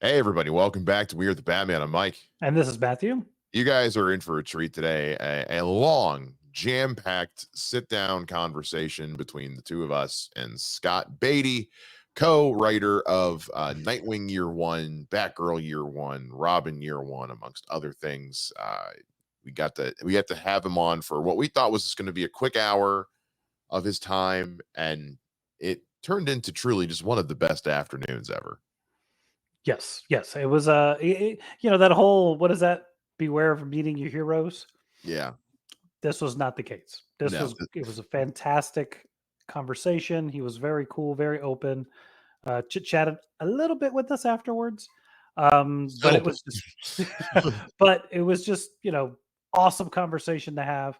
Hey everybody, welcome back to We Are the Batman. I'm Mike. And this is Matthew. You guys are in for a treat today. A long, jam-packed sit-down conversation between the two of us and Scott Beatty, co-writer of Nightwing Year One, Batgirl Year One, Robin Year One, amongst other things. We got to have him on for what we thought was just going to be a quick hour of his time, and it turned into truly just one of the best afternoons ever. Yes. It was that whole what is that? Beware of meeting your heroes. Yeah, This was not the case. no, It was a fantastic conversation. He was very cool, very open. Chit chatted a little bit with us afterwards. But still it was just but it was just, awesome conversation to have.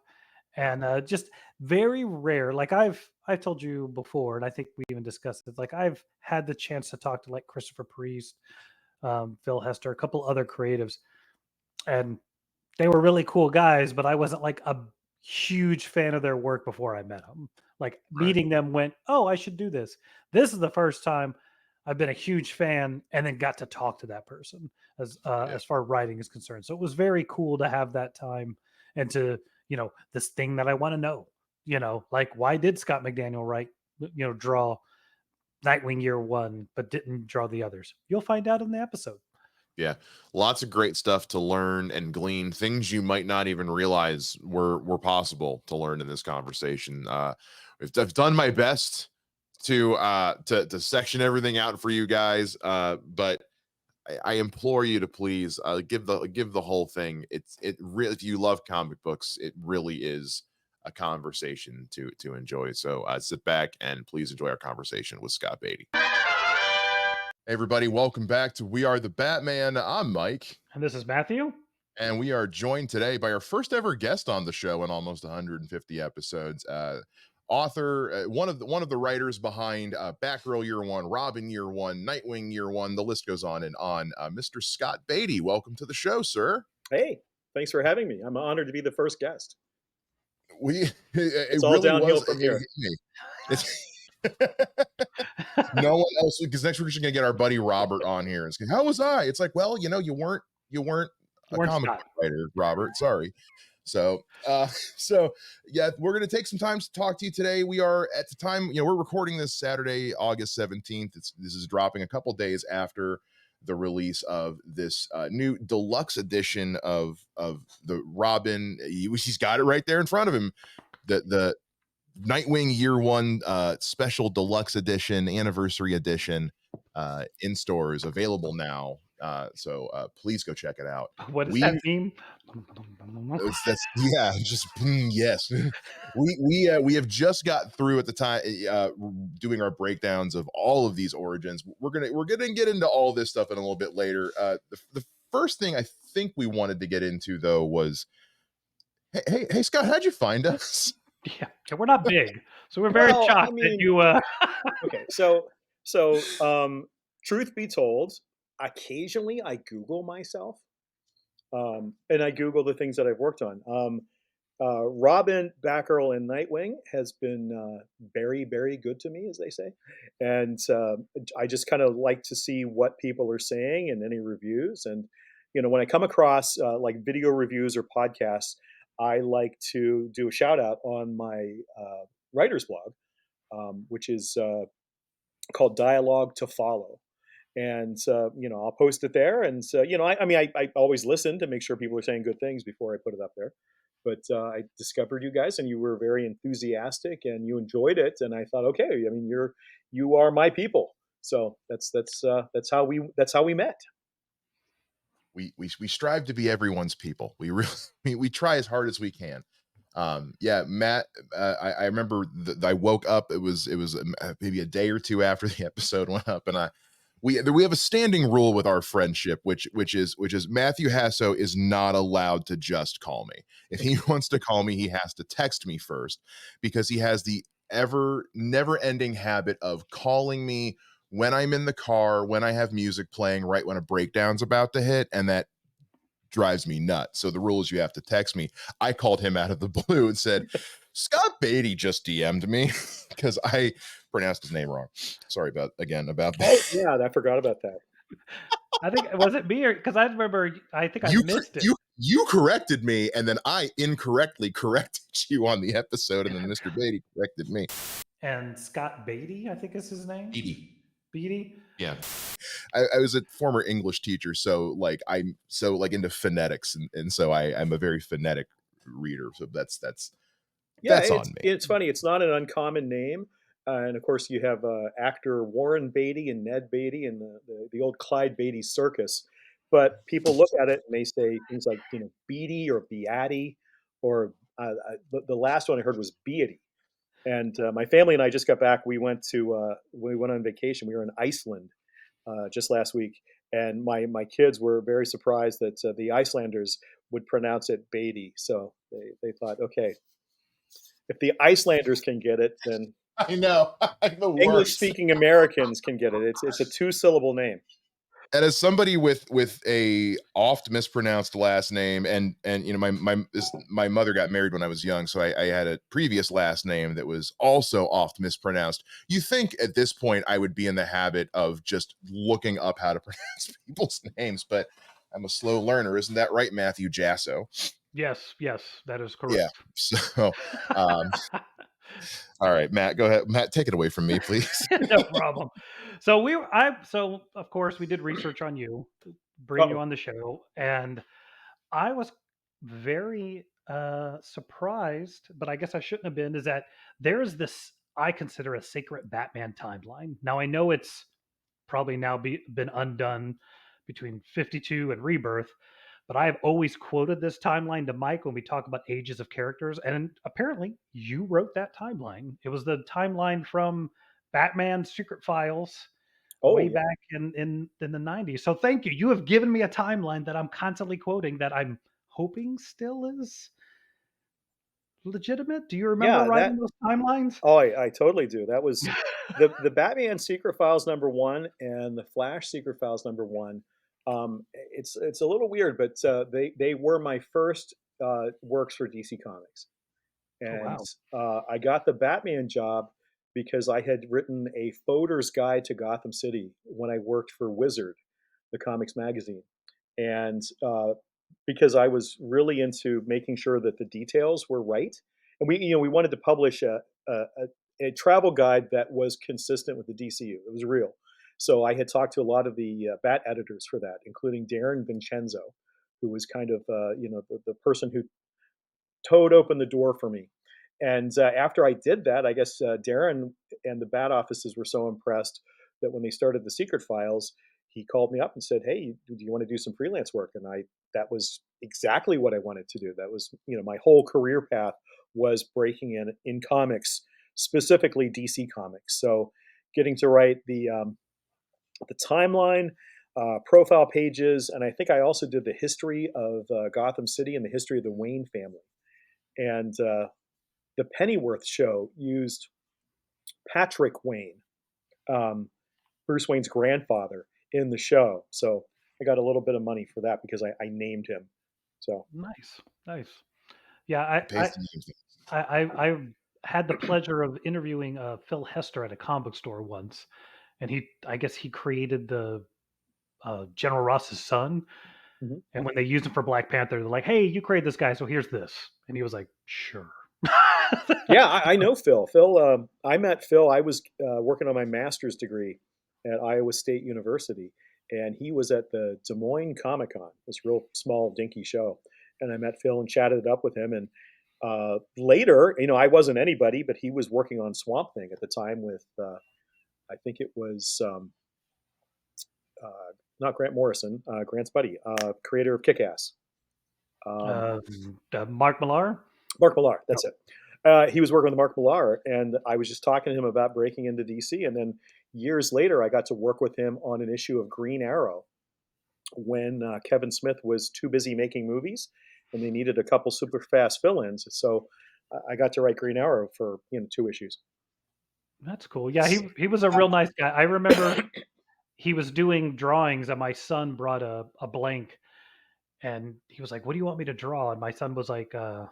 And just very rare. Like I've told you before, and I think we even discussed it. Like I've had the chance to talk to like Christopher Priest, Phil Hester, a couple other creatives, and they were really cool guys. But I wasn't like a huge fan of their work before I met them. Like right. meeting them went, oh, I should do this. This is the first time I've been a huge fan and then got to talk to that person Yeah. as far as writing is concerned. So it was very cool to have that time and to this thing that I want to know. Like why did Scott McDaniel write draw Nightwing Year One but didn't draw the others? You'll find out in the episode. Yeah, lots of great stuff to learn and glean. Things you might not even realize were possible to learn in this conversation. I've done my best to section everything out for you guys, but I implore you to please give the whole thing. It really, if you love comic books, it really is a conversation to enjoy. So sit back and please enjoy our conversation with Scott Beatty. Hey everybody, welcome back to We Are the Batman. I'm Mike, And this is Matthew. and we are joined today by our first ever guest on the show in almost 150 episodes. Author, one of the writers behind Batgirl Year One, Robin Year One, Nightwing Year One. The list goes on and on. Mr. Scott Beatty, welcome to the show, sir. Hey, thanks for having me. I'm honored to be the first guest. It It's all really downhill was. from here. It's no one else, because next week we're gonna get our buddy Robert on here and say, "How was I?" It's like, well, you weren't a Weren't comic Scott. book writer, Robert. Sorry. So, so yeah, we're gonna take some time to talk to you today. We are at the time, we're recording this Saturday, August 17th. This is dropping a couple days after the release of this new deluxe edition of the Robin. He's got it right there in front of him. The Nightwing Year One special deluxe edition, anniversary edition, in stores, available now. So please go check it out. What is that meme? Yeah, just yes. We have just got through at the time doing our breakdowns of all of these origins. We're gonna get into all this stuff in a little bit later. The first thing I think we wanted to get into though was, hey Scott, how'd you find us? Yeah, we're not big, so we're very Well, shocked that you. okay. So, truth be told, occasionally I Google myself, and I Google the things that I've worked on. Robin, Batgirl, and Nightwing has been very, very good to me, as they say, and I just kind of like to see what people are saying and any reviews. And when I come across like video reviews or podcasts, I like to do a shout out on my writer's blog, which is called Dialogue to Follow. And I'll post it there. And I always listen to make sure people are saying good things before I put it up there. But I discovered you guys, and you were very enthusiastic, and you enjoyed it. And I thought, okay, I mean, you are my people. So that's how we met. We strive to be everyone's people. We really we try as hard as we can. Yeah, Matt, I remember I woke up, it was maybe a day or two after the episode went up, and we have a standing rule with our friendship, which is Matthew Hasso is not allowed to just call me. If he wants to call me, he has to text me first, because he has the never ending habit of calling me when I'm in the car, when I have music playing, right when a breakdown's about to hit, and that drives me nuts. So the rule is you have to text me. I called him out of the blue and said, Scott Beatty just DM'd me, because I pronounced his name wrong. Sorry about that. Oh, yeah, I forgot about that. I think was it me or because I remember I think I You missed it. you corrected me, and then I incorrectly corrected you on the episode, and then Mr. Beatty corrected me. And Scott Beatty, I think is his name. Beatty. Beatty. Yeah. I was a former English teacher, so like I'm so like into phonetics, and so I'm a very phonetic reader. So that's Yeah, on me. it's funny. It's not an uncommon name, and of course you have actor Warren Beatty and Ned Beatty and the old Clyde Beatty circus. But people look at it and they say things like Beatty or Beatty, or the last one I heard was Beatty. And my family and I just got back. We went on vacation. We were in Iceland just last week, and my kids were very surprised that the Icelanders would pronounce it Beatty. So they thought, okay, if the Icelanders can get it, then I know. I'm the worst. English-speaking Americans can get it. It's a two-syllable name. And as somebody with a oft mispronounced last name, and my mother got married when I was young, so I had a previous last name that was also oft mispronounced. You think at this point I would be in the habit of just looking up how to pronounce people's names, but I'm a slow learner, isn't that right, Matthew Jasso? Yes, that is Yeah. correct. So, all right, Matt, go ahead. Matt, take it away from me, please. No problem. So so of course we did research on you, bring you Uh-oh. on the show, and I was very surprised, but I guess I shouldn't have been, is that there's this I consider a sacred Batman timeline. Now I know it's probably now been undone between 52 and Rebirth, but I have always quoted this timeline to Mike when we talk about ages of characters, and apparently you wrote that timeline. It was the timeline from Batman Secret Files Oh, way yeah. back in the 90s. So thank you. You have given me a timeline that I'm constantly quoting that I'm hoping still is legitimate. Do you remember Yeah, writing those timelines? oh, I totally do. That was the Batman Secret Files #1 and the Flash Secret Files #1. It's a little weird, but they were my first works for DC Comics, Oh and wow. I got the Batman job because I had written a Foder's Guide to Gotham City when I worked for Wizard, the comics magazine, and because I was really into making sure that the details were right, and we wanted to publish a travel guide that was consistent with the DCU. It was real. So I had talked to a lot of the Bat editors for that, including Darren Vincenzo, who was kind of the person who towed open the door for me. And after I did that, I guess Darren and the Bat offices were so impressed that when they started the Secret Files, he called me up and said, "Hey, do you want to do some freelance work?" And that was exactly what I wanted to do. That was my whole career path was breaking in comics, specifically DC Comics. So getting to write the timeline, profile pages, and I think I also did the history of Gotham City and the history of the Wayne family. And the Pennyworth show used Patrick Wayne, um, Bruce Wayne's grandfather, in the show. So I got a little bit of money for that because I named him. So Nice. Yeah, I Paste the names. I had the pleasure of interviewing Phil Hester at a comic store once, and I guess he created the General Ross's son. mhm. And when they used him for Black Panther, they're like, "Hey, you created this guy, so here's this." And he was like, "Sure." Yeah, I know Phil. I met Phil. I was working on my master's degree at Iowa State University, and he was at the Des Moines Comic Con, this real small, dinky show. And I met Phil and chatted it up with him. And later, I wasn't anybody, but he was working on Swamp Thing at the time with, I think it was not Grant Morrison, Grant's buddy, creator of Kick-Ass. Um, Mark Millar. Mark Millar, that's it. He was working with Mark Millar, and I was just talking to him about breaking into DC. And then years later, I got to work with him on an issue of Green Arrow when Kevin Smith was too busy making movies, and they needed a couple super fast fill-ins. So I got to write Green Arrow for 2 issues. That's cool. Yeah, he was a real nice guy. I remember he was doing drawings, and my son brought a blank, and he was like, "What do you want me to draw?" And my son was like, "Oh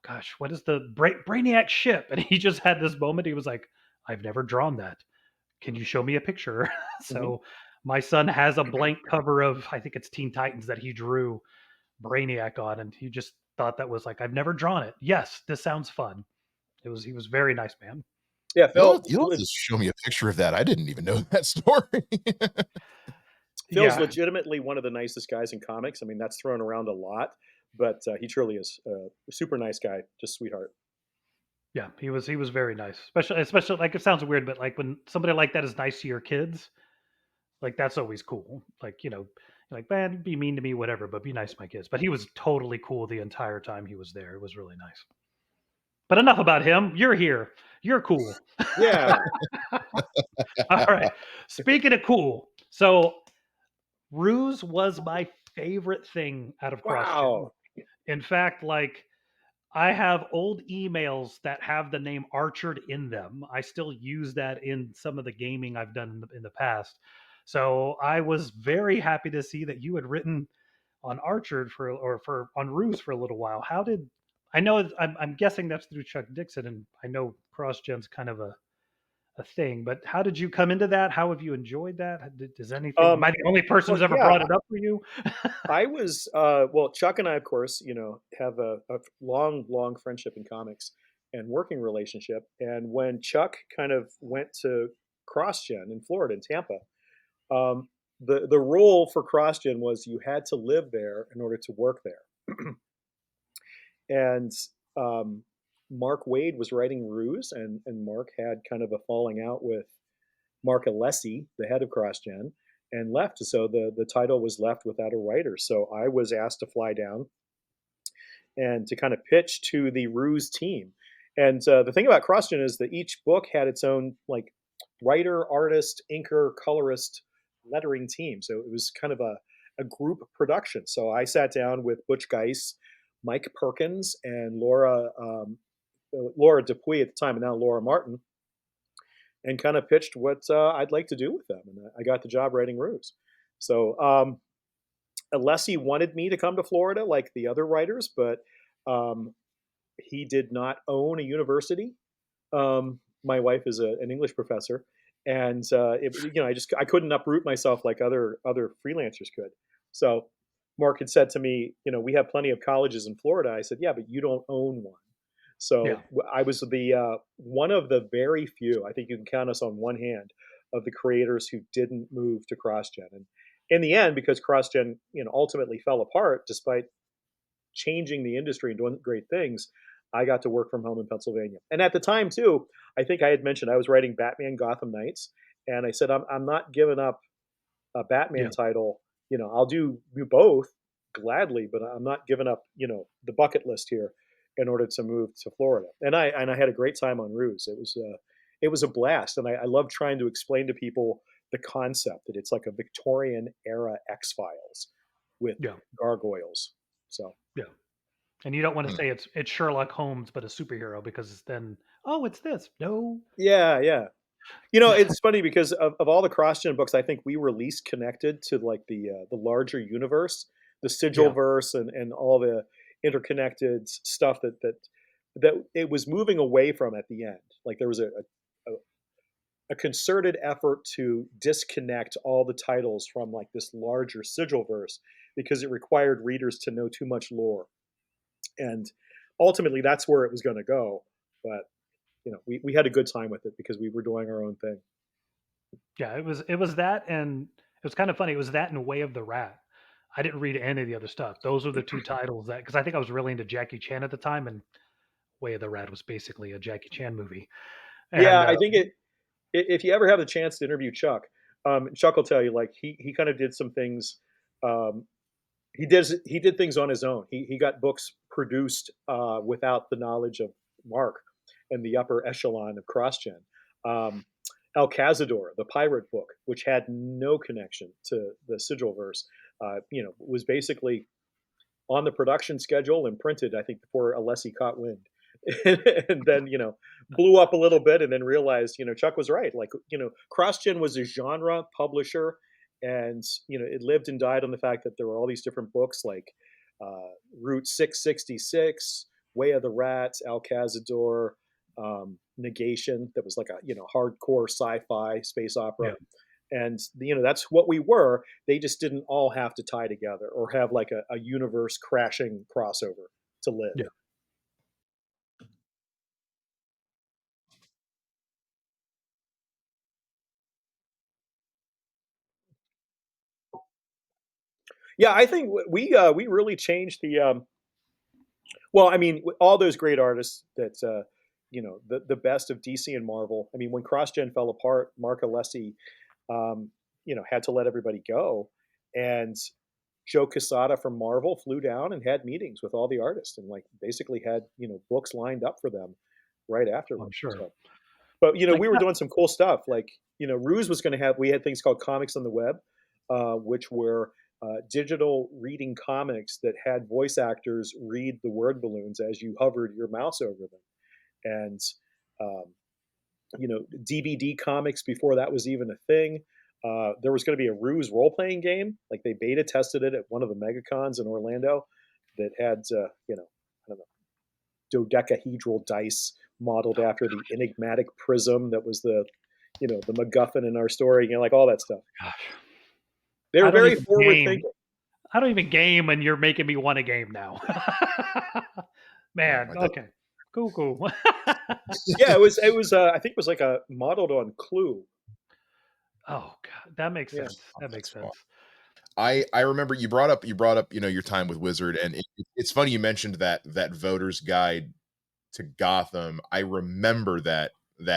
gosh, what is the Brainiac ship?" And he just had this moment. He was like, "I've never drawn that. Can you show me a picture?" Mhm. So My son has a blank cover of, I think it's Teen Titans, that he drew Brainiac on, and he just thought that was like, I've never drawn it. Yes, this sounds fun. He was very nice, man. Yeah, Phil. You'll just show me a picture of that. I didn't even know that story. Phil's Yeah, legitimately one of the nicest guys in comics. I mean, that's thrown around a lot, but he truly is a super nice guy, just sweetheart. yeah, he was very nice. Especially like, it sounds weird, but like when somebody like that is nice to your kids, like that's always cool. Like, like, man, be mean to me, whatever, but be nice to my kids. But he was totally cool the entire time he was there. It was really nice. But enough about him. You're here. You're cool. Yeah. All right. Speaking of cool, so Ruse was my favorite thing out of CrossGen. Wow. In fact, like, I have old emails that have the name Archered in them. I still use that in some of the gaming I've done in the past. So I was very happy to see that you had written on Archered for on Ruse for a little while. How did I know? I'm guessing that's through Chuck Dixon, and I know CrossGen's kind of a thing. But how did you come into that? How have you enjoyed that? Does anything? Am I the only person Well, who's ever yeah, brought it up for you? I was well, Chuck and I, of course, have a long, long friendship in comics and working relationship. And when Chuck kind of went to CrossGen in Florida, in Tampa, um, the rule for CrossGen was you had to live there in order to work there. And um, Mark Wade was writing Ruse, and Mark had kind of a falling out with Mark Alessi, the head of CrossGen, and left. So the title was left without a writer. So I was asked to fly down and to kind of pitch to the Ruse team. And the thing about CrossGen is that each book had its own like writer, artist, inker, colorist, lettering team. So it was kind of a group production. So I sat down with Butch Geis, Mike Perkins, and Laura Dupuy at the time, and now Laura Martin, and kind of pitched what I'd like to do with them. And I got the job writing Ruse. So Alessi wanted me to come to Florida like the other writers, but um, he did not own a university. My wife is an English professor, and I couldn't uproot myself like other freelancers could. So Mark had said to me, we have plenty of colleges in Florida. I said, yeah, but you don't own one. Yeah. So I was the one of the very few. I think you can count us on one hand of the creators who didn't move to CrossGen. And in the end, because CrossGen, ultimately fell apart, despite changing the industry and doing great things, I got to work from home in Pennsylvania. And at the time, too, I think I had mentioned I was writing Batman Gotham Knights, and I said I'm not giving up a Batman Yeah. title. I'll do both gladly, but I'm not giving up, the bucket list here in order to move to Florida. And I had a great time on Ruse. It was a blast, and I love trying to explain to people the concept that it's like a Victorian era X Files with Yeah. gargoyles. So Yeah. And you don't want to say it's Sherlock Holmes, but a superhero, because then, oh, it's this. No. yeah. It's funny because of all the CrossGen books, I think we were least connected to like the larger universe, the sigil Yeah. verse, and all the interconnected stuff that it was moving away from at the end. Like there was a concerted effort to disconnect all the titles from like this larger sigil verse because it required readers to know too much lore, and ultimately that's where it was going to go. But we had a good time with it because we were doing our own thing. Yeah. It was that, and it was kind of funny. It was that and Way of the Rat. I didn't read any of the other stuff. Those were the two titles that, because I think I was really into Jackie Chan at the time, and Way of the Rat was basically a Jackie Chan movie. Yeah, And I think if you ever have the chance to interview Chuck, Chuck will tell you like he kind of did some things. Um, he did things on his own. He got books produced without the knowledge of Mark and the upper echelon of CrossGen. Um, El Cazador, the pirate book, which had no connection to the Sigilverse, was basically on the production schedule and printed, I think, before Alessi caught wind. And then, blew up a little bit and then realized, Chuck was right. Like, CrossGen was a genre publisher, and, it lived and died on the fact that there were all these different books like Route 666, Way of the Rats, Al Cazador, Negation, that was like a, hardcore sci-fi space opera. yeah. And that's what we were. They just didn't all have to tie together or have like a universe crashing crossover to live. Yeah. Yeah, I think we really changed the well, I mean, all those great artists that the best of DC and Marvel. I mean, when CrossGen fell apart, Mark Alessi had to let everybody go, and Joe Quesada from Marvel flew down and had meetings with all the artists and like basically had books lined up for them right I'm afterwards. sure. So, but Like we were doing some cool stuff. Like Ruse was going to have. We had things called comics on the web, which were digital reading comics that had voice actors read the word balloons as you hovered your mouse over them, and um, DVD comics before that was even a thing. There was going to be a Ruse role playing game. Like they beta tested it at one of the megacons in Orlando that had I don't know, dodecahedral dice modeled after the enigmatic prism that was the MacGuffin in our story. Like all that stuff. gosh, They I were don't very even forward game. thinking. I don't even game, and you're making me want a game now. Oh Man, my god. okay, cool. Yeah, it was. I think it was like a modeled on Clue. Oh god, that makes Yeah. sense. That makes That's fun. sense. I remember you brought up your time with Wizard, and it's funny you mentioned that voter's guide to Gotham. I remember that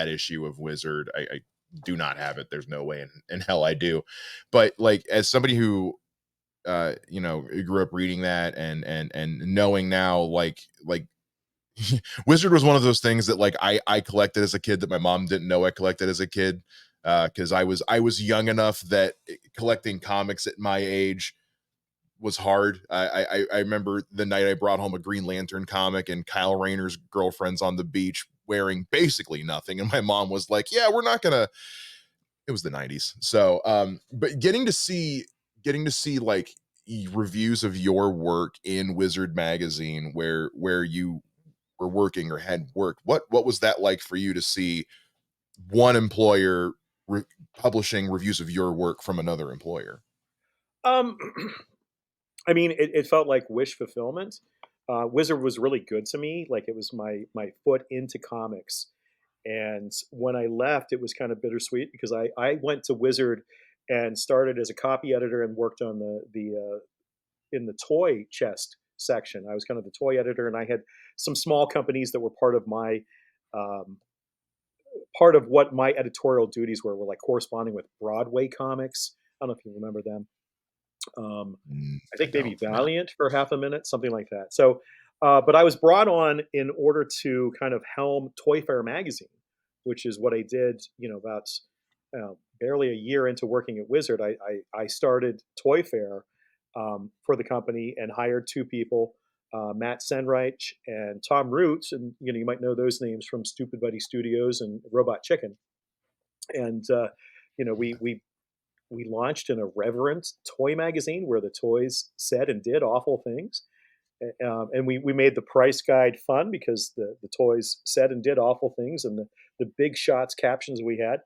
issue of Wizard. I do not have it. There's no way in hell I do. But like as somebody who grew up reading that and knowing now like Wizard was one of those things that like I collected as a kid that my mom didn't know I collected as a kid, because I was young enough that collecting comics at my age was hard. I remember the night I brought home a Green Lantern comic and Kyle Rayner's girlfriend's on the beach wearing basically nothing, and my mom was like, "Yeah, we're not gonna." It was the '90s, so but getting to see like reviews of your work in Wizard magazine where you were working or had worked, what was that like for you to see one employer re- publishing reviews of your work from another employer? Um, I mean, it felt like wish fulfillment. Wizard was really good to me. Like it was my foot into comics. And when I left, it was kind of bittersweet because I went to Wizard and started as a copy editor and worked on the in the toy chest section. I was kind of the toy editor, and I had some small companies that were um, part of what my editorial duties were like corresponding with Broadway comics. I don't know if you remember them. I I think maybe don't. Valiant for half a minute, something like that. So, but I was brought on in order to kind of helm Toy Fair magazine, which is what I did. About barely a year into working at Wizard, I started Toy Fair for the company and hired two people, Matt Senreich and Tom Roots, and you might know those names from Stupid Buddy Studios and Robot Chicken. And we launched an irreverent toy magazine where the toys said and did awful things. And we made the price guide fun because the toys said and did awful things and the big shots captions we had.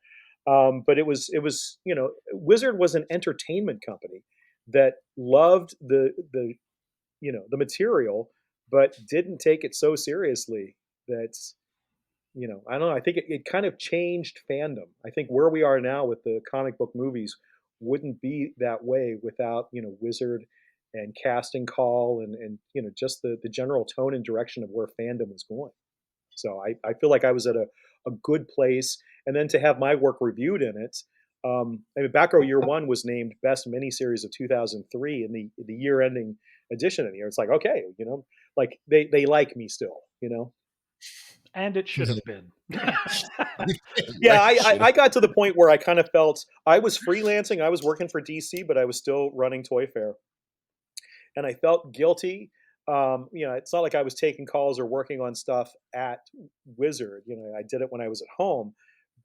But it was Wizard was an entertainment company that loved the material, but didn't take it so seriously that I don't know. I think it kind of changed fandom. I think where we are now with the comic book movies wouldn't be that way without, Wizard and Casting Call and just the general tone and direction of where fandom was going. So I feel like I was at a good place. And then to have my work reviewed in it, I mean, Batgirl Year One was named Best Miniseries of 2003 in the year ending edition of the year. It's like, okay, like they like me still. And it should have been. Yeah, Right, I got to the point where I kind of felt I was freelancing. I was working for DC, but I was still running Toy Fair, and I felt guilty. It's not like I was taking calls or working on stuff at Wizard. I did it when I was at home,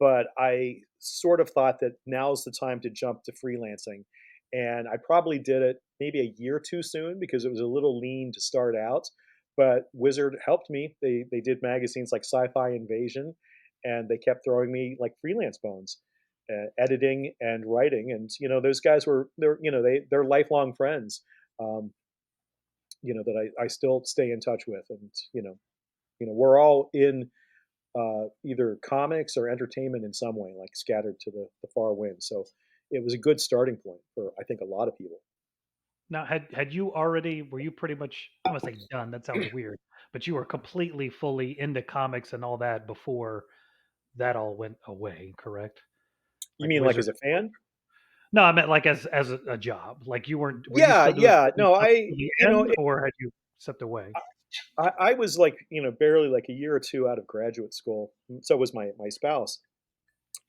but I sort of thought that now's the time to jump to freelancing, and I probably did it maybe a year too soon because it was a little lean to start out. But Wizard helped me. They did magazines like Sci-Fi Invasion, and they kept throwing me like freelance bones. editing and writing, and those guys they're lifelong friends. Um, that I still stay in touch with, and we're all in either comics or entertainment in some way, like scattered to the far wind. So it was a good starting point for I think a lot of people. Now, had you already were you pretty much, I don't wanna say done, that sounds weird, but you were completely fully into comics and all that before that all went away, correct? You Like mean like Wizard as a fan? No, I meant like as a job. Like you weren't were you Yeah, still doing yeah. comic No, books to the end, or had you stepped away? I was like barely like a year or two out of graduate school. So was my spouse.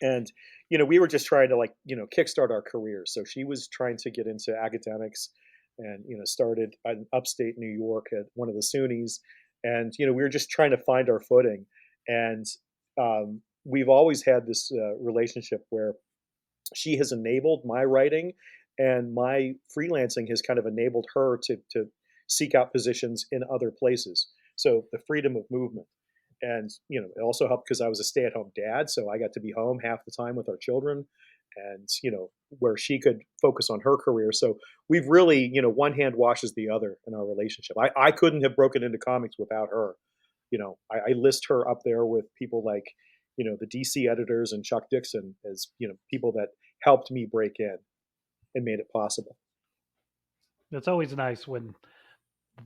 And we were just trying to like kickstart our careers. So she was trying to get into academics, and started in upstate New York at one of the SUNYs, and we were just trying to find our footing. And we've always had this relationship where she has enabled my writing, and my freelancing has kind of enabled her to seek out positions in other places. So the freedom of movement. And it also helped because I was a stay-at-home dad, so I got to be home half the time with our children, and where she could focus on her career. So we've really, one hand washes the other in our relationship. I couldn't have broken into comics without her. I list her up there with people like the DC editors and Chuck Dixon as people that helped me break in and made it possible. It's always nice when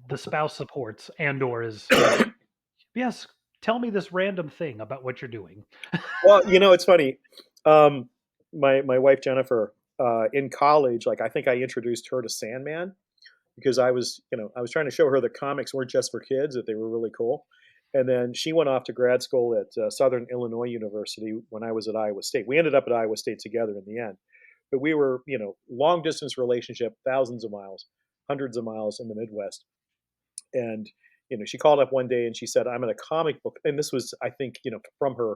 the spouse supports and/or is like, "Yes, tell me this random thing about what you're doing." Well, it's funny. Um, my wife Jennifer, in college, like I think I introduced her to Sandman because I was trying to show her that comics weren't just for kids; that they were really cool. And then she went off to grad school at Southern Illinois University when I was at Iowa State. We ended up at Iowa State together in the end, but we were long distance relationship, thousands of miles, hundreds of miles in the Midwest. And she called up one day and she said, "I'm in a comic book," and this was I think from her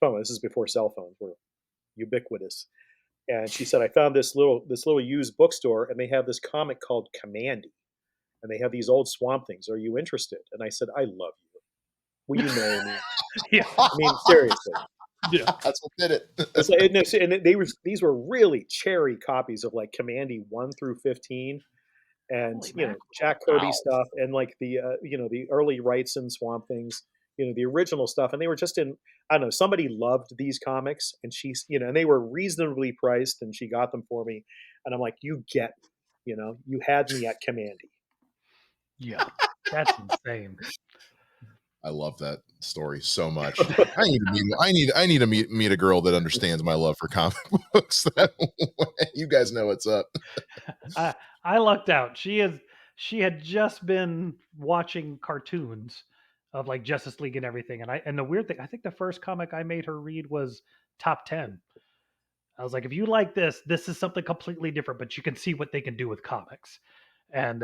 phone. This is before cell phones were ubiquitous. And she said, "I found this little used bookstore, and they have this comic called Commandy, and they have these old Swamp Things. Are you interested?" And I said, "I love you. Will you marry me?" Yeah, I mean, seriously. yeah. That's what did It's it. like, and these were really cherry copies of like Commandy 1 through 15, and Holy mackerel. Jack Kirby Wow. stuff, and like the early Wrightson Swamp Things, the original stuff, and they were just in. I don't know. Somebody loved these comics, and she's and they were reasonably priced, and she got them for me, and I'm like, you get me, you had me at Commandy. Yeah, that's insane. I love that story so much. I need to meet a girl that understands my love for comic books that way. You guys know what's up. I I lucked out. She had just been watching cartoons of like Justice League and everything, and the weird thing, I think the first comic I made her read was Top 10. I was like, if you like this is something completely different, but you can see what they can do with comics. And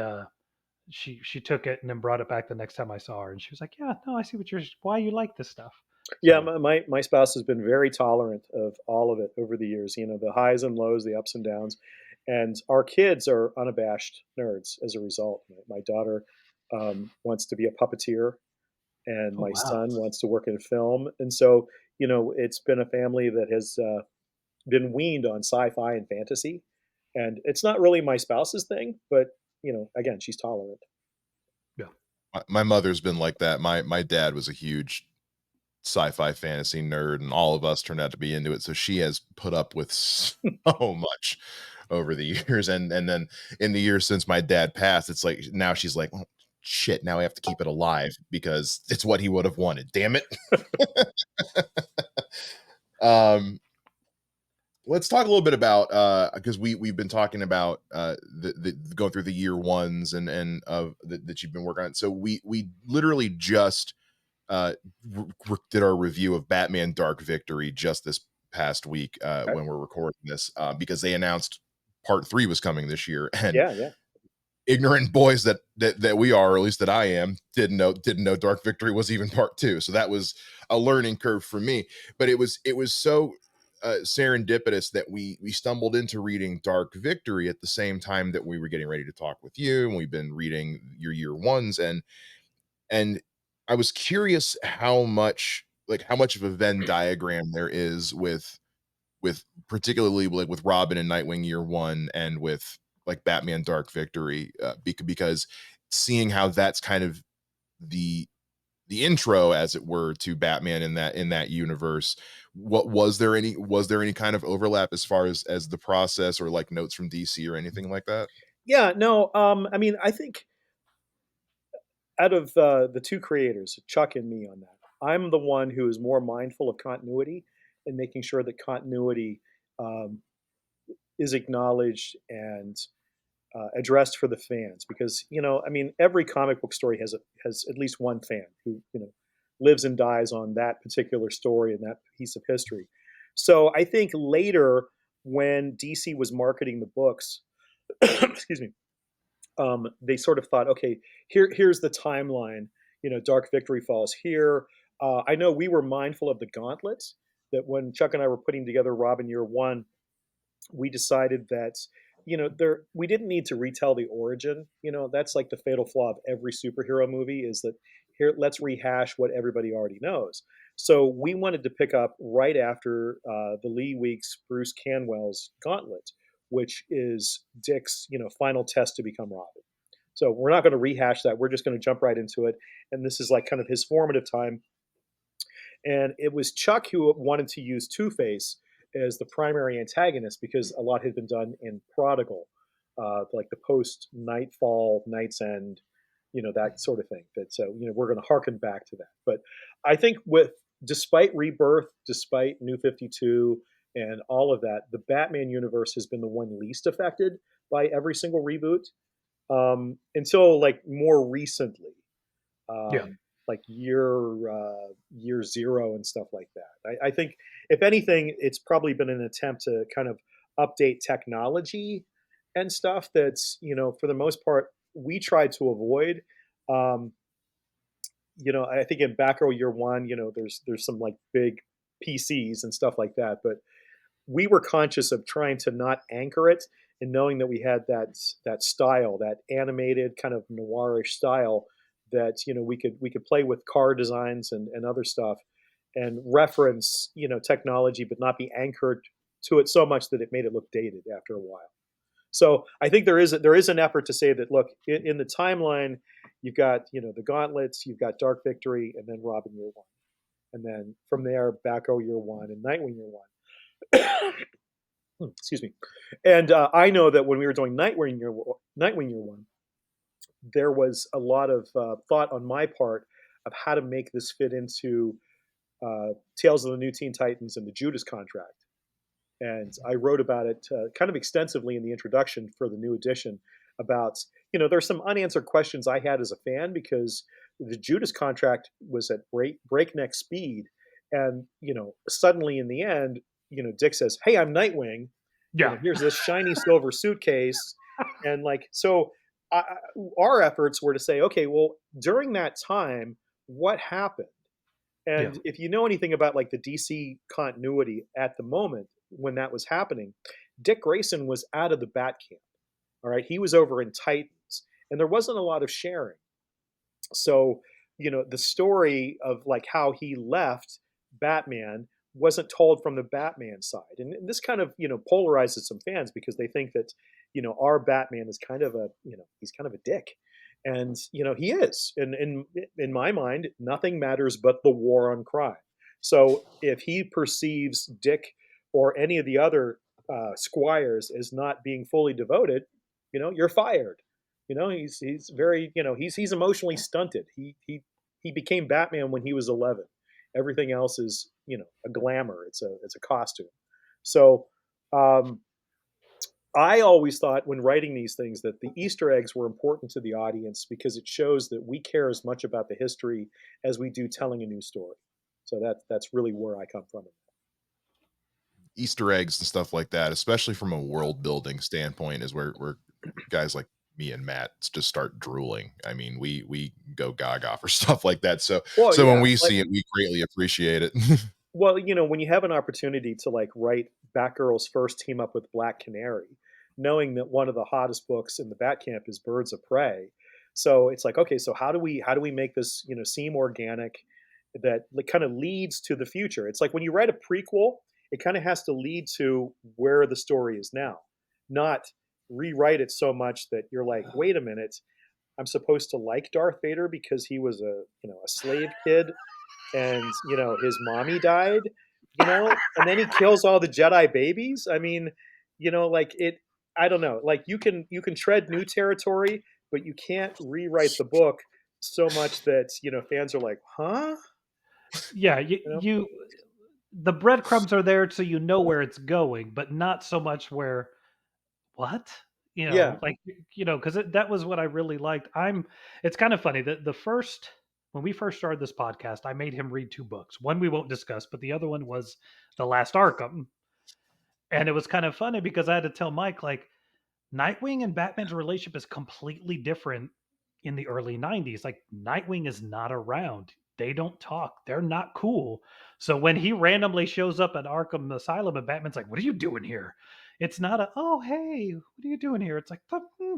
she took it and then brought it back the next time I saw her, and she was like, "Yeah, no, I see what you're why you like this stuff." Yeah, So my spouse has been very tolerant of all of it over the years. The highs and lows, the ups and downs, and our kids are unabashed nerds as a result. My daughter wants to be a puppeteer, and oh my wow. son wants to work in film, and so it's been a family that has been weaned on sci-fi and fantasy, and it's not really my spouse's thing, but again, she's tolerant. Yeah. My mother's been like that. My dad was a huge sci-fi fantasy nerd, and all of us turned out to be into it. So she has put up with so much over the years, and then in the years since my dad passed, it's like now she's like, "Oh, shit, now I have to keep it alive because it's what he would have wanted. Damn it." um, let's talk a little bit about because we've been talking about the going through the year ones and of that you've been working on. So we literally just did our review of Batman Dark Victory just this past week Okay. when we're recording this because they announced part 3 was coming this year, and Yeah, yeah. ignorant boys that we are, or at least that I am, didn't know Dark Victory was even part 2. So that was a learning curve for me. But it was so serendipitous that we stumbled into reading Dark Victory at the same time that we were getting ready to talk with you, and we've been reading your year ones, and I was curious how much of a Venn diagram there is with with particularly like with Robin and Nightwing Year One, and with like Batman Dark Victory, because seeing how that's kind of the intro, as it were, to Batman in that universe. What was there any kind of overlap as far as the process, or like notes from DC or anything like that? Yeah, no, I mean, I think out of the two creators, Chuck and me on that, I'm the one who is more mindful of continuity and making sure that continuity um, is acknowledged and addressed for the fans. Because I mean, every comic book story has at least one fan who lives and dies on that particular story and that piece of history. So I think later, when DC was marketing the books, excuse me, they sort of thought, okay, here's the timeline. Dark Victory falls here. I know we were mindful of the gauntlets, that when Chuck and I were putting together Robin Year One, we decided that there we didn't need to retell the origin. That's like the fatal flaw of every superhero movie, is that here, let's rehash what everybody already knows. So we wanted to pick up right after the Lee Weeks Bruce Canwell's Gauntlet, which is Dick's final test to become Robin. So we're not going to rehash that. We're just going to jump right into it. And this is like kind of his formative time. And it was Chuck who wanted to use Two-Face as the primary antagonist, because a lot had been done in Prodigal, like the post Nightfall, Night's End, that sort of thing. That so we're going to harken back to that. But I think despite Rebirth, despite New 52, and all of that, the Batman universe has been the one least affected by every single reboot, until like more recently. Yeah. Like year zero and stuff like that. I think if anything, it's probably been an attempt to kind of update technology and stuff that's for the most part we tried to avoid. Um, I think in Batgirl Year One, there's some like big PCs and stuff like that, but we were conscious of trying to not anchor it, and knowing that we had that style, that animated kind of noirish style, that we could play with car designs and other stuff, and reference technology, but not be anchored to it so much that it made it look dated after a while. So I think there is an effort to say that, look, in the timeline, you've got the Gauntlets, you've got Dark Victory, and then Robin Year One, and then from there Batgirl Year One and Nightwing Year One. Excuse me. And I know that when we were doing Nightwing Year One, there was a lot of thought on my part of how to make this fit into Tales of the New Teen Titans and the Judas Contract. And I wrote about it kind of extensively in the introduction for the new edition, about, there's some unanswered questions I had as a fan, because the Judas Contract was at breakneck speed. And, suddenly in the end, Dick says, "Hey, I'm Nightwing. Yeah. Here's this shiny silver suitcase." And like, so our efforts were to say, okay, well, during that time, what happened? And if you know anything about like the DC continuity at the moment when that was happening, Dick Grayson was out of the Bat camp. All right. He was over in Titans, and there wasn't a lot of sharing. So, the story of like how he left Batman wasn't told from the Batman side. And this kind of, polarizes some fans, because they think that, our Batman is kind of he's kind of a dick. And, he is. And in my mind, nothing matters but the war on crime. So if he perceives Dick or any of the other squires as not being fully devoted, you're fired. He's very, he's emotionally stunted. He became Batman when he was 11. Everything else is, a glamour. It's a costume. So I always thought when writing these things that the Easter eggs were important to the audience, because it shows that we care as much about the history as we do telling a new story. So that's really where I come from. Easter eggs and stuff like that, especially from a world building standpoint, is where guys like me and Matt just start drooling. I mean, we go gaga for stuff like that. So Well, so when yeah, we like, see it, we greatly appreciate it. well, when you have an opportunity to like write Batgirl's first team up with Black Canary, knowing that one of the hottest books in the Bat Camp is Birds of Prey, so it's like, okay, so how do we make this seem organic, that like kind of leads to the future? It's like when you write a prequel, it kind of has to lead to where the story is now, not rewrite it so much that you're like, wait a minute, I'm supposed to like Darth Vader because he was a slave kid and his mommy died, and then he kills all the Jedi babies. I mean, like it. I don't know. Like you can tread new territory, but you can't rewrite the book so much that fans are like, huh? Yeah, You know? the breadcrumbs are there so you know where it's going, but not so much where what? Yeah. Like, because that was what I really liked. It's kind of funny that when we first started this podcast, I made him read two books. One we won't discuss, but the other one was The Last Arkham. And it was kind of funny because I had to tell Mike, like, Nightwing and Batman's relationship is completely different in the early 90s. Like, Nightwing is not around. They don't talk. They're not cool. So when he randomly shows up at Arkham Asylum and Batman's like, "What are you doing here?" It's not "Oh, hey, what are you doing here?" It's like, "Hmm."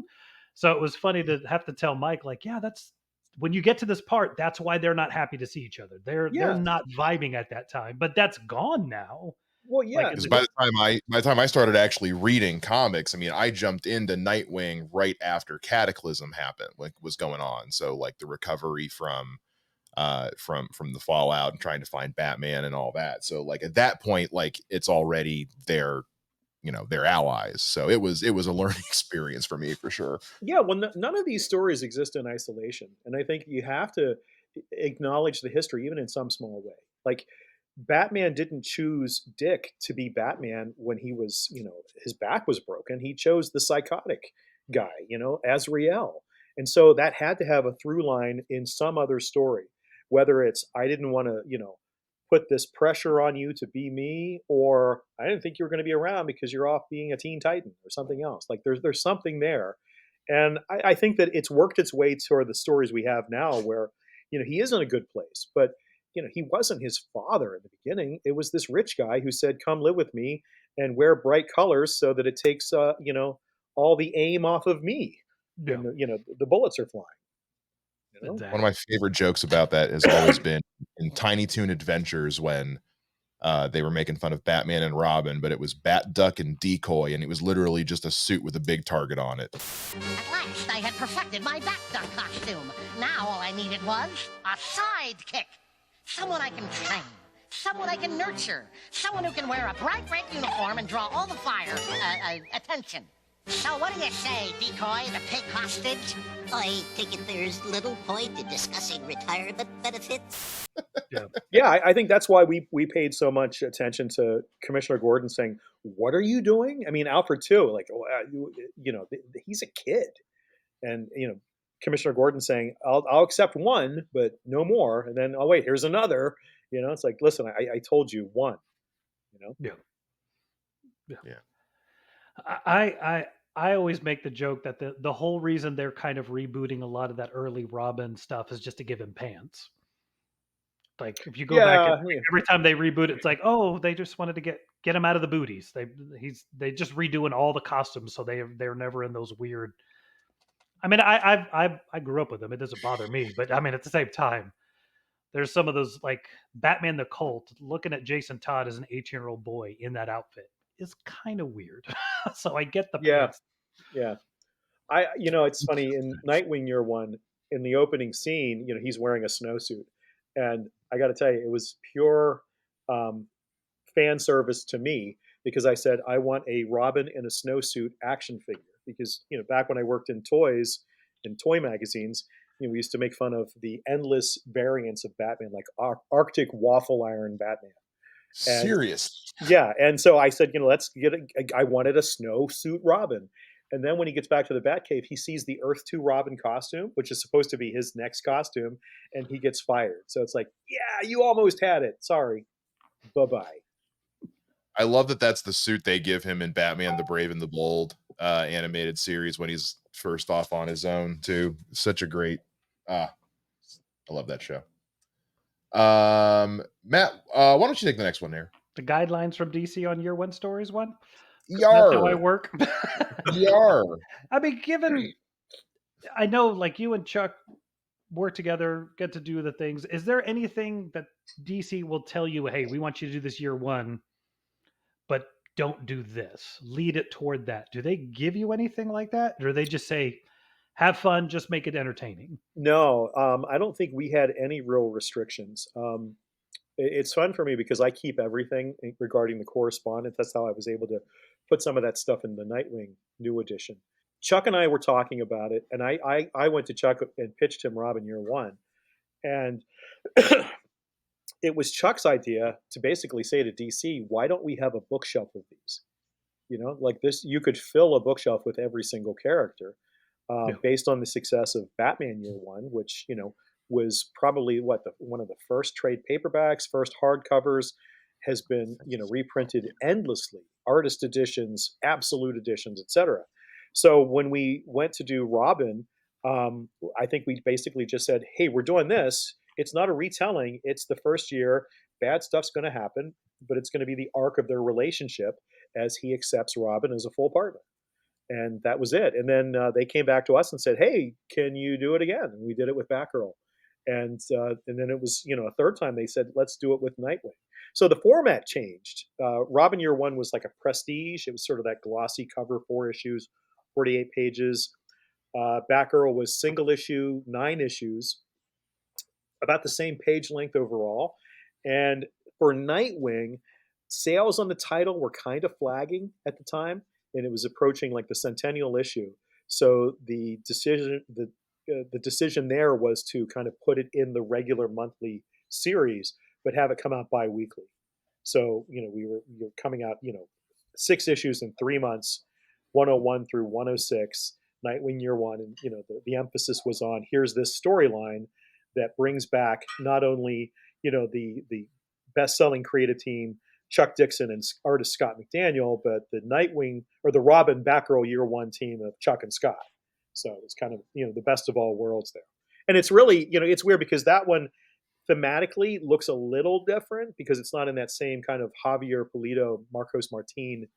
So it was funny to have to tell Mike, like, yeah, that's when you get to this part, that's why they're not happy to see each other. They're Yeah. not vibing at that time, but that's gone now. Well, Like yeah. in Because the by the time I started actually reading comics, I mean, I jumped into Nightwing right after Cataclysm happened, like was going on. So like the recovery from the fallout and trying to find Batman and all that. So like at that point, like it's already their allies. So it was a learning experience for me for sure. Yeah, well, none of these stories exist in isolation, and I think you have to acknowledge the history, even in some small way. Like, Batman didn't choose Dick to be Batman when his back was broken. He chose the psychotic guy, Azrael, and so that had to have a through line in some other story. Whether it's I didn't want to, put this pressure on you to be me, or I didn't think you were going to be around because you're off being a Teen Titan or something else. Like there's something there, and I think that it's worked its way toward the stories we have now, where he is in a good place, but he wasn't his father in the beginning. It was this rich guy who said, "Come live with me and wear bright colors so that it takes all the aim off of me yeah, when the bullets are flying." One of my exactly. favorite jokes about that has always been in Tiny Toon Adventures when they were making fun of Batman and Robin, but it was Bat, Duck, and Decoy, and it was literally just a suit with a big target on it. At last, I had perfected my Batgirl costume. Now all I needed was a sidekick. Someone I can train. Someone I can nurture. Someone who can wear a bright red uniform and draw all the fire, attention. So what do you say, Decoy, the pig hostage? I take it there's little point in discussing retirement benefits. Yeah, I think that's why we paid so much attention to Commissioner Gordon saying, "What are you doing?" I mean, Alfred too. Like, he's a kid, and Commissioner Gordon saying, "I'll accept one, but no more." And then, oh wait, here's another. It's like, listen, I told you one. Yeah. Yeah. I always make the joke that the whole reason they're kind of rebooting a lot of that early Robin stuff is just to give him pants. Like if you go back and Yeah, every time they reboot, it's like, oh, they just wanted to get him out of the booties. They just redoing all the costumes, so they're never in those weird. I mean, I grew up with them. It doesn't bother me, but I mean, at the same time, there's some of those like Batman the Cult. Looking at Jason Todd as an 18-year-old boy in that outfit is kind of weird. So I get the yeah, pants. yeah. It's funny in Nightwing Year One, in the opening scene, he's wearing a snowsuit, and I got to tell you, it was pure um, fan service to me because I said I want a Robin in a snowsuit action figure because back when I worked in toys in toy magazines, we used to make fun of the endless variants of Batman, like Arctic waffle iron Batman, and Serious. yeah, and so I said, let's get I wanted a snowsuit Robin. And then when he gets back to the Batcave, he sees the Earth 2 Robin costume, which is supposed to be his next costume, and he gets fired. So it's like, yeah, you almost had it. Sorry. Bye-bye. I love that that's the suit they give him in Batman the Brave and the Bold animated series when he's first off on his own too. Such a great I love that show. Matt, why don't you take the next one here? The guidelines from DC on Year One Stories one. 'Cause that's how I Yar. work. Yar. I mean, I know like you and Chuck work together, get to do the things. Is there anything that DC will tell you, hey, we want you to do this Year One, don't do this, lead it toward that. Do they give you anything like that? Or do they just say, have fun, just make it entertaining? No, I don't think we had any real restrictions. It's fun for me because I keep everything regarding the correspondence. That's how I was able to put some of that stuff in the Nightwing new edition. Chuck and I were talking about it, and I went to Chuck and pitched him Robin Year One, and it was Chuck's idea to basically say to DC, "Why don't we have a bookshelf of these? You know, like this, you could fill a bookshelf with every single character." Yeah. Based on the success of Batman Year One, which was probably one of the first trade paperbacks, first hardcovers, has been reprinted endlessly, artist editions, absolute editions, etc. So when we went to do Robin, I think we basically just said, "Hey, we're doing this. It's not a retelling. It's the first year. Bad stuff's going to happen, but it's going to be the arc of their relationship as he accepts Robin as a full partner." And that was it. And then they came back to us and said, "Hey, can you do it again?" And we did it with Batgirl. And then it was a third time they said, "Let's do it with Nightwing." So the format changed. Robin Year One was like a prestige. It was sort of that glossy cover, 4 issues, 48 pages. Batgirl was single issue, 9 issues, about the same page length overall. And for Nightwing, sales on the title were kind of flagging at the time, and it was approaching like the centennial issue. So the decision there was to kind of put it in the regular monthly series, but have it come out bi-weekly. So we were coming out 6 issues in 3 months, 101 through 106, Nightwing Year One, and the emphasis was on here's this storyline that brings back not only the best-selling creative team Chuck Dixon and artist Scott McDaniel, but the Nightwing or the Robin Batgirl Year One team of Chuck and Scott. So it's kind of the best of all worlds there. And it's really it's weird because that one thematically looks a little different because it's not in that same kind of Javier Pulido, Marcos Martin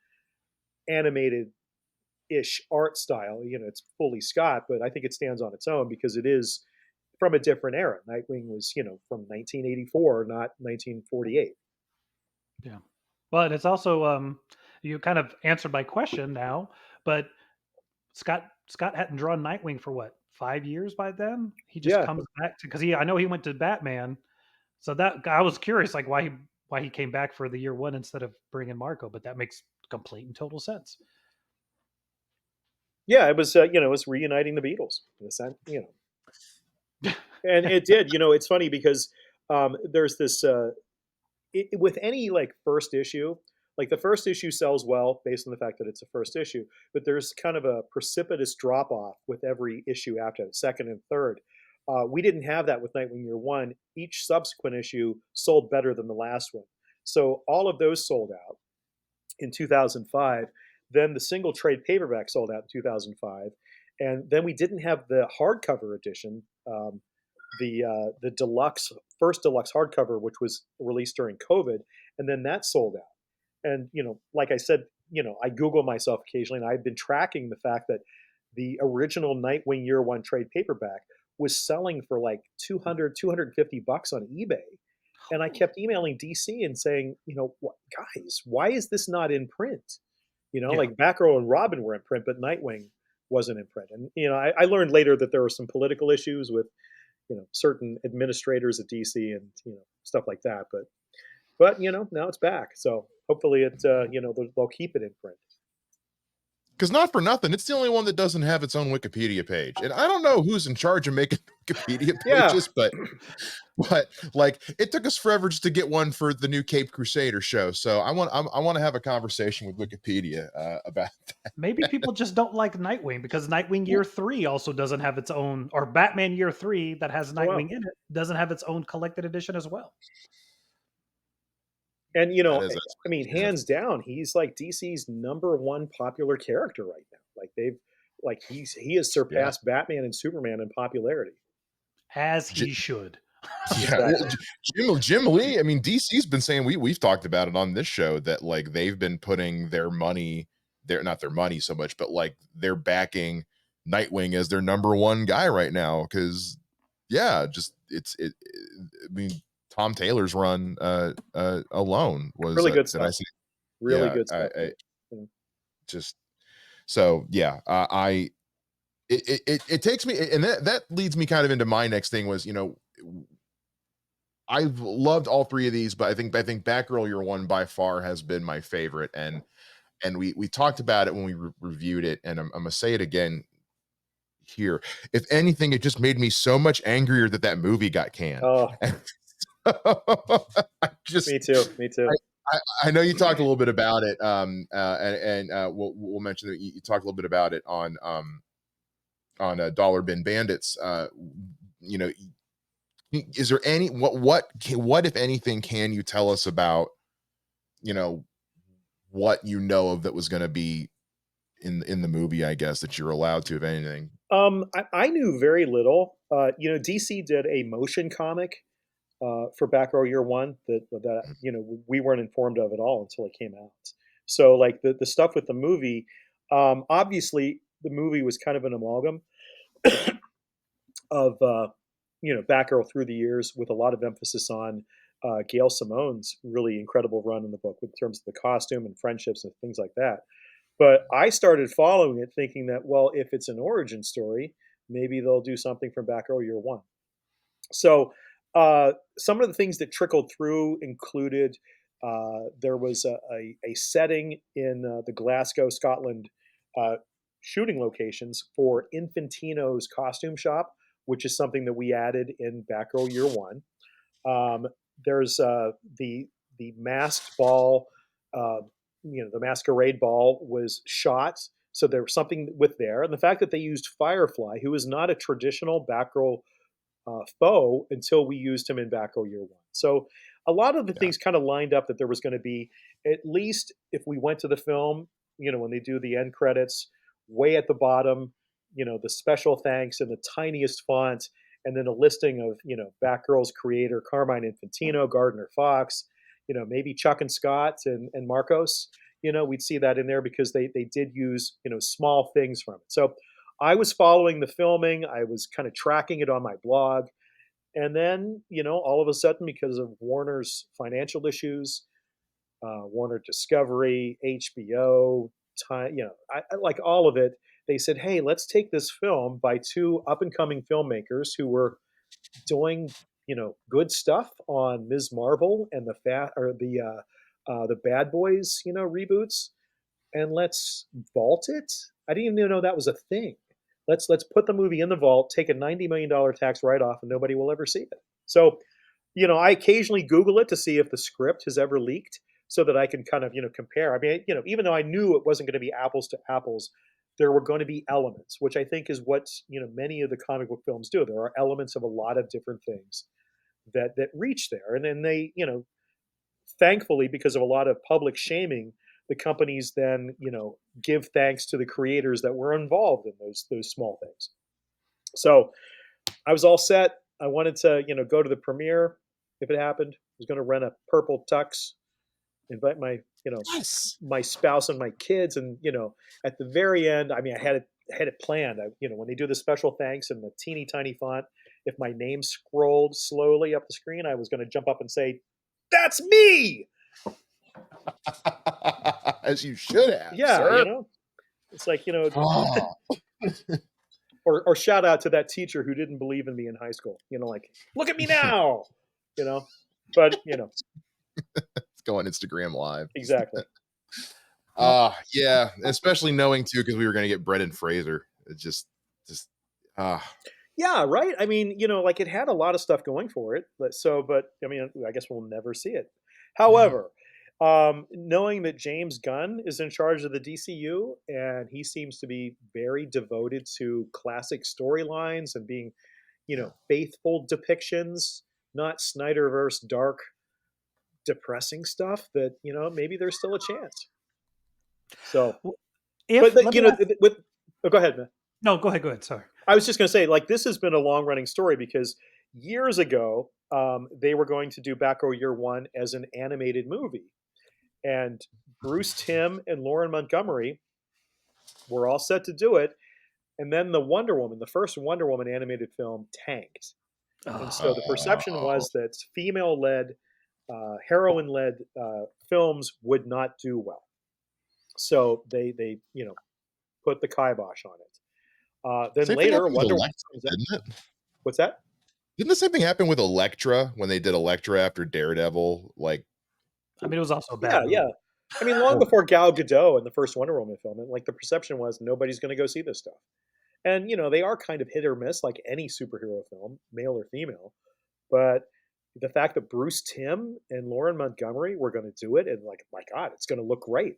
animated-ish art style. It's fully Scott, but I think it stands on its own because it is from a different era. Nightwing was from 1984, not 1948. Yeah. But it's also you kind of answered my question now, but Scott hadn't drawn Nightwing for what, 5 years by then? He just comes back to because I know he went to Batman. So that I was curious like why he came back for the Year One instead of bringing Marco, but that makes complete and total sense. Yeah, it was it was reuniting the Beatles in a sense, and it did. It's funny because there's this with any like first issue, like the first issue sells well based on the fact that it's a first issue, but there's kind of a precipitous drop off with every issue after the second and third. We didn't have that with Nightwing Year One. Each subsequent issue sold better than the last one. So all of those sold out in 2005. Then the single trade paperback sold out in 2005. And then we didn't have the hardcover edition, the first deluxe hardcover, which was released during COVID. And then that sold out. And, like I said, I Google myself occasionally, and I've been tracking the fact that the original Nightwing Year One trade paperback was selling for like $250 on eBay. And I kept emailing DC and saying, guys, why is this not in print? Like Batgirl and Robin were in print, but Nightwing wasn't in print. And, I learned later that there were some political issues with, certain administrators at DC and, stuff like that. But now it's back. So hopefully they'll keep it in print. Because not for nothing, it's the only one that doesn't have its own Wikipedia page. And I don't know who's in charge of making Wikipedia pages, but like it took us forever just to get one for the new Cape Crusader show. So I want to have a conversation with Wikipedia about that. Maybe people just don't like Nightwing because Nightwing Year 3 also doesn't have its own, or Batman Year 3 that has Nightwing in it doesn't have its own collected edition as well. And hands down, he's like DC's #1 popular character right now. Like he has surpassed Batman and Superman in popularity. As he should. Yeah, Jim Lee. I mean, DC's been saying we've talked about it on this show that like they've been putting their money, not their money so much, but like they're backing Nightwing as their #1 guy right now because I mean. Tom Taylor's run alone was really good stuff. Really Yeah, good I, stuff. I Mm. just so yeah. It takes me, and that leads me kind of into my next thing was, I've loved all three of these, but I think Batgirl Year One by far has been my favorite, and we talked about it when we reviewed it, and I'm gonna say it again here. If anything, it just made me so much angrier that that movie got canned. Oh, I just me too. Me too. I know you talked a little bit about it, and we'll mention that you talked a little bit about it on Dollar Bin Bandits. You know, is there any what if anything can you tell us about you know what you know of that was going to be in the movie? I guess that you're allowed to, if anything. I knew very little. DC did a motion comic for Batgirl Year One that we weren't informed of at all until it came out. So like the stuff with the movie, obviously the movie was kind of an amalgam of Batgirl through the years with a lot of emphasis on Gail Simone's really incredible run in the book in terms of the costume and friendships and things like that. But I started following it thinking that, well, if it's an origin story, maybe they'll do something from Batgirl Year One. So some of the things that trickled through included there was a setting in the Glasgow, Scotland shooting locations for Infantino's costume shop, which is something that we added in Batgirl Year One. There's the masked ball, the masquerade ball was shot. So there was something with there. And the fact that they used Firefly, who is not a traditional Batgirl foe until we used him in Batgirl Year One. So a lot of the Yeah. things kind of lined up that there was going to be, at least if we went to the film, when they do the end credits, way at the bottom, the special thanks in the tiniest font, and then a listing of, Batgirl's creator, Carmine Infantino, Gardner Fox, maybe Chuck and Scott and Marcos, we'd see that in there because they did use, small things from it. So I was following the filming. I was kind of tracking it on my blog. And then, all of a sudden, because of Warner's financial issues, Warner Discovery, HBO, time, I like all of it. They said, "Hey, let's take this film by two up and coming filmmakers who were doing, good stuff on Ms. Marvel and the Bad Boys, reboots, and let's vault it." I didn't even know that was a thing. Let's put the movie in the vault, take a $90 million tax write-off, and nobody will ever see it. So, I occasionally Google it to see if the script has ever leaked so that I can kind of, compare. I mean, even though I knew it wasn't going to be apples to apples, there were going to be elements, which I think is what, many of the comic book films do. There are elements of a lot of different things that reach there. And then they, thankfully, because of a lot of public shaming, the companies then, give thanks to the creators that were involved in those small things. So I was all set. I wanted to, go to the premiere if it happened. I was going to rent a purple tux, invite my, Yes. my spouse and my kids, and at the very end, I mean, I had it planned. When they do the special thanks in the teeny tiny font, if my name scrolled slowly up the screen, I was going to jump up and say, "That's me!" As you should have, Yeah, sir. it's like Oh, or shout out to that teacher who didn't believe in me in high school. Like, look at me now. But it's going Instagram live. exactly. Yeah, especially knowing too, because we were going to get Brendan Fraser. It just, Yeah, right. I mean, like it had a lot of stuff going for it. But I mean, I guess we'll never see it. However, knowing that James Gunn is in charge of the DCU and he seems to be very devoted to classic storylines and being, faithful depictions, not Snyderverse dark, depressing stuff, that, maybe there's still a chance. So, If but let me ask, go ahead, man. no, go ahead. Sorry. I was just going to say, like, this has been a long running story because years ago, they were going to do Batgirl Year One as an animated movie. And Bruce Timm and Lauren Montgomery were all set to do it. And then the first Wonder Woman animated film tanked. And so the perception was that female led heroine-led films would not do well. So they put the kibosh on it. Then Same thing later, happened with Wonder Elektra, comes out. didn't it? What's that? Didn't the same thing happen with Elektra when they did Elektra after Daredevil? Like, I mean, it was also a Yeah, bad movie. yeah. I mean, long oh, before Gal Gadot in the first Wonder Woman film, and like the perception was nobody's going to go see this stuff. And they are kind of hit or miss, like any superhero film, male or female. But the fact that Bruce Timm and Lauren Montgomery were going to do it, and like, my God, it's going to look great.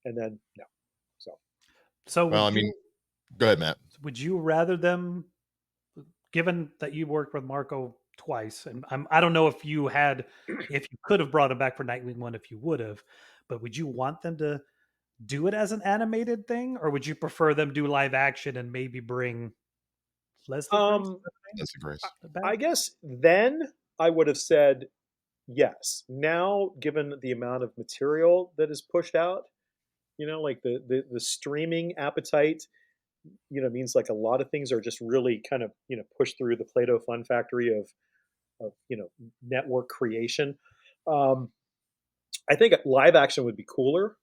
And then no. So well, I mean, go ahead, Matt. would you rather them, given that you worked with Marco twice, and I don't know if you could have brought him back for Nightwing 1 if you would have, but would you want them to do it as an animated thing, or would you prefer them do live action and maybe bring Leslie Grace Um, That's a grace. back? I guess then I would have said yes. Now, given the amount of material that is pushed out, like the streaming appetite, means like a lot of things are just really kind of pushed through the Play-Doh fun factory of network creation. Um, I think live action would be cooler.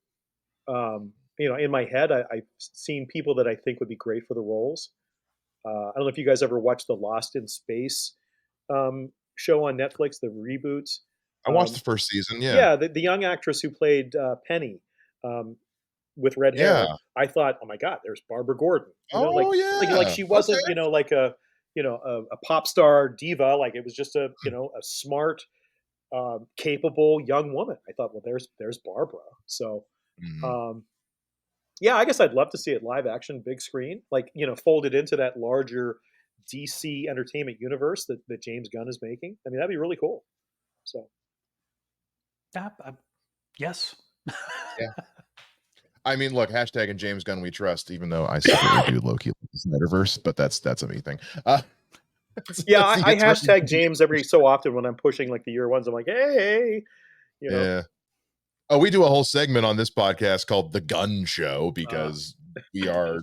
In my head, I've seen people that I think would be great for the roles. I don't know if you guys ever watched the Lost in Space show on Netflix, the reboot. I watched Um, the first season. Yeah. yeah, the young actress who played Penny um, with red hair. Yeah. I thought, oh my God, there's Barbara Gordon. Oh, Like yeah. she wasn't, Okay. like a pop star diva. Like it was just a smart, capable young woman. I thought, well, there's Barbara. So. Mhm. Um, yeah, I guess I'd love to see it live action, big screen, like folded into that larger DC entertainment universe that James Gunn is making. I mean, that'd be really cool. So Yeah, yes. Yeah. I mean, look, hashtag and James Gunn we trust, even though I secretly do low-key like the Snyderverse, but that's a me thing. yeah, Let's see, I it's written hashtag to James every so often when I'm pushing like the year ones. I'm like, hey, you know, yeah. Oh, we do a whole segment on this podcast called The Gun Show uh, because we are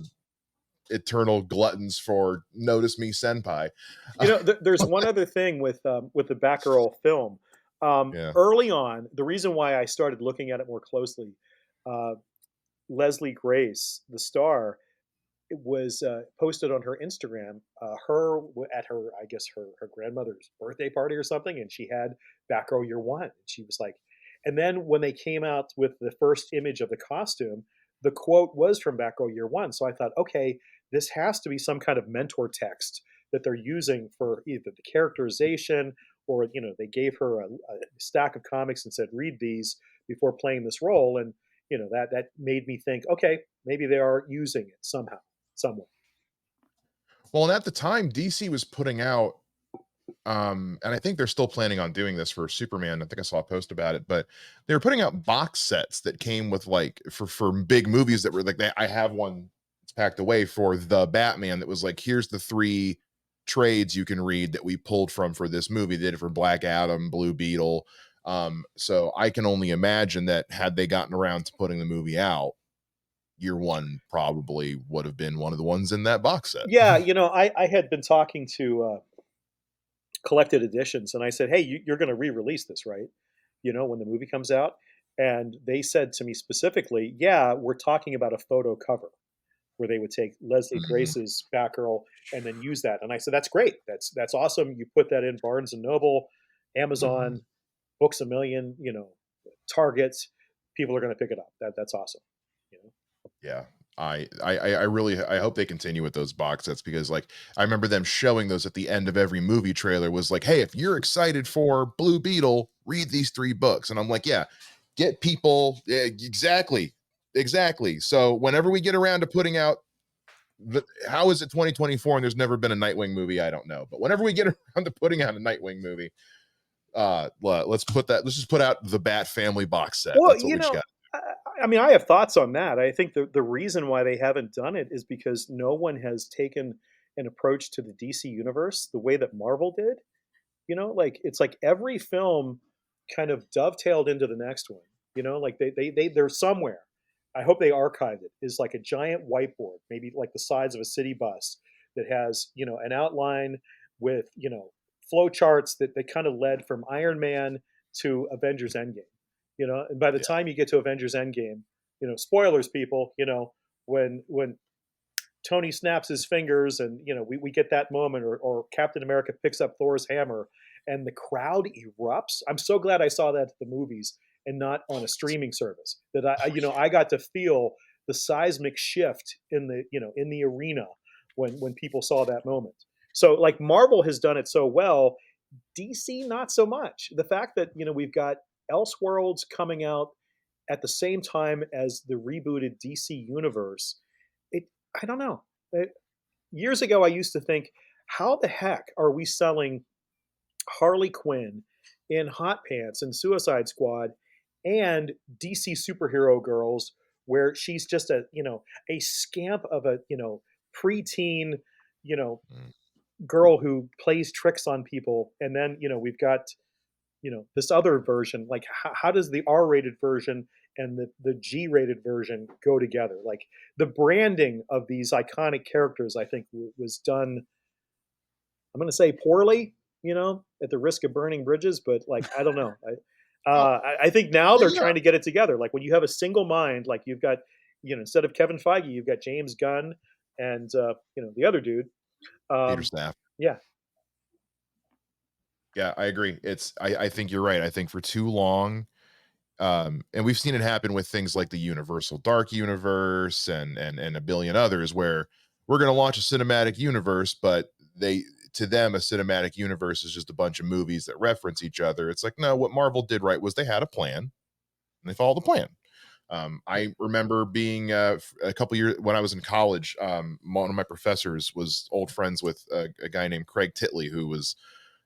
eternal gluttons for Notice Me Senpai. there's one other thing with the Batgirl film. Yeah. Early on, the reason why I started looking at it more closely, uh, Leslie Grace, the star, it was posted on her Instagram, at her, I guess her grandmother's birthday party or something, and she had Batgirl Year One. She was like, and then when they came out with the first image of the costume, the quote was from Batgirl Year One. So I thought, okay, this has to be some kind of mentor text that they're using for either the characterization or they gave her a stack of comics and said, read these before playing this role, and that made me think, okay, maybe they are using it somehow, somewhere. Well, and at the time, DC was putting out, and I think they're still planning on doing this for Superman. I think I saw a post about it, but they were putting out box sets that came with like for big movies that were like I have one it's packed away for the Batman that was like, here's the 3 trades you can read that we pulled from for this movie. They did it for Black Adam, Blue Beetle. So I can only imagine that had they gotten around to putting the movie out, Year One probably would have been one of the ones in that box set. Yeah, I had been talking to Collected Editions, and I said, hey, you're going to re-release this, right? When the movie comes out. And they said to me specifically, yeah, we're talking about a photo cover where they would take Leslie Mhm. Grace's Batgirl and then use that. And I said, that's great. That's awesome. You put that in Barnes and Noble, Amazon, Books a Million, Targets. People are going to pick it up. That's awesome. Yeah. I really I hope they continue with those box sets because like I remember them showing those at the end of every movie trailer was like, hey, if you're excited for Blue Beetle, read these 3 books. And I'm like, yeah, get people exactly. So whenever we get around to putting out how is it 2024 and there's never been a Nightwing movie? I don't know. But whenever we get around to putting out a Nightwing movie, let's just put out the Bat Family box set. Well, That's what we just got. I, I mean, I have thoughts on that. I think the reason why they haven't done it is because no one has taken an approach to the DC universe the way that Marvel did. Like it's like every film kind of dovetailed into the next one. Like they're somewhere. I hope they archive it. Is like a giant whiteboard, maybe like the size of a city bus that has an outline with flow charts that kind of led from Iron Man to Avengers Endgame. And by the time you get to Avengers Endgame, spoilers, people, when Tony snaps his fingers and we get that moment, or Captain America picks up Thor's hammer and the crowd erupts. I'm so glad I saw that at the movies and not on a streaming service, that I got to feel the seismic shift in the arena when people saw that moment. So like Marvel has done it so well, DC not so much. The fact that we've got Elseworlds coming out at the same time as the rebooted DC universe, I don't know. Years ago, I used to think, how the heck are we selling Harley Quinn in Hot Pants and Suicide Squad and DC Superhero Girls, where she's just a scamp of a preteen girl who plays tricks on people, and then we've got this other version. Like, how does the R-rated version and the G-rated version go together? Like, the branding of these iconic characters, I think, was done, I'm going to say poorly, at the risk of burning bridges, but like, I don't know. I think now they're trying to get it together. Like, when you have a single mind, like you've got, instead of Kevin Feige, you've got James Gunn and, the other dude. Peter Staff. Yeah. Yeah, I agree. I think you're right. I think for too long, and we've seen it happen with things like the Universal Dark Universe and a billion others, where we're going to launch a cinematic universe, but to them, a cinematic universe is just a bunch of movies that reference each other. It's like, no, what Marvel did right was they had a plan and they followed the plan. I remember being a couple years when I was in college, one of my professors was old friends with a guy named Craig Titley, who was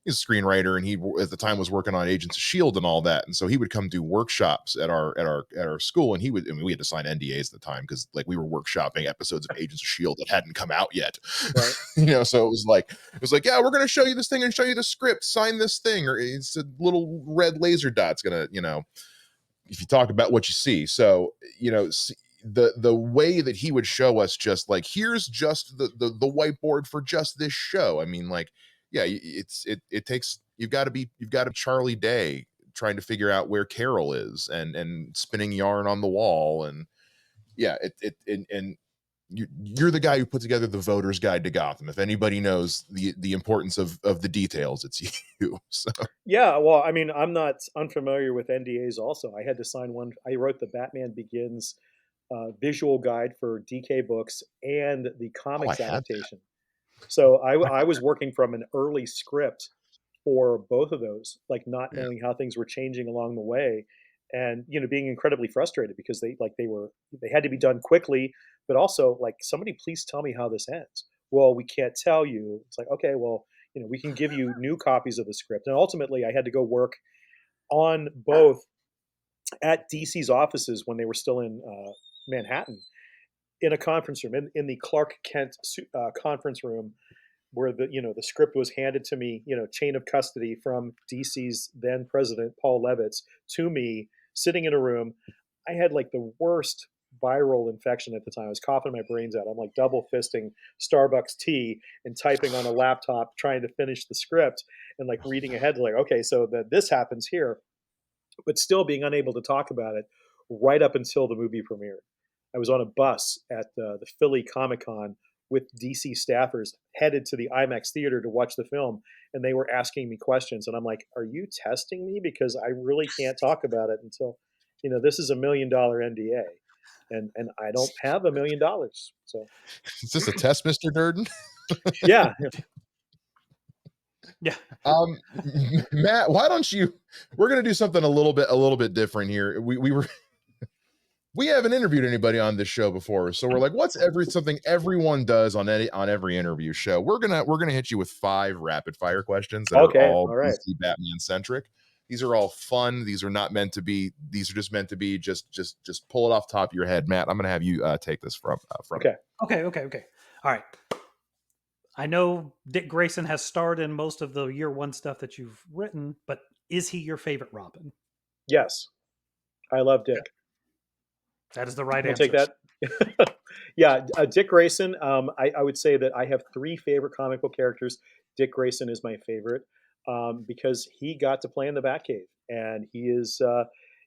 he's a screenwriter, and he at the time was working on Agents of S.H.I.E.L.D. and all that. And so he would come do workshops at our school, and we had to sign NDAs at the time because like we were workshopping episodes of Agents of S.H.I.E.L.D. that hadn't come out yet. Right. So it was like, yeah, we're going to show you this thing and show you the script, sign this thing, or it's a little red laser dot's going to, if you talk about what you see. So, the way that he would show us, just like, here's just the whiteboard for just this show. I mean, like, yeah, it takes, you've got to Charlie Day trying to figure out where Carol is and spinning yarn on the wall. And yeah, and you're the guy who put together the Voter's Guide to Gotham. If anybody knows the importance of the details, it's you. So yeah, well, I mean, I'm not unfamiliar with NDAs. Also, I had to sign one. I wrote the Batman Begins visual guide for DK Books and the comics adaptation. So I was working from an early script for both of those, like not knowing how things were changing along the way, and being incredibly frustrated because they had to be done quickly, but also like, somebody please tell me how this ends. Well, we can't tell you. It's like, okay, well, we can give you new copies of the script. And ultimately, I had to go work on both at DC's offices when they were still in Manhattan, in a conference room, in the Clark Kent conference room, where the script was handed to me, chain of custody from DC's then president, Paul Levitz, to me, sitting in a room. I had like the worst viral infection at the time. I was coughing my brains out. I'm like double fisting Starbucks tea and typing on a laptop, trying to finish the script and like reading ahead, like, okay, so this happens here, but still being unable to talk about it right up until the movie premiered. I was on a bus at the Philly Comic-Con with DC staffers headed to the IMAX theater to watch the film, and they were asking me questions, and I'm like, are you testing me? Because I really can't talk about it until, this is $1 million NDA, and I don't have $1 million. So is this a test, Mr. Durden? Yeah. Yeah. Matt, why don't we're going to do something a little bit different here. We haven't interviewed anybody on this show before, so we're like, what's something everyone does on every interview show? We're gonna hit you with 5 rapid fire questions that are all DC Batman centric. These are all fun. These are not meant to be. These are just meant to be just pull it off the top of your head, Matt. I'm gonna have you take this from. Okay. All right. I know Dick Grayson has starred in most of the year one stuff that you've written, but is he your favorite Robin? Yes, I love Dick. That is the right answer. Take that. Yeah, Dick Grayson. I would say that I have 3 favorite comic book characters. Dick Grayson is my favorite because he got to play in the Batcave, and he is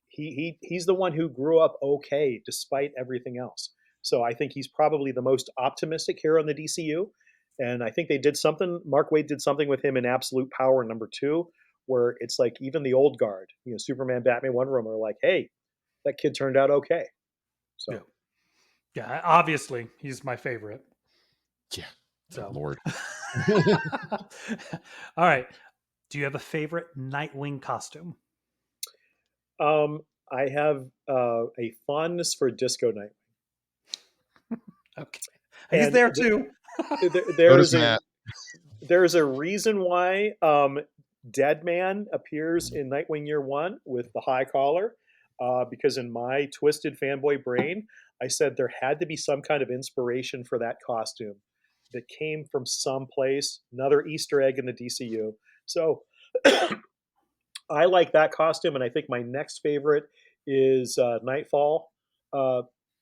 he's the one who grew up okay despite everything else. So I think he's probably the most optimistic hero in the DCU. And I think they did something. Mark Waid did something with him in Absolute Power #2, where it's like even the old guard, Superman, Batman, Wonder Woman, are like, hey, that kid turned out okay. So yeah, obviously he's my favorite. Yeah. So Lord. All right. Do you have a favorite Nightwing costume? I have a fondness for Disco Nightwing. Okay, he's there too. There's a reason why Deadman appears in Nightwing Year One with the high collar, because in my twisted fanboy brain, I said there had to be some kind of inspiration for that costume that came from someplace, another Easter egg in the DCU. So I like that costume, and I think my next favorite is Nightfall,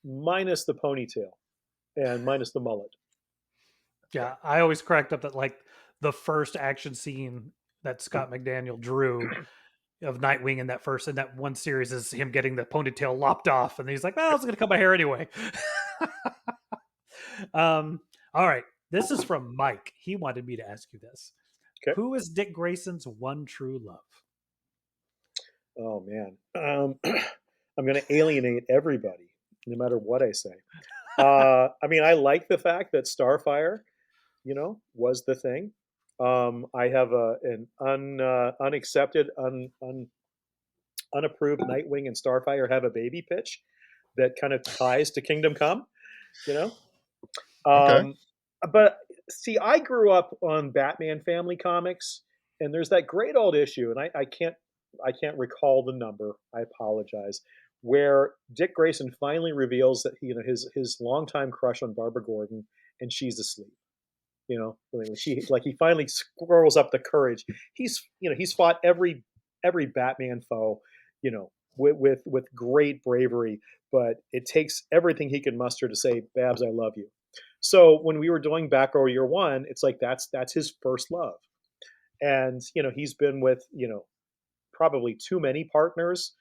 minus the ponytail and minus the mullet. Yeah, I always cracked up that like the first action scene that Scott McDaniel drew of Nightwing in that one series is him getting the ponytail lopped off, and he's like, "Well, I was going to cut my hair anyway." All right, this is from Mike. He wanted me to ask you this: Who is Dick Grayson's one true love? Oh man, I'm going to alienate everybody, no matter what I say. I mean, I like the fact that Starfire, was the thing. I have an unaccepted, unapproved Nightwing and Starfire have a baby pitch that kind of ties to Kingdom Come, Okay. But see, I grew up on Batman Family comics, and there's that great old issue, and I can't recall the number. I apologize. Where Dick Grayson finally reveals that his longtime crush on Barbara Gordon, and she's asleep. He finally squirrels up the courage. He's fought every Batman foe, with great bravery, but it takes everything he can muster to say, Babs, I love you. So when we were doing Batgirl Year One, it's like that's his first love, and he's been with probably too many partners,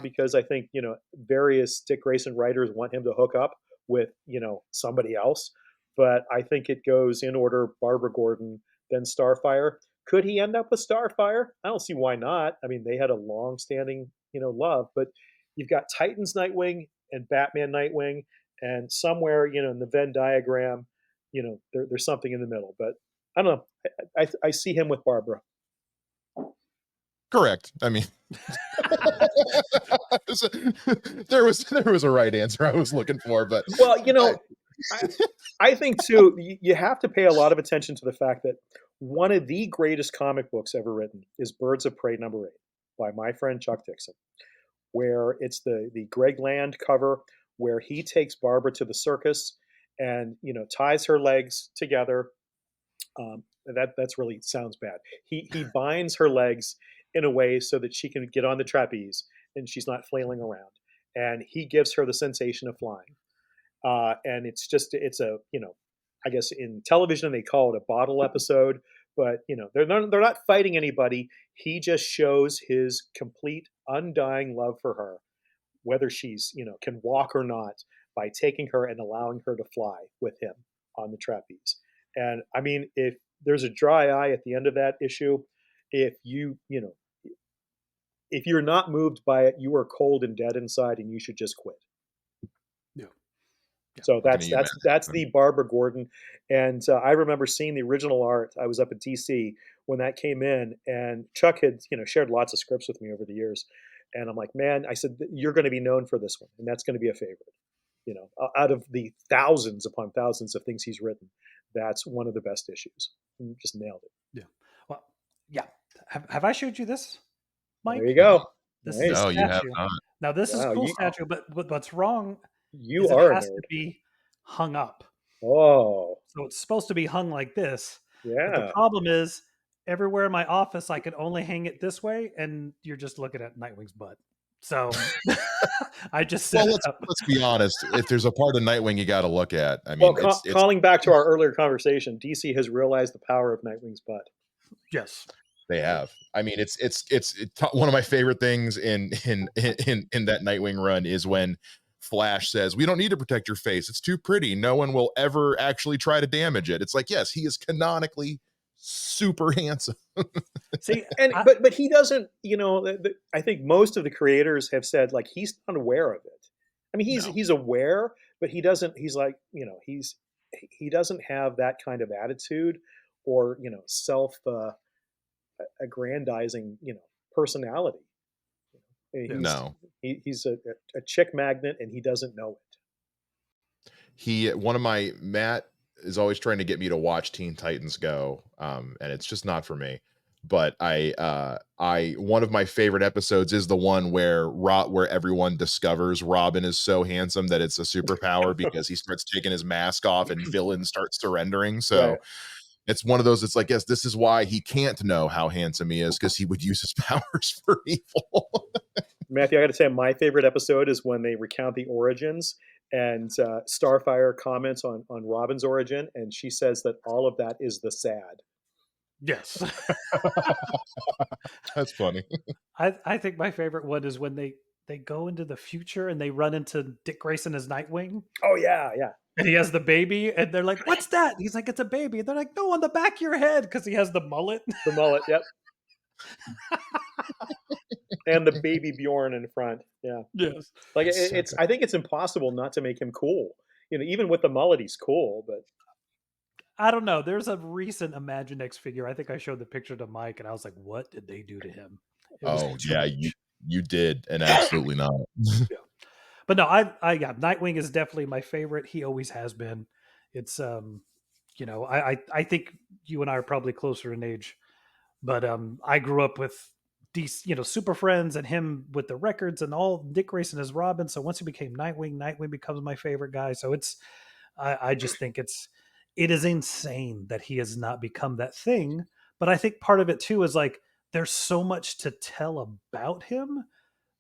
because I think various Dick Grayson writers want him to hook up with somebody else. But I think it goes in order: Barbara Gordon, then Starfire. Could he end up with Starfire? I don't see why not. I mean, they had a long-standing love, but you've got Titans Nightwing and Batman Nightwing, and somewhere in the Venn diagram, there's something in the middle. But I don't know. I see him with Barbara. Correct. I mean, there was a right answer I was looking for, but well, I think too, you have to pay a lot of attention to the fact that one of the greatest comic books ever written is Birds of Prey #8 by my friend Chuck Dixon, where it's the Greg Land cover where he takes Barbara to the circus and ties her legs together. That's really sounds bad. He binds her legs in a way so that she can get on the trapeze and she's not flailing around, and he gives her the sensation of flying. And it's a I guess in television they call it a bottle episode, but they're not fighting anybody. He just shows his complete undying love for her, whether she's can walk or not, by taking her and allowing her to fly with him on the trapeze. And I mean, if there's a dry eye at the end of that issue, if if you're not moved by it, you are cold and dead inside, and you should just quit. So that's the Barbara Gordon, and I remember seeing the original art. I was up at DC when that came in, and Chuck had shared lots of scripts with me over the years, and I'm like, man, I said, you're going to be known for this one, and that's going to be a favorite. Out of the thousands upon thousands of things he's written, that's one of the best issues. You just nailed it. Yeah. Well, yeah. Have I showed you this, Mike? There you go. This nice. is a statue. You have not. Now this is a cool statue, but what's wrong? You is are it has to be hung up. Oh. So it's supposed to be hung like this. Yeah. But the problem is, everywhere in my office, I can only hang it this way, and you're just looking at Nightwing's butt. So I just set let's be honest. If there's a part of Nightwing you got to look at, I mean, calling back to our earlier conversation, DC has realized the power of Nightwing's butt. Yes. They have. I mean, one of my favorite things in that Nightwing run is when Flash says, "We don't need to protect your face. It's too pretty. No one will ever actually try to damage it." It's like, yes, he is canonically super handsome. See, And but he doesn't. I think most of the creators have said like he's not aware of it. I mean, he's aware, but he doesn't. He's like he doesn't have that kind of attitude or self aggrandizing personality. No. He's a chick magnet, and he doesn't know it. Matt is always trying to get me to watch Teen Titans Go, and it's just not for me. But one of my favorite episodes is the one where everyone discovers Robin is so handsome that it's a superpower because he starts taking his mask off and villains start surrendering. So Right. it's one of those. It's like, yes, this is why he can't know how handsome he is, because he would use his powers for evil. Matthew, I got to say, my favorite episode is when they recount the origins, and Starfire comments on Robin's origin, and she says that all of that is the sad. yes. That's funny. I think my favorite one is when they go into the future and they run into Dick Grayson as Nightwing. Oh yeah. And he has the baby, and they're like, "What's that?" He's like, "It's a baby." And they're like, "No, on the back of your head," because he has the mullet. The mullet, yep. And the baby Bjorn in front. Yeah. Yes. Like I think it's impossible not to make him cool. Even with the mullet, he's cool, but I don't know. There's a recent Imaginext figure. I think I showed the picture to Mike, and I was like, "What did they do to him?" It was too much. you did, and absolutely not. Yeah. But no, yeah, Nightwing is definitely my favorite. He always has been. It's I think you and I are probably closer in age, but I grew up with these, Super Friends and him with the records and all Dick Grayson as Robin. So once he became Nightwing, Nightwing becomes my favorite guy. So I just think it is insane that he has not become that thing. But I think part of it too is like there's so much to tell about him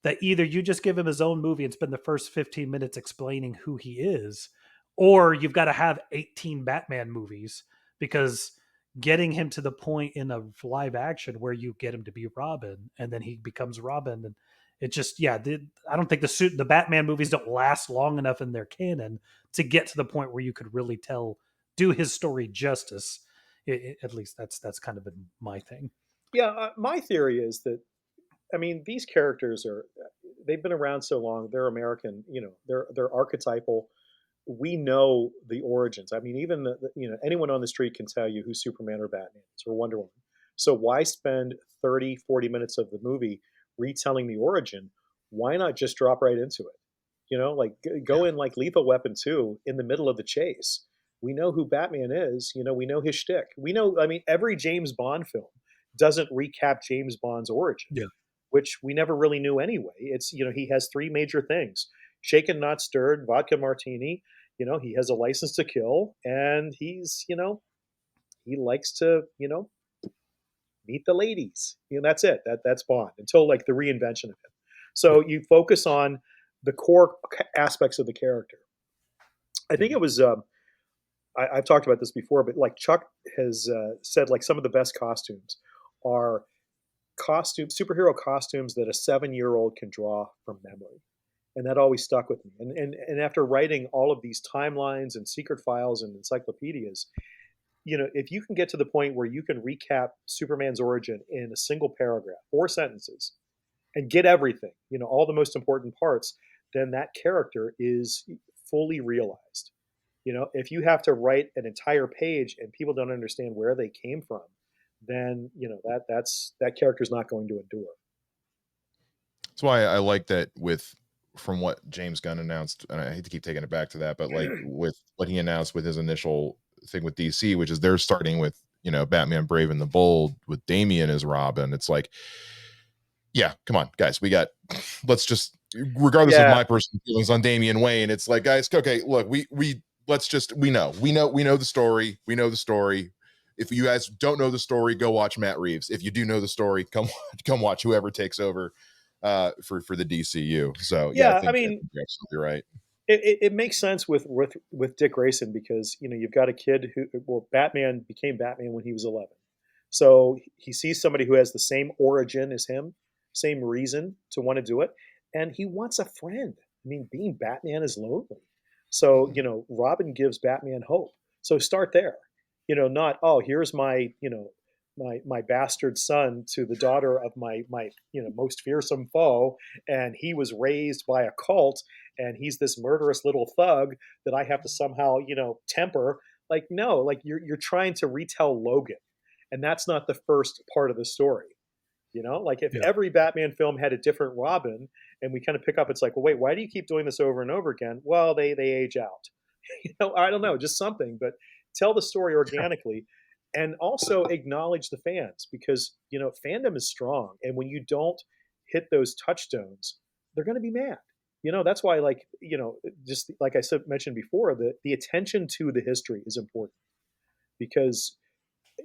that either you just give him his own movie and spend the first 15 minutes explaining who he is, or you've got to have 18 Batman movies, because getting him to the point in a live action where you get him to be Robin and then he becomes Robin, and it just, I don't think the Batman movies don't last long enough in their canon to get to the point where you could really do his story justice. At least that's kind of been my thing. yeah, my theory is that these characters they've been around so long. They're American, they're archetypal. We know the origins. Even anyone on the street can tell you who Superman or Batman is or Wonder Woman. So why spend 30, 40 minutes of the movie retelling the origin? Why not just drop right into it? Go in like Lethal Weapon 2 in the middle of the chase. We know who Batman is. We know his shtick. We know, every James Bond film doesn't recap James Bond's origin. Yeah. Which we never really knew anyway. It's, he has three major things: shaken, not stirred, vodka martini. He has a license to kill, and he's, he likes to, meet the ladies. That's it. That's Bond until like the reinvention of him. So you focus on the core aspects of the character. I think it was, I've talked about this before, but like Chuck has said, like some of the best costumes are superhero costumes that a 7-year-old can draw from memory. And that always stuck with me. And after writing all of these timelines and secret files and encyclopedias, if you can get to the point where you can recap Superman's origin in a single paragraph, 4 sentences, and get everything, all the most important parts, then that character is fully realized. If you have to write an entire page and people don't understand where they came from, then that character's not going to endure. That's why I like that from what James Gunn announced, and I hate to keep taking it back to that, but like with what he announced with his initial thing with DC, which is they're starting with, Batman Brave and the Bold with Damian as Robin. It's like, yeah, come on, guys, let's just, regardless of my personal feelings on Damian Wayne, it's like, guys, okay, look, we know the story. We know the story. If you guys don't know the story, go watch Matt Reeves. If you do know the story, come watch whoever takes over for the DCU. So I think you're absolutely right. It makes sense with Dick Grayson because you've got a kid Batman became Batman when he was 11. So he sees somebody who has the same origin as him, same reason to want to do it, and he wants a friend. I mean, being Batman is lonely. So, Robin gives Batman hope. So start there. Not, oh, here's my, my bastard son to the daughter of my most fearsome foe, and he was raised by a cult, and he's this murderous little thug that I have to somehow temper. Like, no, like you're trying to retell Logan, and that's not the first part of the story. Like if Yeah. every Batman film had a different Robin, and we kind of pick up, it's like, well, wait, why do you keep doing this over and over again? Well, they age out. I don't know, just something, but tell the story organically, and also acknowledge the fans, because fandom is strong, and when you don't hit those touchstones, they're going to be mad. That's why, like, just like I said, mentioned before, the attention to the history is important, because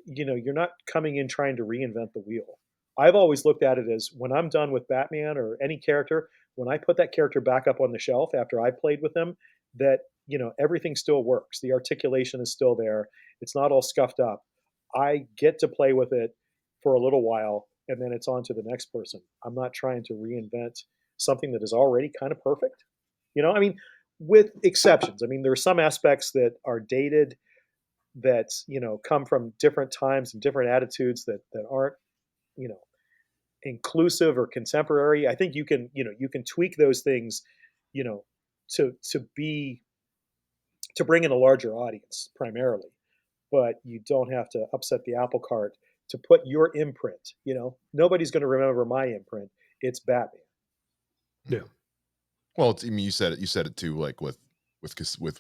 you're not coming in trying to reinvent the wheel. I've always looked at it as, when I'm done with Batman or any character, when I put that character back up on the shelf after I played with them, that everything still works. The articulation is still there. It's not all scuffed up. I get to play with it for a little while, and then it's on to the next person. I'm not trying to reinvent something that is already kind of perfect. I mean, with exceptions. I mean, there are some aspects that are dated, that come from different times and different attitudes, that aren't inclusive or contemporary. I think you can tweak those things, to be to bring in a larger audience primarily, but you don't have to upset the apple cart to put your imprint. Nobody's going to remember my imprint. It's Batman. Yeah. Well, I mean, you said it too, like with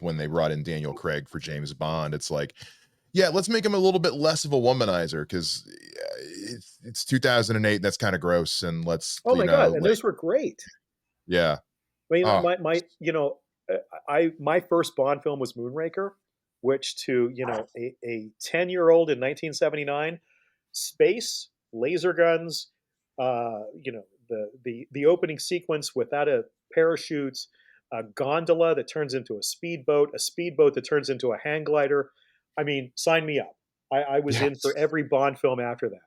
when they brought in Daniel Craig for James Bond. It's like, yeah, let's make him a little bit less of a womanizer, because it's 2008. That's kind of gross, and let's Oh my God, and those were great. Yeah. I mean, Oh. my first Bond film was Moonraker, which to a 10-year-old in 1979, space, laser guns, the opening sequence without a parachute, a gondola that turns into a speedboat that turns into a hang glider. I mean, sign me up. I was in for every Bond film after that.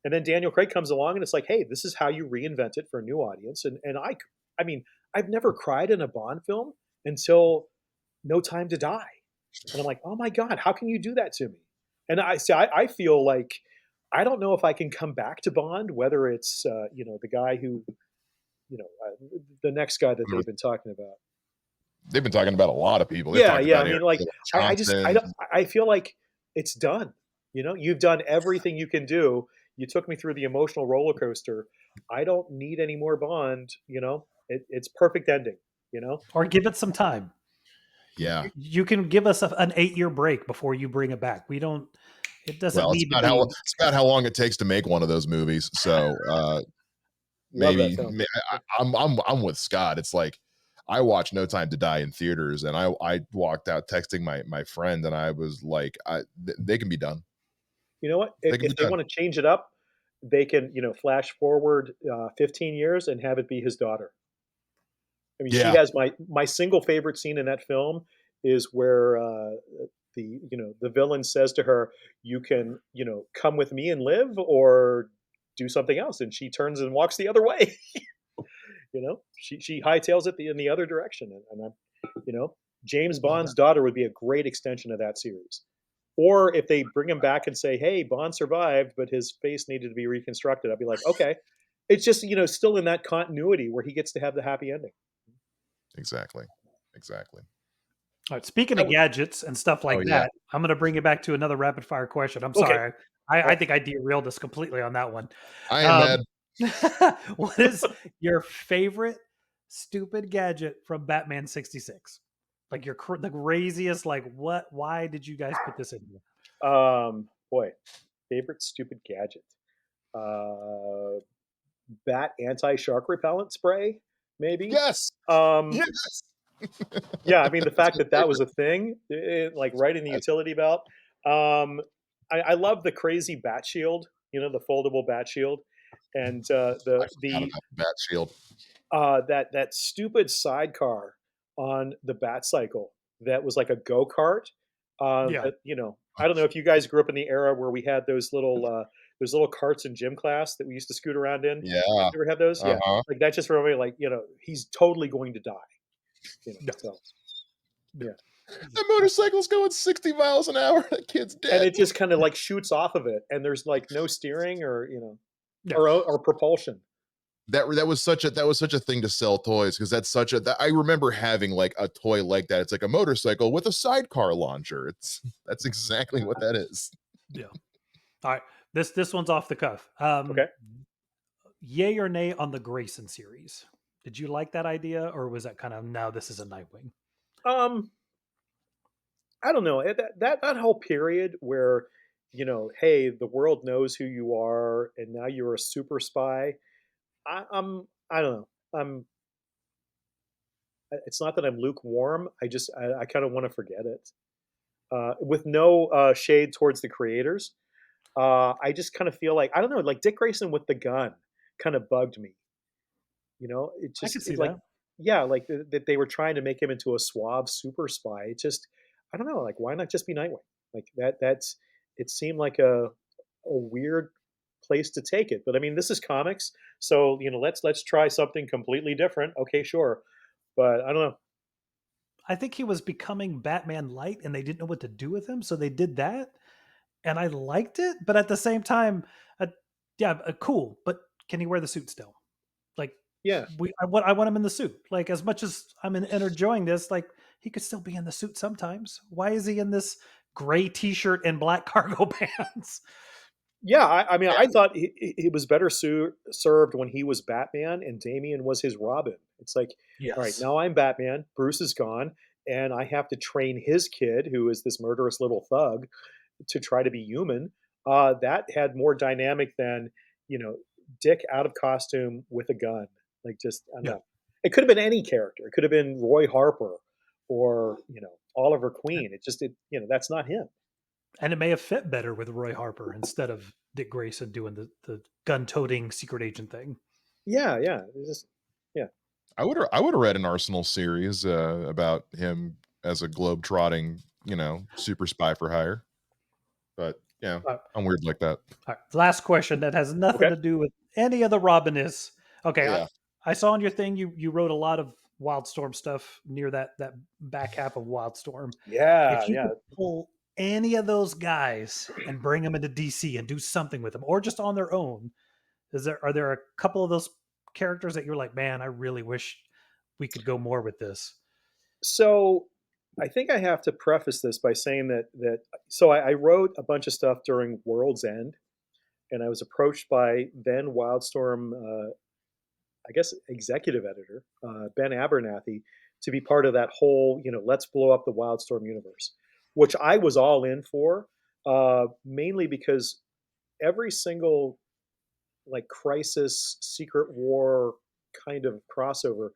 And then Daniel Craig comes along, and it's like, hey, this is how you reinvent it for a new audience. And I mean, I've never cried in a Bond film until No Time to Die. And I'm like, oh my God, how can you do that to me? And I feel like, I don't know if I can come back to Bond, whether it's, the guy who, the next guy that they've been talking about. They've been talking about a lot of people. Yeah. I mean, like, I feel like it's done. You've done everything you can do. You took me through the emotional roller coaster. I don't need any more Bond. It's perfect ending. Or give it some time. Yeah. You can give us an 8-year break before you bring it back. We don't. It doesn't need to be. It's about how long it takes to make one of those movies. So maybe I'm with Scott. It's like, I watched No Time to Die in theaters, and I walked out texting my friend, and I was like, they can be done. You know what? If they want to change it up, they can, flash forward 15 years and have it be his daughter. I mean, she has my single favorite scene in that film is where the villain says to her, you can, come with me and live, or do something else. And she turns and walks the other way. She hightails it in the other direction. And James Bond's daughter would be a great extension of that series. Or if they bring him back and say, hey, Bond survived, but his face needed to be reconstructed, I'd be like, okay. It's just, still in that continuity where he gets to have the happy ending. Exactly. All right, speaking of gadgets and stuff like that, I'm going to bring it back to another rapid fire question. I'm sorry. I think I derailed us completely on that one. I am mad. What is your favorite stupid gadget from Batman 66? Like the craziest, like why did you guys put this in here? Boy, favorite stupid gadget. Bat anti-shark repellent spray, maybe? Yes. Yes. Yeah, I mean, the fact that was a thing, like right in the utility belt. I love the crazy bat shield, the foldable bat shield, and the bat shield. That stupid sidecar on the bat cycle that was like a go-kart. I don't know if you guys grew up in the era where we had those little those little carts in gym class that we used to scoot around in. Yeah. You ever have those? Yeah. Uh-huh. Like that just reminded me, like, he's totally going to die. No. So yeah. That motorcycle's going 60 miles an hour. That kid's And dead. it just kind of like shoots off of it, and there's like no steering or Yeah. or propulsion. That was such a thing to sell toys, because I remember having like a toy like that. It's like a motorcycle with a sidecar launcher. That's exactly what that is. Yeah. All right. This one's off the cuff. Okay. Yay or nay on the Grayson series? Did you like that idea, or was that kind of, no, this is a Nightwing? I don't know. That whole period where, hey, the world knows who you are, and now you're a super spy. I don't know. It's not that I'm lukewarm. I kind of want to forget it. With no shade towards the creators, I just kind of feel like, I don't know, like Dick Grayson with the gun kind of bugged me. It I just could see like, that. yeah, like that they were trying to make him into a suave super spy. It just, I don't know, like why not just be Nightwing? Like it seemed like a weird place to take it. But I mean, this is comics, so let's try something completely different. Okay, sure, but I don't know. I think he was becoming Batman light, and they didn't know what to do with him, so they did that, and I liked it. But at the same time, cool. But can he wear the suit still? Like, Yeah, I want him in the suit. Like, as much as I'm enjoying this, like, he could still be in the suit sometimes. Why is he in this gray T-shirt and black cargo pants? yeah. I mean, I thought he was better served when he was Batman and Damian was his Robin. It's like, all right, Yes. now I'm Batman. Bruce is gone, and I have to train his kid, who is this murderous little thug, to try to be human. That had more dynamic than you know Dick out of costume with a gun. Like, just I don't Yeah. know. It could have been any character. It could have been Roy Harper or Oliver Queen. That's not him. And it may have fit better with Roy Harper instead of Dick Grayson doing the gun-toting secret agent thing. Yeah, yeah. It's just yeah. I would have read an Arsenal series about him as a globe-trotting, super spy for hire. But yeah, I'm weird like that. All right, last question that has nothing to do with any of the Robin is okay. Yeah. I saw on your thing you wrote a lot of Wildstorm stuff near that back half of Wildstorm. Yeah, If you yeah. could pull any of those guys and bring them into DC and do something with them, or just on their own, are there a couple of those characters that you're like, man, I really wish we could go more with this? So I think I have to preface this by saying that so I wrote a bunch of stuff during World's End, and I was approached by then Wildstorm, I guess executive editor Ben Abernathy, to be part of that whole let's blow up the Wildstorm universe, which I was all in for, mainly because every single like Crisis Secret War kind of crossover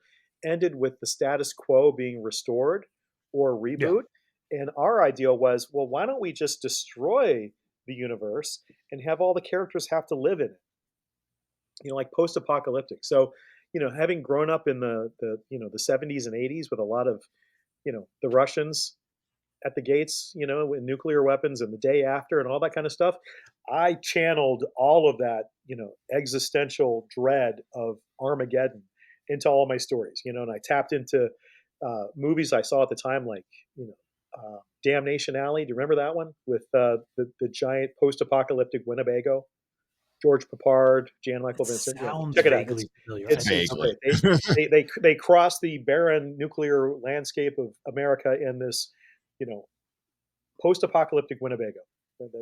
ended with the status quo being restored or Yeah. reboot. And our idea was, well, why don't we just destroy the universe and have all the characters have to live in it? Like post-apocalyptic. So, having grown up in the 70s and 80s with a lot of, the Russians at the gates, with nuclear weapons and the day after and all that kind of stuff, I channeled all of that, existential dread of Armageddon into all my stories, and I tapped into movies I saw at the time, like, Damnation Alley. Do you remember that one with the giant post-apocalyptic Winnebago? George Papard, Jan Michael Vincent. Yeah, Sounds check it out. vaguely familiar. It's Vaguely. okay. They cross the barren nuclear landscape of America in this, post-apocalyptic Winnebago.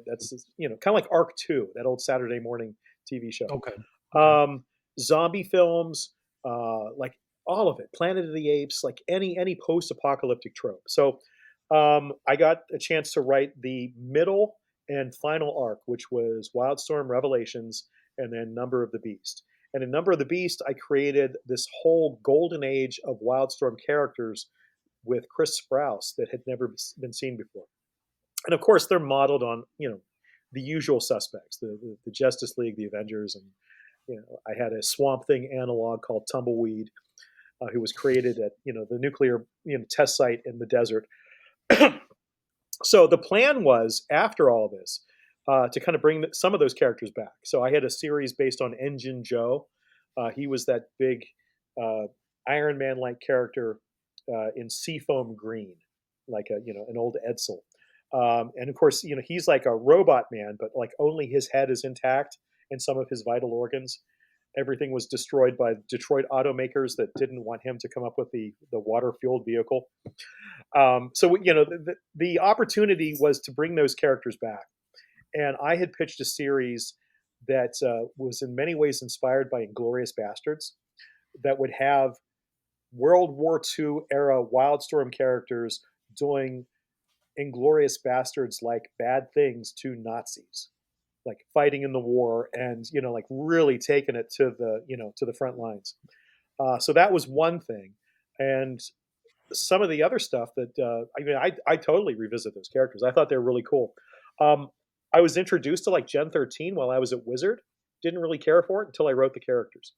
That's kind of like Arc 2, that old Saturday morning TV show. Okay. Zombie films, like all of it, Planet of the Apes, like any post-apocalyptic trope. So I got a chance to write the middle and final arc, which was Wildstorm Revelations and then Number of the Beast. And in Number of the Beast, I created this whole golden age of Wildstorm characters with Chris Sprouse that had never been seen before. And of course, they're modeled on, the usual suspects, the Justice League, the Avengers, and, I had a Swamp Thing analog called Tumbleweed, who was created at, the nuclear, test site in the desert. So the plan was, after all this, to kind of bring some of those characters back. So I had a series based on Engine Joe. He was that big Iron Man-like character in seafoam green, like an old Edsel. And of course, he's like a robot man, but like only his head is intact and some of his vital organs. Everything was destroyed by Detroit automakers that didn't want him to come up with the water-fueled vehicle. So the opportunity was to bring those characters back, and I had pitched a series that was in many ways inspired by Inglourious Bastards, that would have World War II era Wildstorm characters doing Inglourious Bastards like bad things to Nazis, like fighting in the war and like really taking it to the front lines. So that was one thing, and some of the other stuff that I totally revisit those characters. I thought they were really cool. I was introduced to like Gen 13 while I was at Wizard. Didn't really care for it until I wrote the characters,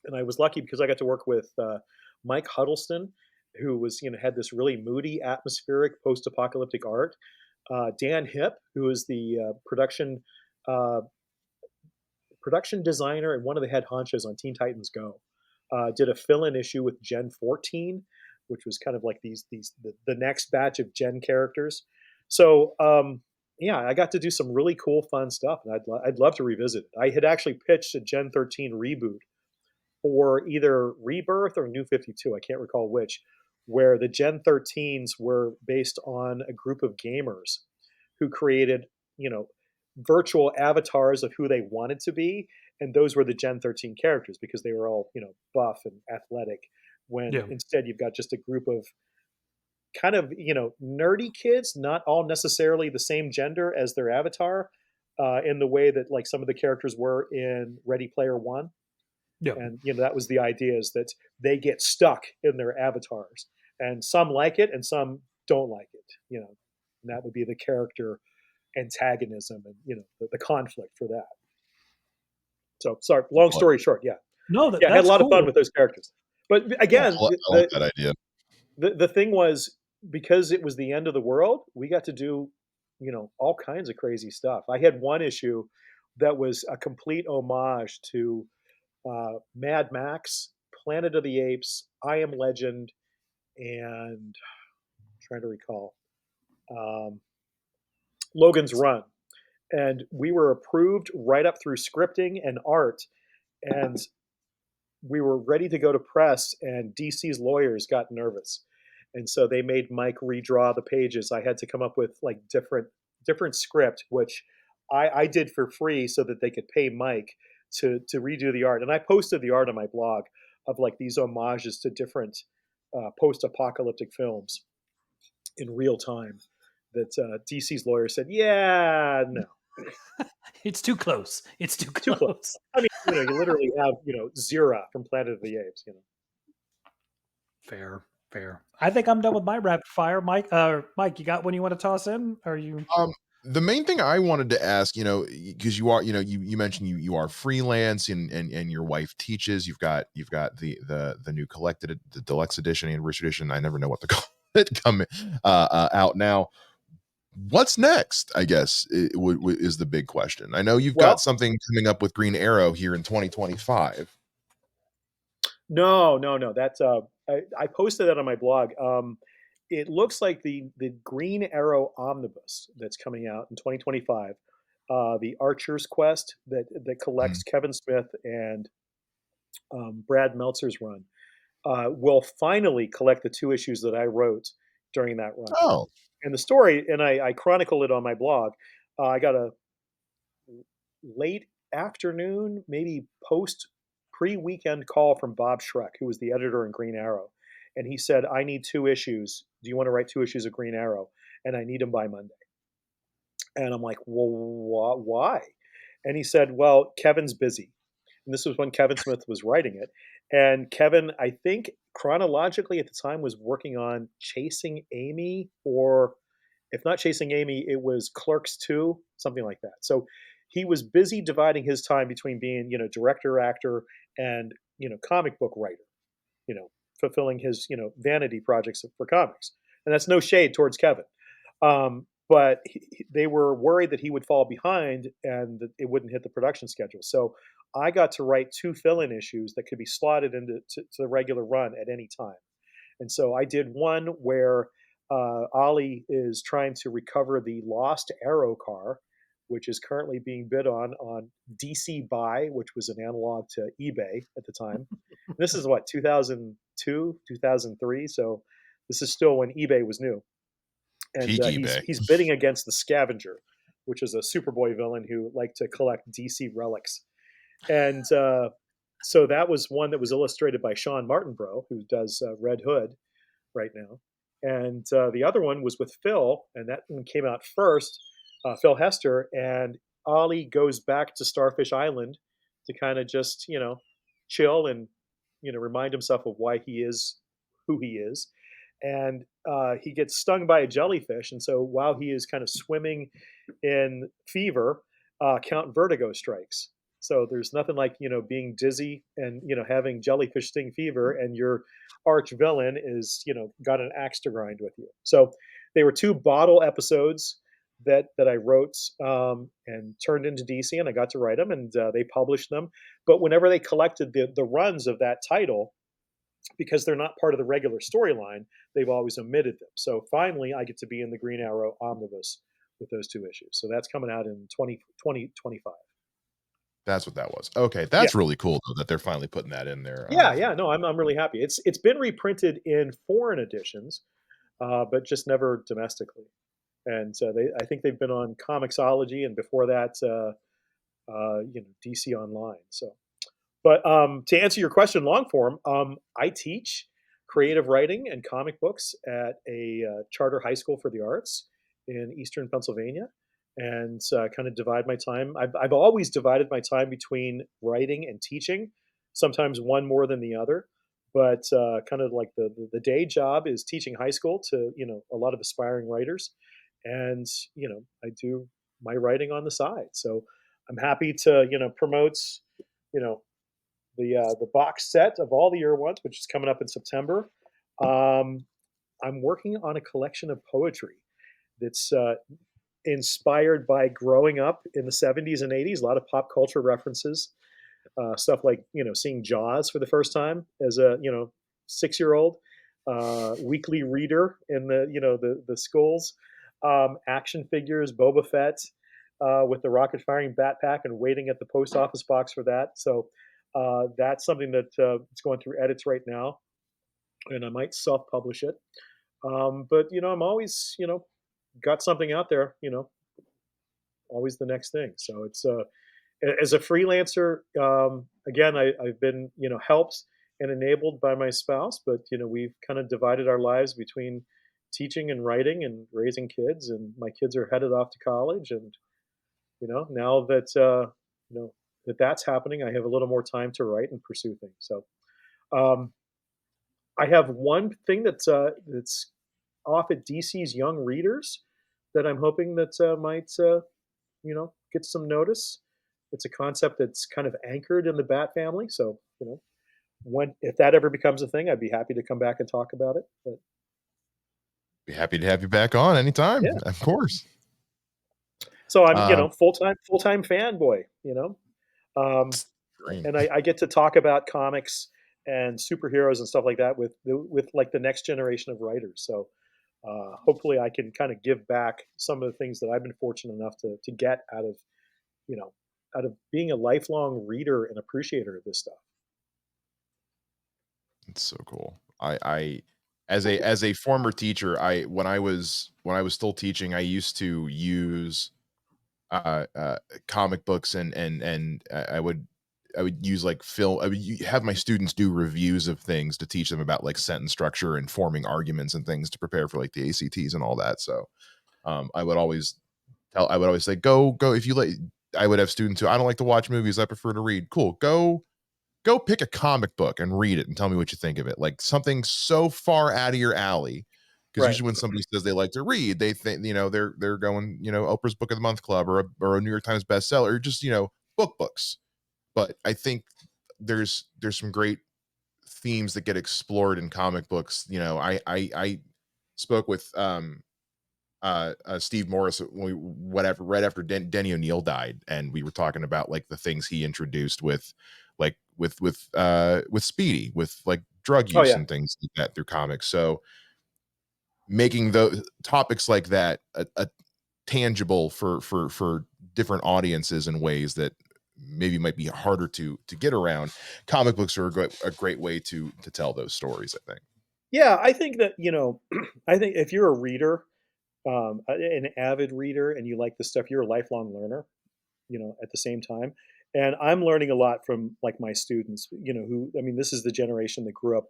and I was lucky because I got to work with Mike Huddleston, who was had this really moody, atmospheric, post-apocalyptic art. Dan Hipp, who is the production designer and one of the head honchos on Teen Titans Go, did a fill-in issue with Gen 14, which was kind of like the next batch of Gen characters. So yeah, I got to do some really cool, fun stuff, and I'd love to revisit it. I had actually pitched a Gen 13 reboot for either Rebirth or New 52, I can't recall which, where the Gen 13s were based on a group of gamers who created, virtual avatars of who they wanted to be, and those were the Gen 13 characters because they were all, buff and athletic. When Yeah. instead you've got just a group of kind of, nerdy kids, not all necessarily the same gender as their avatar, in the way that like some of the characters were in Ready Player One. Yeah. And that was the idea, is that they get stuck in their avatars, and some like it and some don't like it, and that would be the character antagonism and the conflict for that. So sorry, long story short, yeah, No, I had a that's lot of fun cool. with those characters. But again, I like that idea. the thing was, because it was the end of the world, we got to do all kinds of crazy stuff. I had one issue that was a complete homage to Mad Max, Planet of the Apes, I Am Legend, and I'm trying to recall Logan's Run. And we were approved right up through scripting and art, and we were ready to go to press, and DC's lawyers got nervous, and so they made Mike redraw the pages. I had to come up with like different script, which I did for free so that they could pay Mike to redo the art. And I posted the art on my blog of like these homages to different post-apocalyptic films in real time that DC's lawyer said, yeah, no. It's too close. It's too Too close. close. I mean, you literally have, Zira from Planet of the Apes, Fair. I think I'm done with my rapid fire. Mike, you got one you want to toss in? Or you? The main thing I wanted to ask, because you are, you mentioned you are freelance and your wife teaches. You've got the new collected, the deluxe edition, anniversary edition. I never know what to call it, coming out now. What's next? I guess is the big question. I know you've got something coming up with Green Arrow here in 2025. No. That's I posted that on my blog. It looks like the Green Arrow omnibus that's coming out in 2025, the Archer's Quest that collects Kevin Smith and Brad Meltzer's run, will finally collect the 2 issues that I wrote during that run. Oh, And the story, and I chronicle it on my blog. I got a late afternoon, maybe pre-weekend call from Bob Schreck, who was the editor in Green Arrow. And he said, I need 2 issues. Do you want to write 2 issues of Green Arrow? And I need them by Monday. And I'm like, well, why? And he said, well, Kevin's busy. And this was when Kevin Smith was writing it. And Kevin, I think chronologically at the time, was working on Chasing Amy, or if not Chasing Amy, it was Clerks 2, something like that. So he was busy dividing his time between being, director, actor, and, comic book writer, fulfilling his, vanity projects for comics. And that's no shade towards Kevin. but they were worried that he would fall behind and that it wouldn't hit the production schedule. So I got to write 2 fill-in issues that could be slotted into the regular run at any time. And so I did one where Ollie is trying to recover the lost Arrow car, which is currently being bid on DC Buy, which was an analog to eBay at the time. This is what, 2002, 2003. So this is still when eBay was new, and Peak he's eBay. he's bidding against the Scavenger, which is a Superboy villain who liked to collect DC relics. And so that was one that was illustrated by Sean Martinbrough, who does Red Hood right now. And the other one was with Phil, and that one came out first, Phil Hester. And Ollie goes back to Starfish Island to kind of just, chill and, remind himself of why he is who he is. And he gets stung by a jellyfish. And so while he is kind of swimming in fever, Count Vertigo strikes. So there's nothing like, being dizzy and, having jellyfish sting fever, and your arch villain is, got an axe to grind with you. So they were 2 bottle episodes that I wrote and turned into DC, and I got to write them, and they published them. But whenever they collected the runs of that title, because they're not part of the regular storyline, they've always omitted them. So finally, I get to be in the Green Arrow omnibus with those 2 issues. So that's coming out in 2025. That's what that was. Okay, that's really cool though, that they're finally putting that in there. Yeah. No, I'm really happy. It's been reprinted in foreign editions, but just never domestically. And I think they've been on Comixology, and before that, DC Online. So, but to answer your question, long form, I teach creative writing and comic books at a charter high school for the arts in Eastern Pennsylvania, and kind of divide my time. I've always divided my time between writing and teaching, sometimes one more than the other. But kind of like the day job is teaching high school to a lot of aspiring writers, and I do my writing on the side. So I'm happy to promote the box set of all the year ones, which is coming up in September. I'm working on a collection of poetry that's inspired by growing up in the 70s and 80s, a lot of pop culture references, stuff like, seeing Jaws for the first time as a, 6-year-old, weekly reader in the schools, action figures, Boba Fett, with the rocket firing backpack and waiting at the post office box for that. So that's something that is going through edits right now, and I might self-publish it. But I'm always, got something out there, always the next thing. So it's as a freelancer, again, I've been, helped and enabled by my spouse, but we've kind of divided our lives between teaching and writing and raising kids, and my kids are headed off to college, and now that that's happening, I have a little more time to write and pursue things. So I have one thing that's off at DC's Young Readers that I'm hoping that might get some notice. It's a concept that's kind of anchored in the Bat family. So if that ever becomes a thing, I'd be happy to come back and talk about it. But be happy to have you back on anytime. Yeah. Of course. So I'm full-time fanboy, and I get to talk about comics and superheroes and stuff like that with like the next generation of writers. So hopefully I can kind of give back some of the things that I've been fortunate enough to get out of being a lifelong reader and appreciator of this stuff. It's so cool. I as a former teacher, when I was still teaching, I used to use comic books and I would use like film. I would have my students do reviews of things to teach them about like sentence structure and forming arguments and things to prepare for like the ACTs and all that. So I would always say, go if you I would have students who, I don't like to watch movies, I prefer to read. Cool, go pick a comic book and read it and tell me what you think of it. Like something so far out of your alley. Because usually when somebody says they like to read, they think, they're going, Oprah's Book of the Month Club or a New York Times bestseller, or just, books. But I think there's some great themes that get explored in comic books. I spoke with Steve Morris right after Denny O'Neil died, and we were talking about like the things he introduced with Speedy, with like drug Oh use yeah. and things like that through comics. So making those topics like that a tangible for different audiences in ways that maybe might be harder to get around. Comic books are a great way to tell those stories, I think. Yeah, I think that, I think if you're a reader, an avid reader, and you like this stuff, you're a lifelong learner, at the same time. And I'm learning a lot from like my students, who, I mean, this is the generation that grew up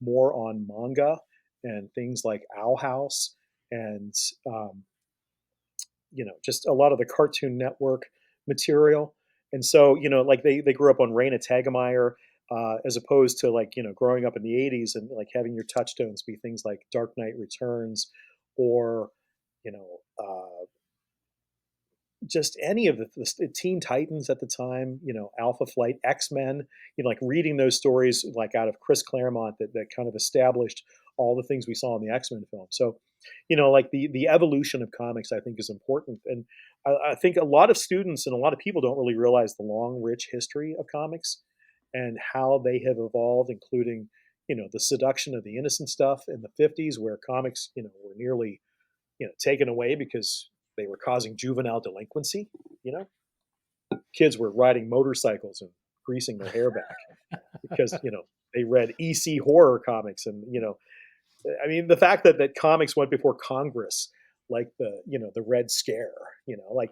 more on manga and things like Owl House and, um, just a lot of the Cartoon Network material. And so, like they grew up on Raina Tegemeyer, as opposed to like, growing up in the 80s and like having your touchstones be things like Dark Knight Returns or, you know, uh, just any of the Teen Titans at the time, Alpha Flight, X-Men, like reading those stories like out of Chris Claremont that kind of established all the things we saw in the X-Men film. So, like the evolution of comics, I think is important. And I think a lot of students and a lot of people don't really realize the long, rich history of comics and how they have evolved, including, the seduction of the innocent stuff in the 50s where comics, were nearly taken away because they were causing juvenile delinquency. You know, kids were riding motorcycles and greasing their hair back because they read EC horror comics, and I mean the fact that comics went before Congress, like the Red Scare. Like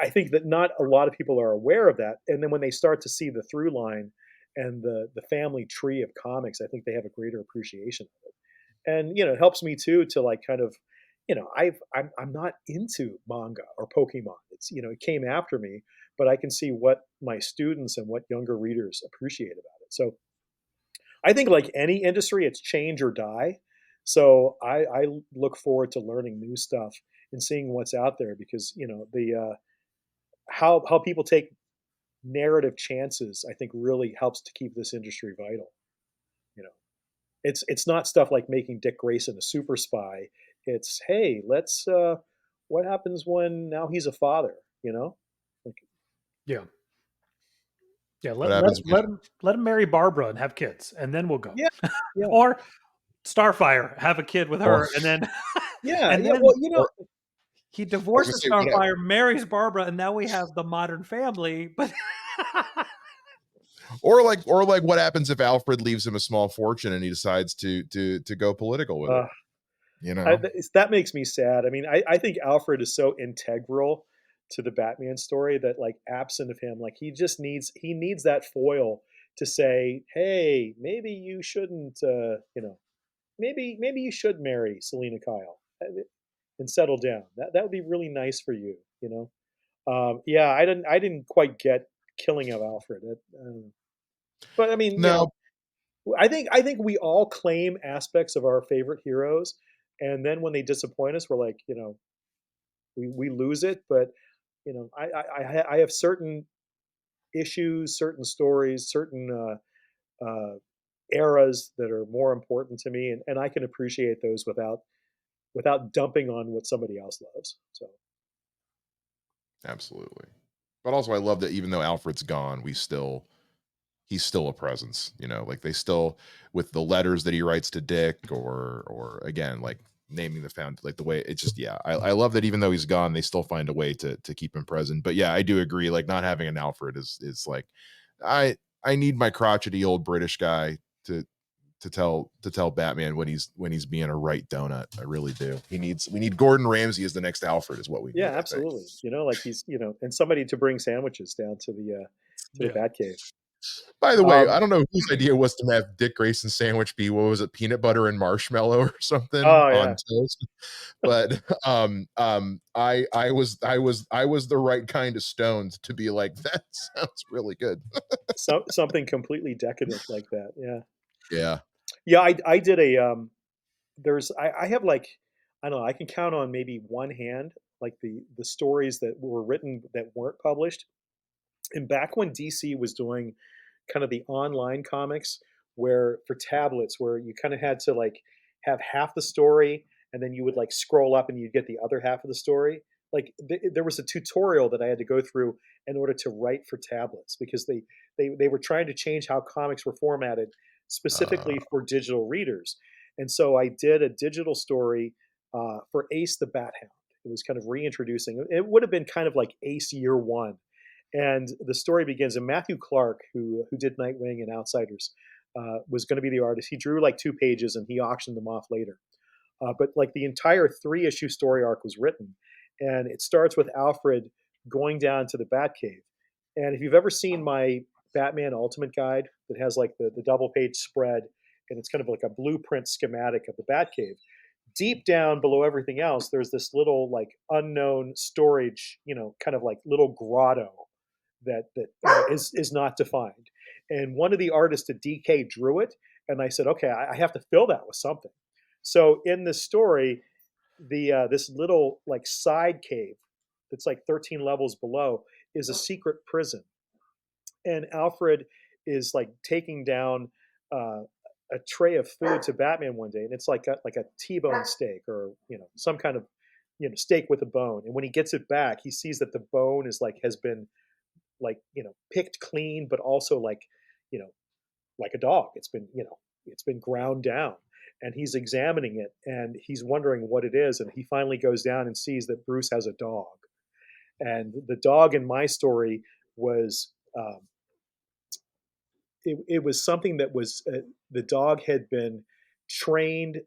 I think that not a lot of people are aware of that, and then when they start to see the through line and the family tree of comics, I think they have a greater appreciation of it. And it helps me too to like kind of I'm not into manga or Pokemon. It's it came after me, but I can see what my students and what younger readers appreciate about it. So I think like any industry, it's change or die. So I look forward to learning new stuff and seeing what's out there because the how people take narrative chances, I think really helps to keep this industry vital. You know, it's not stuff like making Dick Grayson a super spy. It's hey, let's what happens when now he's a father, Like, Yeah. Yeah, What let let happens when let him let him marry Barbara and have kids, and then we'll go. yeah, yeah, Or Starfire, have a kid with or her, and then yeah, and yeah. then Well, or he I was gonna divorces say Starfire, marries Barbara, and now we have the Modern Family. But or like what happens if Alfred leaves him a small fortune and he decides to go political with it? uh, You know, that makes me sad. I mean, I think Alfred is so integral to the Batman story that like absent of him, like he needs that foil to say, hey, maybe you shouldn't, maybe you should marry Selena Kyle and settle down. That would be really nice for you, Yeah, I didn't quite get Killing of Alfred. But I mean, no, I think we all claim aspects of our favorite heroes, and then when they disappoint us, we're like, we lose it. But I have certain issues, certain stories, certain eras that are more important to me, and I can appreciate those without dumping on what somebody else loves. So absolutely. But also, I love that even though Alfred's gone, he's still a presence. Like they still with the letters that he writes to Dick, or again, like naming the found, like the way it's just yeah. I love that even though he's gone, they still find a way to keep him present. But yeah, I do agree. Like not having an Alfred is like I need my crotchety old British guy to tell Batman when he's being a right donut. I really do. We need Gordon Ramsay as the next Alfred is what we yeah, need, I think. absolutely. Like he's and somebody to bring sandwiches down to the yeah, Batcave. By the way, Um, I don't know whose idea was to have Dick Grayson sandwich be what was it, peanut butter and marshmallow or something oh on yeah, toast. But I was the right kind of stoned to be like, that sounds really good. something completely decadent like that. Yeah, Yeah. yeah. I did a I have like I don't know. I can count on maybe one hand like the stories that were written that weren't published. And back when DC was doing kind of the online comics, where for tablets, where you kind of had to like have half the story and then you would like scroll up and you'd get the other half of the story. Like there was a tutorial that I had to go through in order to write for tablets because they were trying to change how comics were formatted Uh, specifically for digital readers. And so I did a digital story for Ace the Bat Hound. It was kind of reintroducing. It would have been kind of like Ace Year One, and the story begins. And Matthew Clark, who did Nightwing and Outsiders, was going to be the artist. He drew like 2 pages and he auctioned them off later. But like the entire 3-issue story arc was written, and it starts with Alfred going down to the Batcave. And if you've ever seen my Batman Ultimate Guide that has like the double page spread, and it's kind of like a blueprint schematic of the Batcave, deep down below everything else, there's this little like unknown storage, kind of like little grotto that is not defined. And one of the artists at DK drew it, and I said, okay, I have to fill that with something. So in this story, this little like side cave that's like 13 levels below is a secret prison, and Alfred is like taking down a tray of food to Batman one day, and it's like a T-bone steak or some kind of steak with a bone. And when he gets it back, he sees that the bone has been like picked clean, but also you know like a dog. It's been ground down, and he's examining it, and he's wondering what it is, and he finally goes down and sees that Bruce has a dog, and the dog in my story was it was something that was the dog had been trained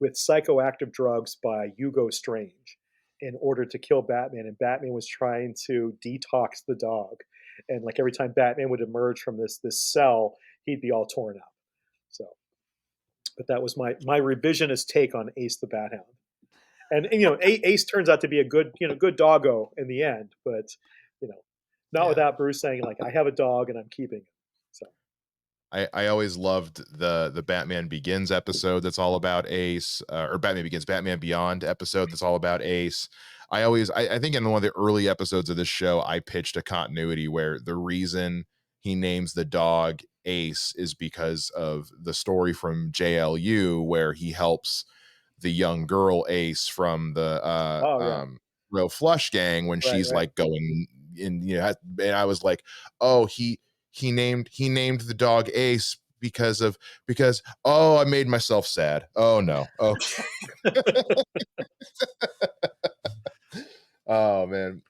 with psychoactive drugs by Hugo Strange in order to kill Batman, and Batman was trying to detox the dog, and like every time Batman would emerge from this cell, he'd be all torn up. So, but that was my revisionist take on Ace the Bat Hound. And Ace turns out to be a good doggo in the end, but not yeah. without Bruce saying like, I have a dog and I'm keeping it. So I always loved the Batman Begins episode that's all about Ace, or Batman Begins, Batman Beyond episode that's all about Ace. I think in one of the early episodes of this show, I pitched a continuity where the reason he names the dog Ace is because of the story from JLU where he helps the young girl Ace from the oh yeah, Real Flush Gang when right, she's right. like going in, and I was like, oh, he named the dog Ace because oh, I made myself sad. Oh no. Okay. Oh man.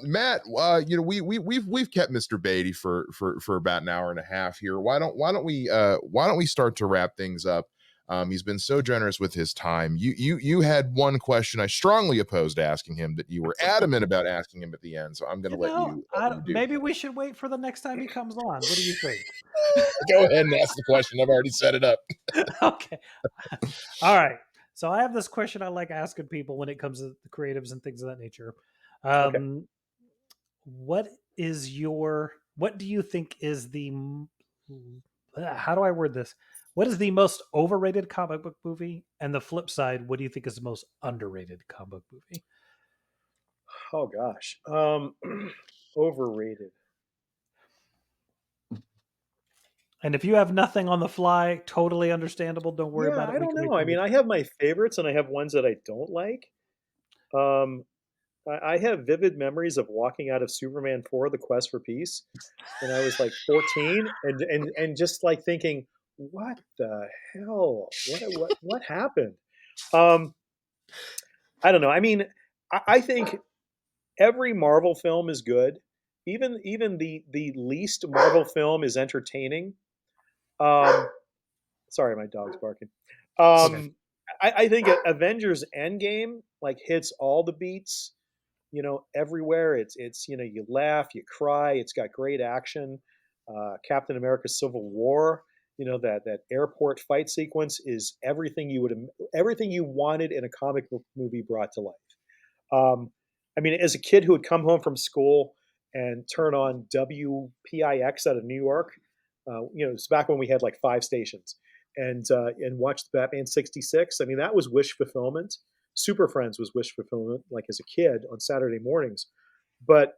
Matt, we've kept Mr. Beatty for about an hour and a half here. Why don't we start to wrap things up? He's been so generous with his time. You had one question I strongly opposed asking him that you were adamant about asking him at the end. So I'm going to let you do maybe we should wait for the next time he comes on. What do you think? Go ahead and ask the question. I've already set it up. Okay. All right. So I have this question I like asking people when it comes to the creatives and things of that nature. Okay. What do you think is how do I word this? What is the most overrated comic book movie? And the flip side, what do you think is the most underrated comic book movie? Oh gosh. Overrated. And if you have nothing on the fly, totally understandable. Don't worry Yeah, about it. I don't know. I mean, I have my favorites and I have ones that I don't like. Um, I have vivid memories of walking out of Superman 4: The Quest for Peace when I was like 14, and just like thinking, what the hell? What happened? Um, I don't know. I mean, I think every Marvel film is good. Even the least Marvel film is entertaining. Um, Sorry, my dog's barking. Okay. I think Avengers Endgame like hits all the beats. Everywhere. It's you laugh, you cry. It's got great action. Captain America: Civil War. That airport fight sequence is everything you wanted in a comic book movie brought to life. I mean, as a kid who would come home from school and turn on WPIX out of New York, it's back when we had like 5 stations, and watch the Batman '66. I mean, that was wish fulfillment. Super Friends was wish fulfillment, like as a kid on Saturday mornings. But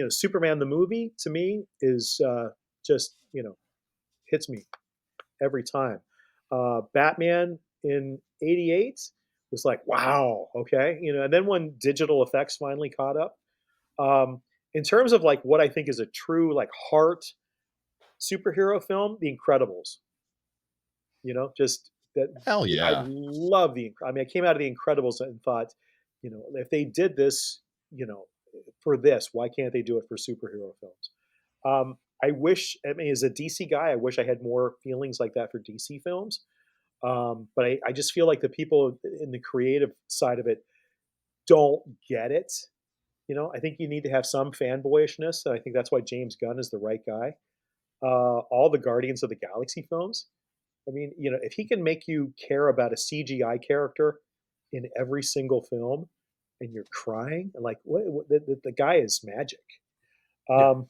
Superman the movie to me is just hits me every time. Batman in '88 was like, wow, okay, and then when digital effects finally caught up, um, in terms of like what I think is a true like heart superhero film, The Incredibles. Just that Hell I yeah. love I mean, I came out of The Incredibles and thought, if they did this, you know, for this, why can't they do it for superhero films? I wish, I mean, as a DC guy, I wish I had more feelings like that for DC films. But I just feel like the people in the creative side of it don't get it. I think you need to have some fanboyishness, and I think that's why James Gunn is the right guy. All the Guardians of the Galaxy films, I mean, if he can make you care about a CGI character in every single film, and you're crying, like the guy is magic. Yeah. Um,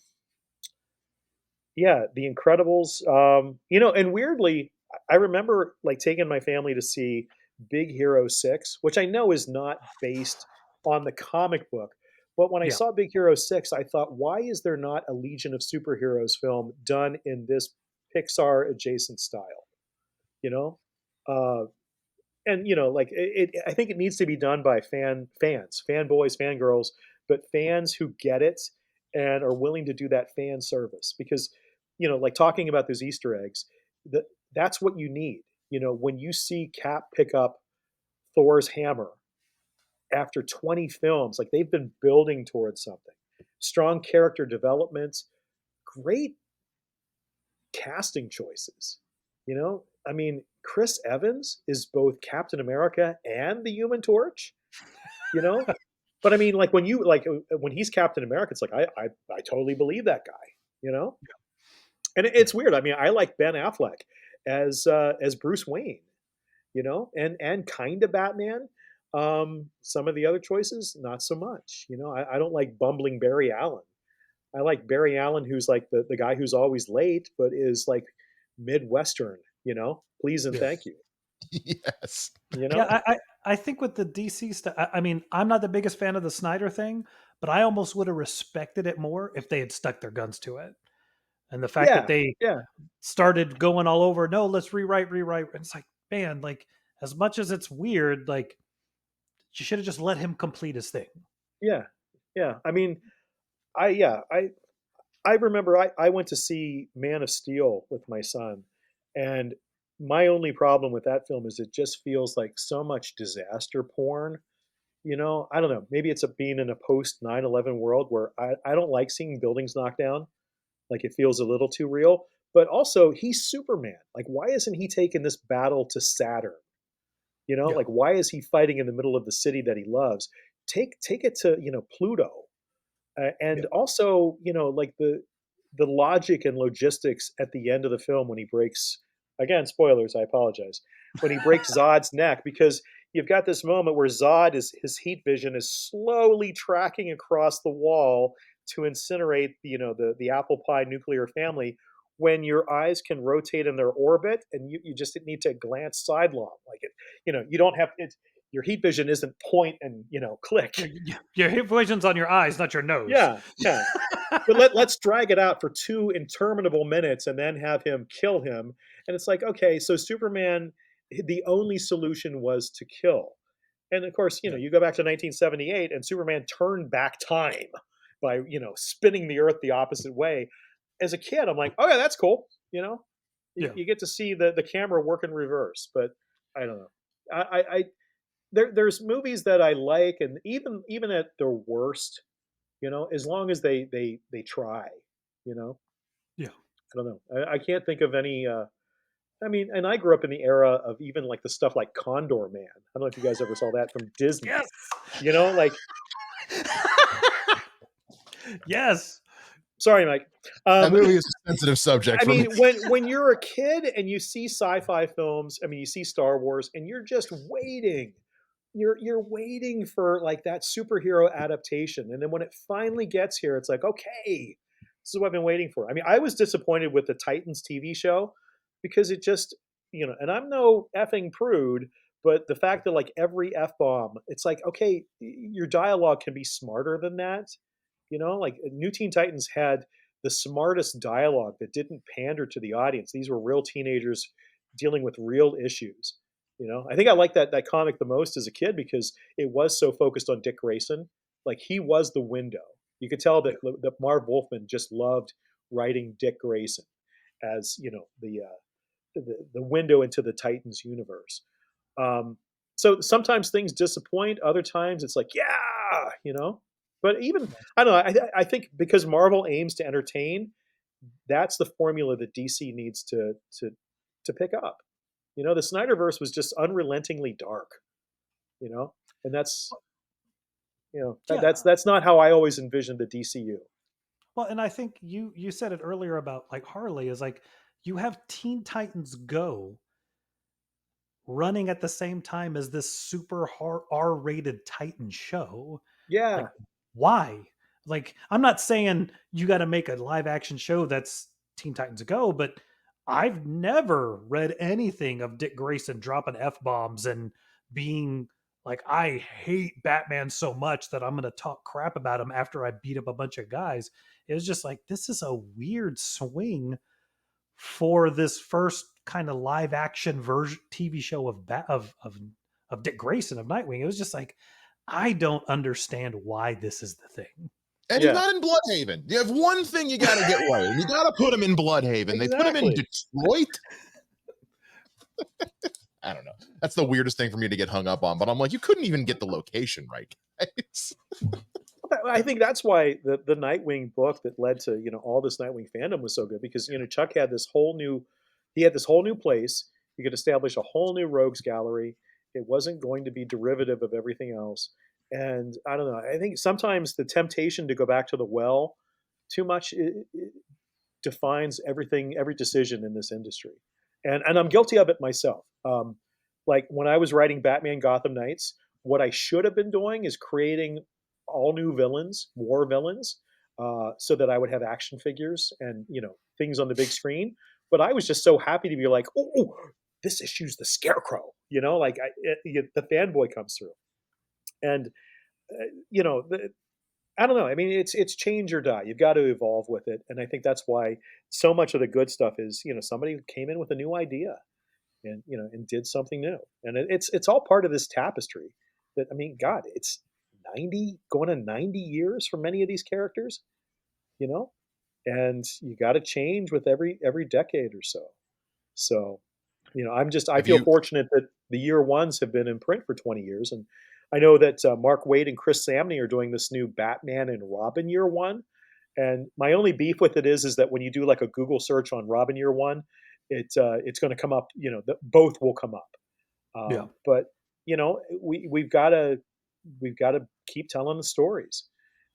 yeah, The Incredibles. And weirdly, I remember like taking my family to see Big Hero 6, which I know is not based on the comic book. But when I Yeah. saw Big Hero 6, I thought, why is there not a Legion of Superheroes film done in this Pixar adjacent style? You know? Uh, and like I think it needs to be done by fans, fanboys, fangirls, but fans who get it and are willing to do that fan service. Because like talking about those Easter eggs, that that's what you need. When you see Cap pick up Thor's hammer after 20 films, like they've been building towards something. Strong character development, great casting choices. I mean, Chris Evans is both Captain America and the Human Torch. You know, but I mean, like when he's Captain America, it's like I totally believe that guy. You know, and it's weird. I mean, I like Ben Affleck as Bruce Wayne. And kind of Batman. Some of the other choices, not so much. I don't like bumbling Barry Allen. I like Barry Allen, who's like the guy who's always late, but is like Midwestern, please and Yeah. thank you. Yes. Yeah, I think with the DC stuff, I mean, I'm not the biggest fan of the Snyder thing, but I almost would have respected it more if they had stuck their guns to it. And the fact that Yeah, they yeah, started going all over, no, let's rewrite. And it's like, man, like as much as it's weird, like you should have just let him complete his thing. yeah, yeah. I mean, I remember I went to see Man of Steel with my son, and my only problem with that film is it just feels like so much disaster porn. I don't know. Maybe it's being in a post 9/11 world where I don't like seeing buildings knocked down. Like it feels a little too real. But also, he's Superman. Like, why isn't he taking this battle to Saturn? Yeah. Like why is he fighting in the middle of the city that he loves? Take it to Pluto, and Yeah. also like the logic and logistics at the end of the film when he breaks, again, spoilers, I apologize, when he breaks Zod's neck, because you've got this moment where Zod is his heat vision is slowly tracking across the wall to incinerate the apple pie nuclear family, when your eyes can rotate in their orbit and you just need to glance sidelong, like it you don't have it, your heat vision isn't point and click. Your hip vision's on your eyes, not your nose. Yeah, yeah. But let's drag it out for 2 interminable minutes and then have him kill him. And it's like, okay, so Superman, the only solution was to kill. And of course, Yeah. you go back to 1978 and Superman turned back time by, spinning the earth the opposite way. As a kid, I'm like, oh yeah, that's cool. Yeah. You get to see the camera work in reverse, but I don't know. I there's movies that I like, and even at their worst, as long as they try, you know, Yeah. I don't know. I can't think of any. I mean, and I grew up in the era of even like the stuff like Condor Man. I don't know if you guys ever saw that from Disney. Yes. Like, Yes. sorry, Mike. That movie is a sensitive subject I for me. mean, when you're a kid and you see sci-fi films, I mean, you see Star Wars, and you're just waiting. You're waiting for like that superhero adaptation, and then when it finally gets here, it's like, okay, this is what I've been waiting for. I mean, I was disappointed with the Titans TV show because it just, and I'm no effing prude, but the fact that like every f bomb, it's like, okay, your dialogue can be smarter than that. Like New Teen Titans had the smartest dialogue that didn't pander to the audience. These were real teenagers dealing with real issues. I think I liked that comic the most as a kid because it was so focused on Dick Grayson. Like he was the window. You could tell that Marv Wolfman just loved writing Dick Grayson as the window into the Titans universe. So sometimes things disappoint. Other times it's like, yeah. But even I don't know. I think because Marvel aims to entertain, that's the formula that DC needs to pick up. The Snyderverse was just unrelentingly dark. And that's Yeah. that's not how I always envisioned the DCU. Well, and I think you said it earlier about like Harley is like you have Teen Titans Go running at the same time as this super R-rated Titan show. Yeah, Like, why? Like, I'm not saying you got to make a live action show that's Teen Titans Go, but I've never read anything of Dick Grayson dropping F bombs and being like, I hate Batman so much that I'm going to talk crap about him after I beat up a bunch of guys. It was just like, this is a weird swing for this first kind of live action version TV show of Dick Grayson of Nightwing. It was just like, I don't understand why this is the thing. And he's not in Bloodhaven. You have one thing you got to get right, and you got to put him in Bloodhaven. Exactly. They put him in Detroit. I don't know. That's the weirdest thing for me to get hung up on. But I'm like, you couldn't even get the location right, guys. I think that's why the Nightwing book that led to all this Nightwing fandom was so good because Chuck had this whole new place. You could establish a whole new rogues gallery. It wasn't going to be derivative of everything else. And I don't know. I think sometimes the temptation to go back to the well too much it defines everything, every decision in this industry. And I'm guilty of it myself. Like when I was writing Batman Gotham Knights, what I should have been doing is creating all new villains, war villains, so that I would have action figures and things on the big screen. But I was just so happy to be like, oh, this issue's the Scarecrow. Like the fanboy comes through, and I don't know. I mean, it's change or die. You've got to evolve with it, and I think that's why so much of the good stuff is somebody came in with a new idea, and and did something new, and it's all part of this tapestry. That I mean, God, it's 90 going on 90 years for many of these characters, and you got to change with every decade or so. So, I feel fortunate that the year ones have been in print for 20 years, and I know that Mark Waid and Chris Samney are doing this new Batman and Robin year one. And my only beef with it is that when you do like a Google search on Robin year one, it's going to come up. Both will come up. Yeah. But we've got to keep telling the stories,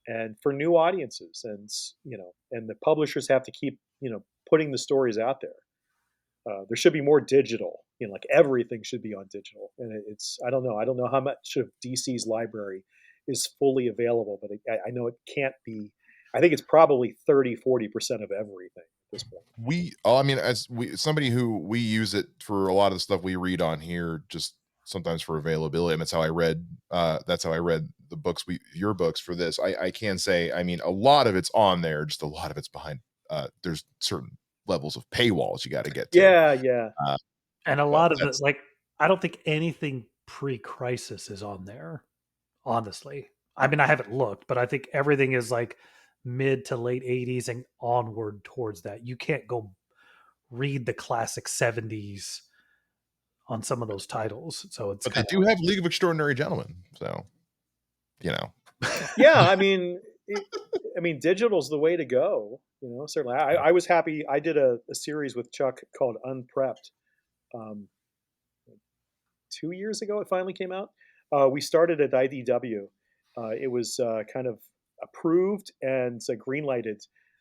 and for new audiences, and and the publishers have to keep putting the stories out there. There should be more digital. Like everything should be on digital. And I don't know how much of DC's library is fully available, but I know it can't be. I think it's probably 30-40% of everything at this point. Somebody who we use it for a lot of the stuff we read on here, just sometimes for availability. And that's how I read the books, your books for this. I can say, I mean, a lot of it's on there, just a lot of it's behind. There's certain levels of paywalls you got to get to. Yeah. And a lot of it, like, I don't think anything pre-Crisis is on there, honestly. I mean, I haven't looked, but I think everything is like mid to late 80s and onward towards that. You can't go read the classic 70s on some of those titles. So it's. But they do have League of Extraordinary Gentlemen, so Yeah, I mean, digital's the way to go. Certainly. I was happy. I did a series with Chuck called Unprepped. 2 years ago, it finally came out. We started at IDW. It was kind of approved and green-lighted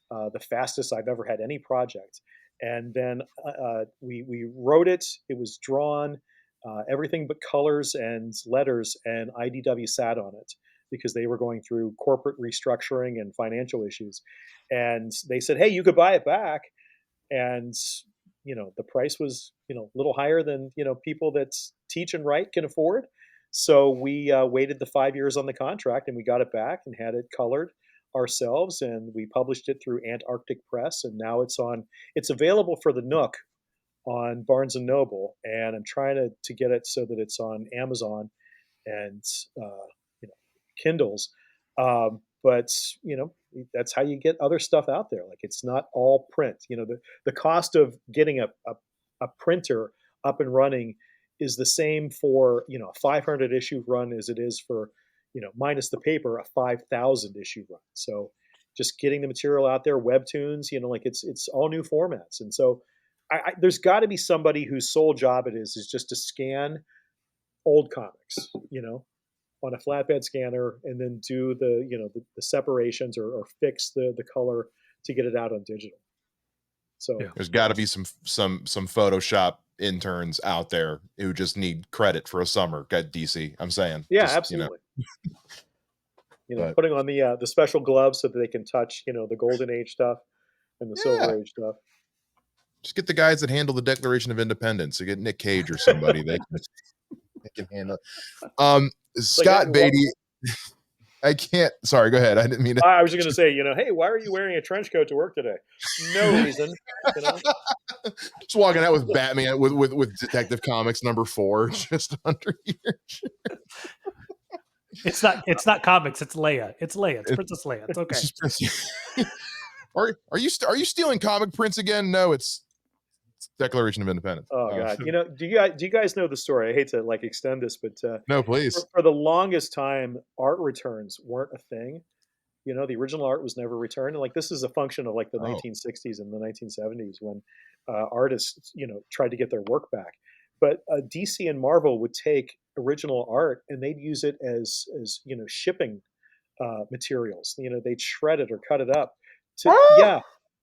the fastest I've ever had any project. And then we wrote it. It was drawn, everything but colors and letters, and IDW sat on it because they were going through corporate restructuring and financial issues. And they said, hey, you could buy it back. And, the price was, a little higher than, people that teach and write can afford. So we waited the 5 years on the contract, and we got it back and had it colored ourselves. And we published it through Antarctic Press. And now it's available for the Nook on Barnes and Noble, and I'm trying to get it so that it's on Amazon and Kindles. But that's how you get other stuff out there. Like, it's not all print. The cost of getting a printer up and running is the same for a 500 issue run as it is for minus the paper, a 5,000 issue run. So just getting the material out there, webtoons, like it's all new formats. And so there's got to be somebody whose sole job it is just to scan old comics, on a flatbed scanner, and then do the separations or fix the color to get it out on digital. So there's got to be some Photoshop interns out there who just need credit for a summer at DC. I'm saying, absolutely. Putting on the special gloves so that they can touch the Golden Age stuff and the Silver Age stuff. Just get the guys that handle the Declaration of Independence. So get Nick Cage or somebody they can handle it. Scott Beatty. I can't. Sorry, go ahead. I didn't mean to. I was just going to say, hey, why are you wearing a trench coat to work today? No reason. Just walking out with Batman with Detective Comics #4 just under here. It's not comics. It's Leia. It's Princess Leia. It's okay. Are you stealing comic prints again? No, it's Declaration of Independence. Oh God! Do you guys know the story? I hate to extend this, but no, please. For the longest time, art returns weren't a thing. The original art was never returned, and this is a function of the 1960s and the 1970s when artists tried to get their work back. But DC and Marvel would take original art and they'd use it as shipping materials. They'd shred it or cut it up.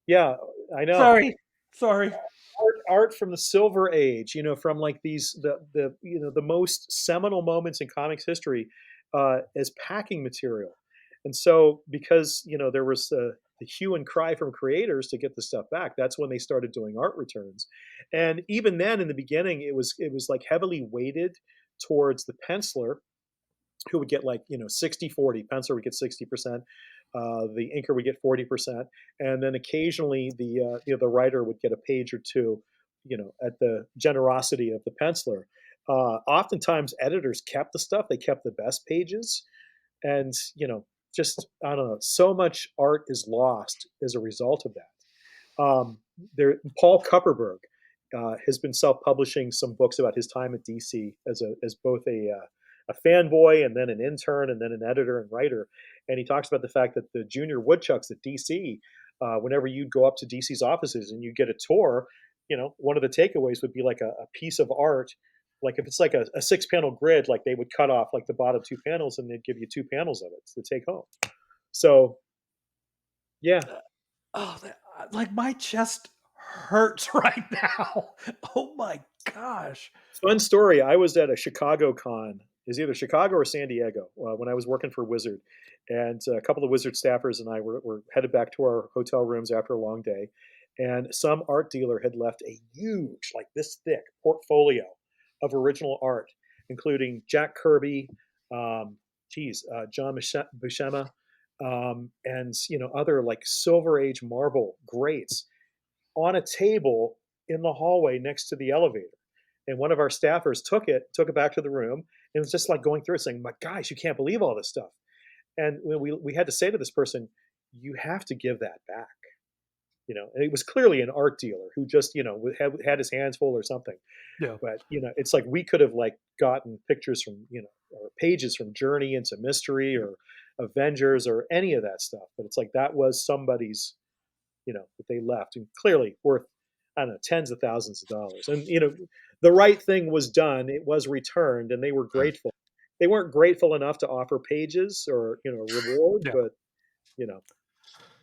Yeah, I know. Sorry. Art from the Silver Age, from these the most seminal moments in comics history as packing material. And so because there was the hue and cry from creators to get the stuff back, that's when they started doing art returns. And even then, in the beginning, it was heavily weighted towards the penciler, who would get 60-40. Penciler would get 60%. The inker would get 40%, and then occasionally the writer would get a page or two, at the generosity of the penciler. Oftentimes, editors kept the stuff; they kept the best pages, and just I don't know. So much art is lost as a result of that. Paul Kupperberg has been self-publishing some books about his time at DC as both a fanboy and then an intern and then an editor and writer. And he talks about the fact that the junior woodchucks at DC, whenever you'd go up to DC's offices and you get a tour, one of the takeaways would be a piece of art. If it's a 6-panel grid, they would cut off the bottom 2 panels and they'd give you 2 panels of it to take home. So, yeah. My chest hurts right now. Oh my gosh. Fun story. I was at a Chicago con. Is either Chicago or San Diego when I was working for Wizard. And a couple of Wizard staffers and I were headed back to our hotel rooms after a long day. And some art dealer had left a huge, this thick portfolio of original art, including Jack Kirby, John Buscema, and other Silver Age Marvel greats on a table in the hallway next to the elevator. And one of our staffers took it back to the room, and it was just going through it saying, "My gosh, you can't believe all this stuff." And we had to say to this person, "You have to give that back." And it was clearly an art dealer who just, had his hands full or something. Yeah. But, it's we could have gotten pictures from, or pages from Journey into Mystery or Avengers or any of that stuff. But it's that was somebody's, that they left, and clearly worth, I don't know, tens of thousands of dollars. And, the right thing was done. It was returned and they were grateful. They weren't grateful enough to offer pages or, reward, but,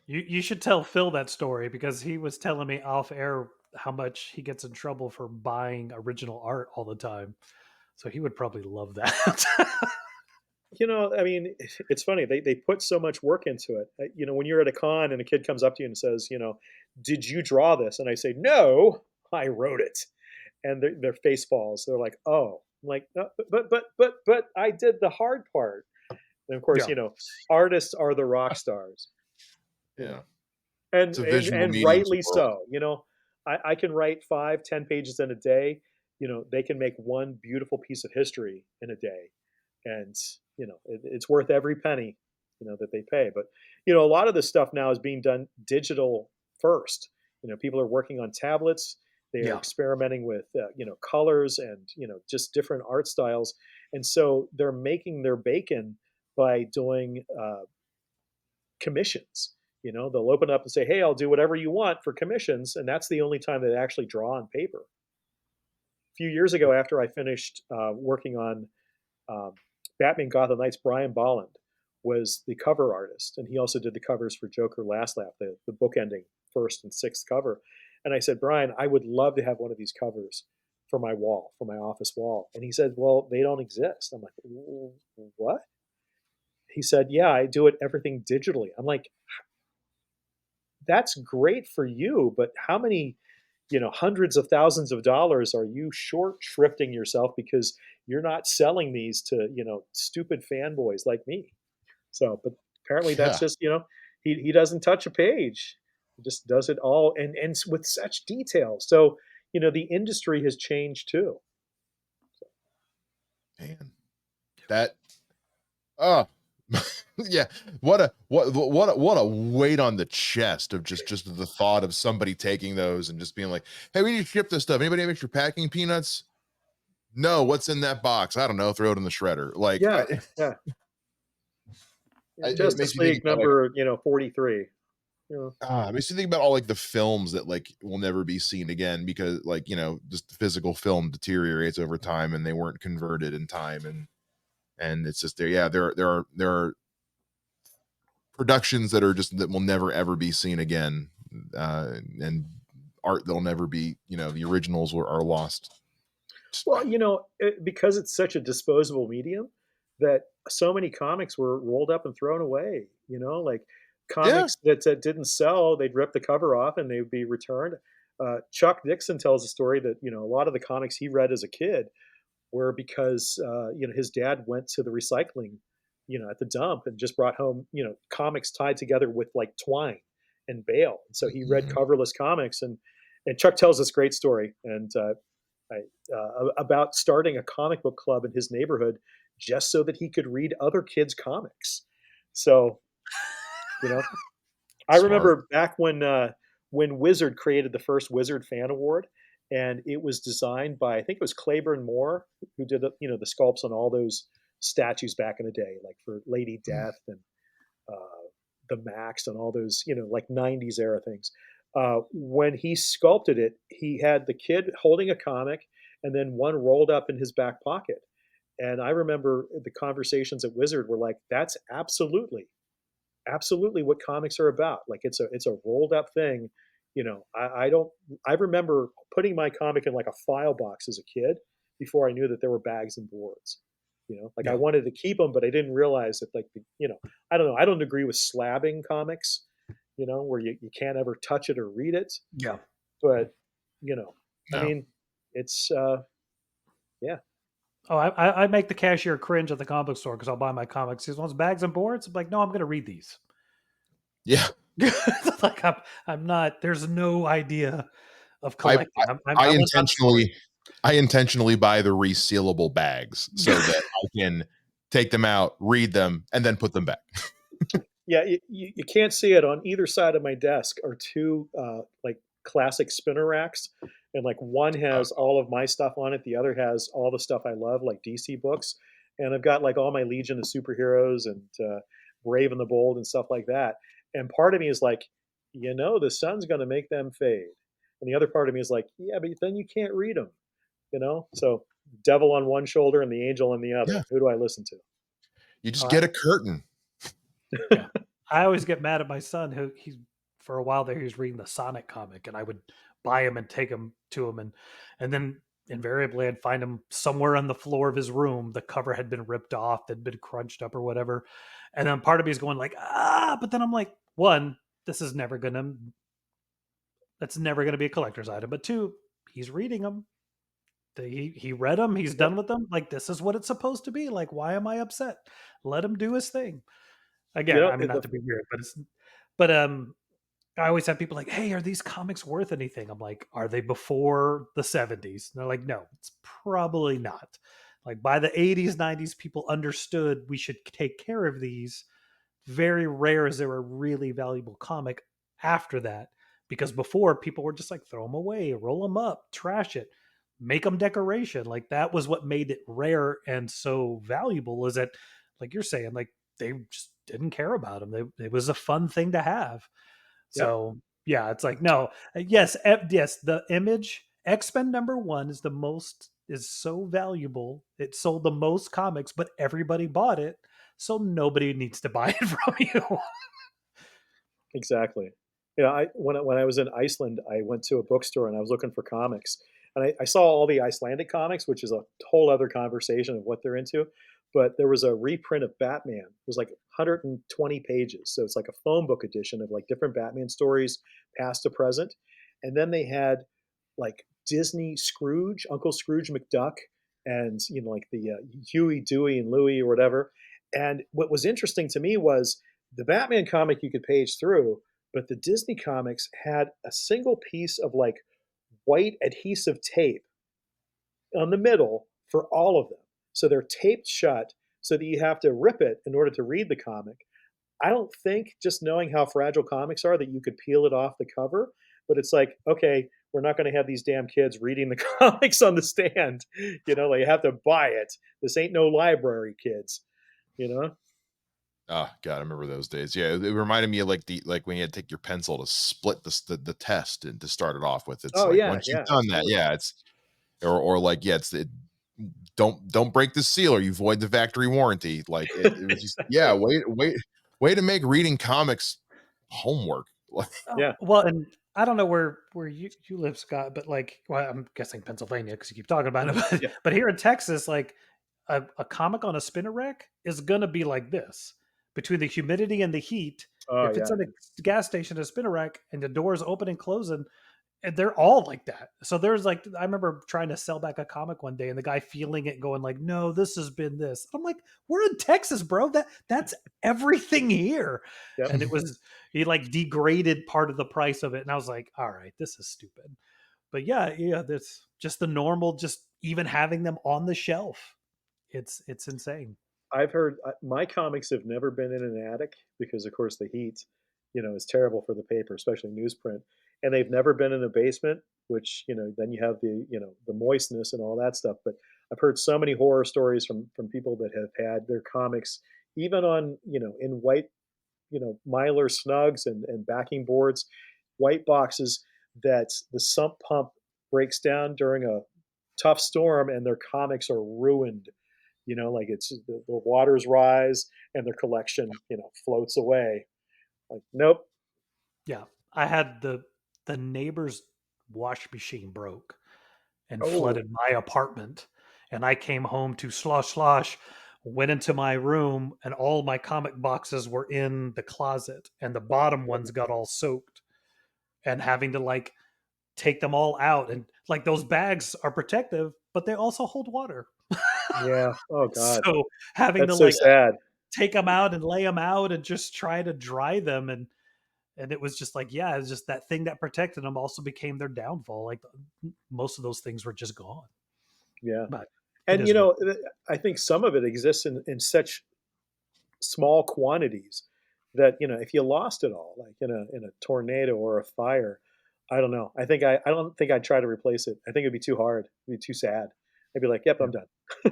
You should tell Phil that story, because he was telling me off air how much he gets in trouble for buying original art all the time. So he would probably love that. I mean, it's funny. They put so much work into it. When you're at a con and a kid comes up to you and says, "Did you draw this?" And I say, "No, I wrote it." And their face falls. They're like, "Oh," I'm like, "No, but I did the hard part." And of course, artists are the rock stars. Yeah. And rightly world. so. I can write 5, 10 pages in a day. They can make one beautiful piece of history in a day, and it's worth every penny that they pay. But a lot of this stuff now is being done digital first. People are working on tablets. They are Yeah. experimenting with colors and just different art styles, and so they're making their bacon by doing commissions. They'll open up and say, "Hey, I'll do whatever you want for commissions," and that's the only time they actually draw on paper. A few years ago, after I finished working on um, Batman Gotham Knights, Brian Bolland was the cover artist, and he also did the covers for Joker Last Laugh, the book ending first and sixth cover. And I said, Brian, I would love to have one of these covers for my wall, for my office wall. And he said, well, they don't exist. I'm like, what? He said, yeah, I do everything digitally. I'm like, that's great for you, but how many hundreds of thousands of dollars are you short shrifting yourself because you're not selling these to stupid fanboys like me? So, but apparently that's Yeah. just he doesn't touch a page. He just does it all and with such detail. So the industry has changed too. Man, that oh yeah, what a weight on the chest of just the thought of somebody taking those and just being like, hey, we need to ship this stuff. Anybody have extra packing peanuts? No, what's in that box? I don't know. Throw it in the shredder. Like, Yeah, yeah. it makes Justice you think League about like, number 43. it makes you think about all like the films that like will never be seen again because like just the physical film deteriorates over time and they weren't converted in time and it's just there. Yeah, there are productions that are just that will never ever be seen again, and art that'll never be. The originals are lost. Well, because it's such a disposable medium that so many comics were rolled up and thrown away. Like Yeah, comics that didn't sell, they'd rip the cover off and they would be returned. Chuck Dixon tells a story that a lot of the comics he read as a kid were because his dad went to the recycling at the dump and just brought home comics tied together with like twine and bale, and so he read Mhm. coverless comics. And Chuck tells this great story and about starting a comic book club in his neighborhood just so that he could read other kids' comics. So, I Smart. remember back when Wizard created the first Wizard Fan Award, and it was designed by I think it was Claiborne Moore who did the sculpts on all those statues back in the day, like for Lady Mm. Death and the Max and all those like '90s era things. When he sculpted it, he had the kid holding a comic and then one rolled up in his back pocket. And I remember the conversations at Wizard were like, "That's absolutely what comics are about. Like it's a rolled up thing." I don't. I remember putting my comic in like a file box as a kid before I knew that there were bags and boards. Like I Yeah. wanted to keep them, but I didn't realize that I don't know. I don't agree with slabbing comics. Where you can't ever touch it or read it. Yeah. But you know, I No. mean, it's yeah. Oh, I make the cashier cringe at the comic book store because I'll buy my comics. He wants bags and boards. I'm like, no, I'm going to read these. Yeah. Like I'm not. There's no idea of I collecting. I, I I want that story. intentionally buy the resealable bags so that I can take them out, read them, and then put them back. Yeah, you can't see it. On either side of my desk are two like classic spinner racks, and like one Oh, has all of my stuff on it, the other has all the stuff I love, like DC books, and I've got like all my Legion of Superheroes and Brave and the Bold and stuff like that. And part of me is like, the sun's going to make them fade, and the other part of me is like, yeah, but then you can't read them, So devil on one shoulder and the angel on the other. yeah. Who do I listen to? You just Oh, get a curtain. Yeah. I always get mad at my son who he's for a while there he was reading the Sonic comic and I would buy him and take him to him and then invariably I'd find him somewhere on the floor of his room. The cover had been ripped off, had been crunched up or whatever. And then part of me is going like, but then I'm like, one, this is never gonna that's never gonna be a collector's item. But two, he's reading them. He read them, he's Yep. done with them. Like this is what it's supposed to be. Like, why am I upset? Let him do his thing. Again, I mean, not The to be weird, but it's, but I always have people like, "Hey, are these comics worth anything?" I'm like, "Are they before the 70s?" And they're like, "No, it's probably not." Like by the 80s, 90s, people understood we should take care of these. Very rare is there a really valuable comic after that, because before people were just like throw them away, roll them up, trash it, make them decoration. Like that was what made it rare and so valuable. Is that, like you're saying, like they just didn't care about them. It was a fun thing to have. Yep. So yeah, it's like no, yes, yes. The Image X-Men #1 is the most is so valuable. It sold the most comics, but everybody bought it, so nobody needs to buy it from you. Exactly. You know, when I was in Iceland, I went to a bookstore and I was looking for comics, and I saw all the Icelandic comics, which is a whole other conversation of what they're into. But there was a reprint of Batman. It was like 120 pages, so it's like a phone book edition of like different Batman stories, past to present. And then they had like Disney Scrooge, Uncle Scrooge McDuck, and you know like the Huey, Dewey, and Louie or whatever. And what was interesting to me was the Batman comic you could page through, but the Disney comics had a single piece of like white adhesive tape on the middle for all of them. So they're taped shut so that you have to rip it in order to read the comic. I don't think just knowing how fragile comics are that you could peel it off the cover, but it's like, okay, we're not going to have these damn kids reading the comics on the stand. You know, like you have to buy it. This ain't no library, kids. You know? Oh God, I remember those days. Yeah, it reminded me of like when you had to take your pencil to split the test and to start it off with. It's Oh like yeah, once you've yeah, done that, absolutely. yeah, it's or like yeah, don't break the seal or you void the factory warranty. Like it was just yeah, Exactly. way to make reading comics homework. Like Oh, Yeah. well, and I don't know where you live, Scott, but like, well, I'm guessing Pennsylvania because you keep talking about it. Mhm. But, Yeah. but here in Texas, like a comic on a spinner rack is gonna be like this. Between the humidity and the heat, Oh if it's yeah. in a gas station, a spinner rack, and the doors open and closing, and they're all like that. So there's like, I remember trying to sell back a comic one day, and the guy feeling it, going like, "No, this has been this." I'm like, "We're in Texas, bro. That's everything here." Yep. And it was he like degraded part of the price of it, and I was like, "All right, this is stupid." But yeah, yeah, that's just the normal. Just even having them on the shelf, it's insane. I've heard my comics have never been in an attic because, of course, the heat, you know, is terrible for the paper, especially newsprint. And they've never been in a basement, which you know, then you have the you know the moistness and all that stuff. But I've heard so many horror stories from people that have had their comics even on you know in white you know Mylar snugs and backing boards, white boxes that the sump pump breaks down during a tough storm and their comics are ruined. You know, like it's the waters rise and their collection, you know, floats away. Like, nope. Yeah, I had the neighbor's wash machine broke and Oh, flooded my apartment. And I came home to slosh slosh, went into my room, and all my comic boxes were in the closet, and the bottom ones got all soaked. And having to like take them all out, and like those bags are protective, but they also hold water. yeah. Oh God, So having to that's so like sad. take them out and lay them out and just try to dry them, and it was just like, yeah, it's just that thing that protected them also became their downfall. Like most of those things were just gone. Yeah, But it and is you what know, I think some of it exists in such small quantities that you know, if you lost it all, like in a tornado or a fire, I don't know. I don't think I'd try to replace it. I think it'd be too hard. It'd be too sad. I'd be like, yep, yeah, I'm done. yeah,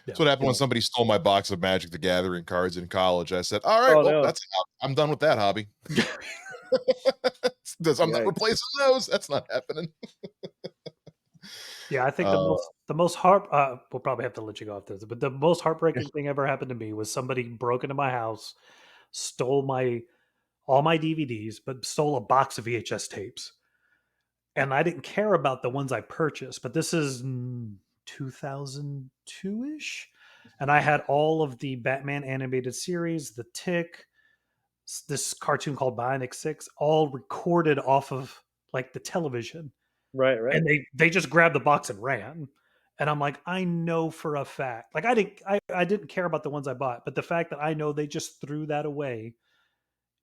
that's what happened you when know. somebody stole my box of Magic the Gathering cards in college. I said, "All right, Oh well, no, I'm done with that hobby. I'm not yikes. replacing those. That's not happening." Yeah, I think Uh, the most heart we'll probably have to let you go off this, but the most heartbreaking thing ever happened to me was somebody broke into my house, stole my all my DVDs, but stole a box of VHS tapes. And I didn't care about the ones I purchased, but this is 2002-ish, and I had all of the Batman animated series, The Tick, this cartoon called Bionic 6, all recorded off of like the television. Right, right. And they just grabbed the box and ran. And I'm like, I know for a fact. Like I didn't care about the ones I bought, but the fact that I know they just threw that away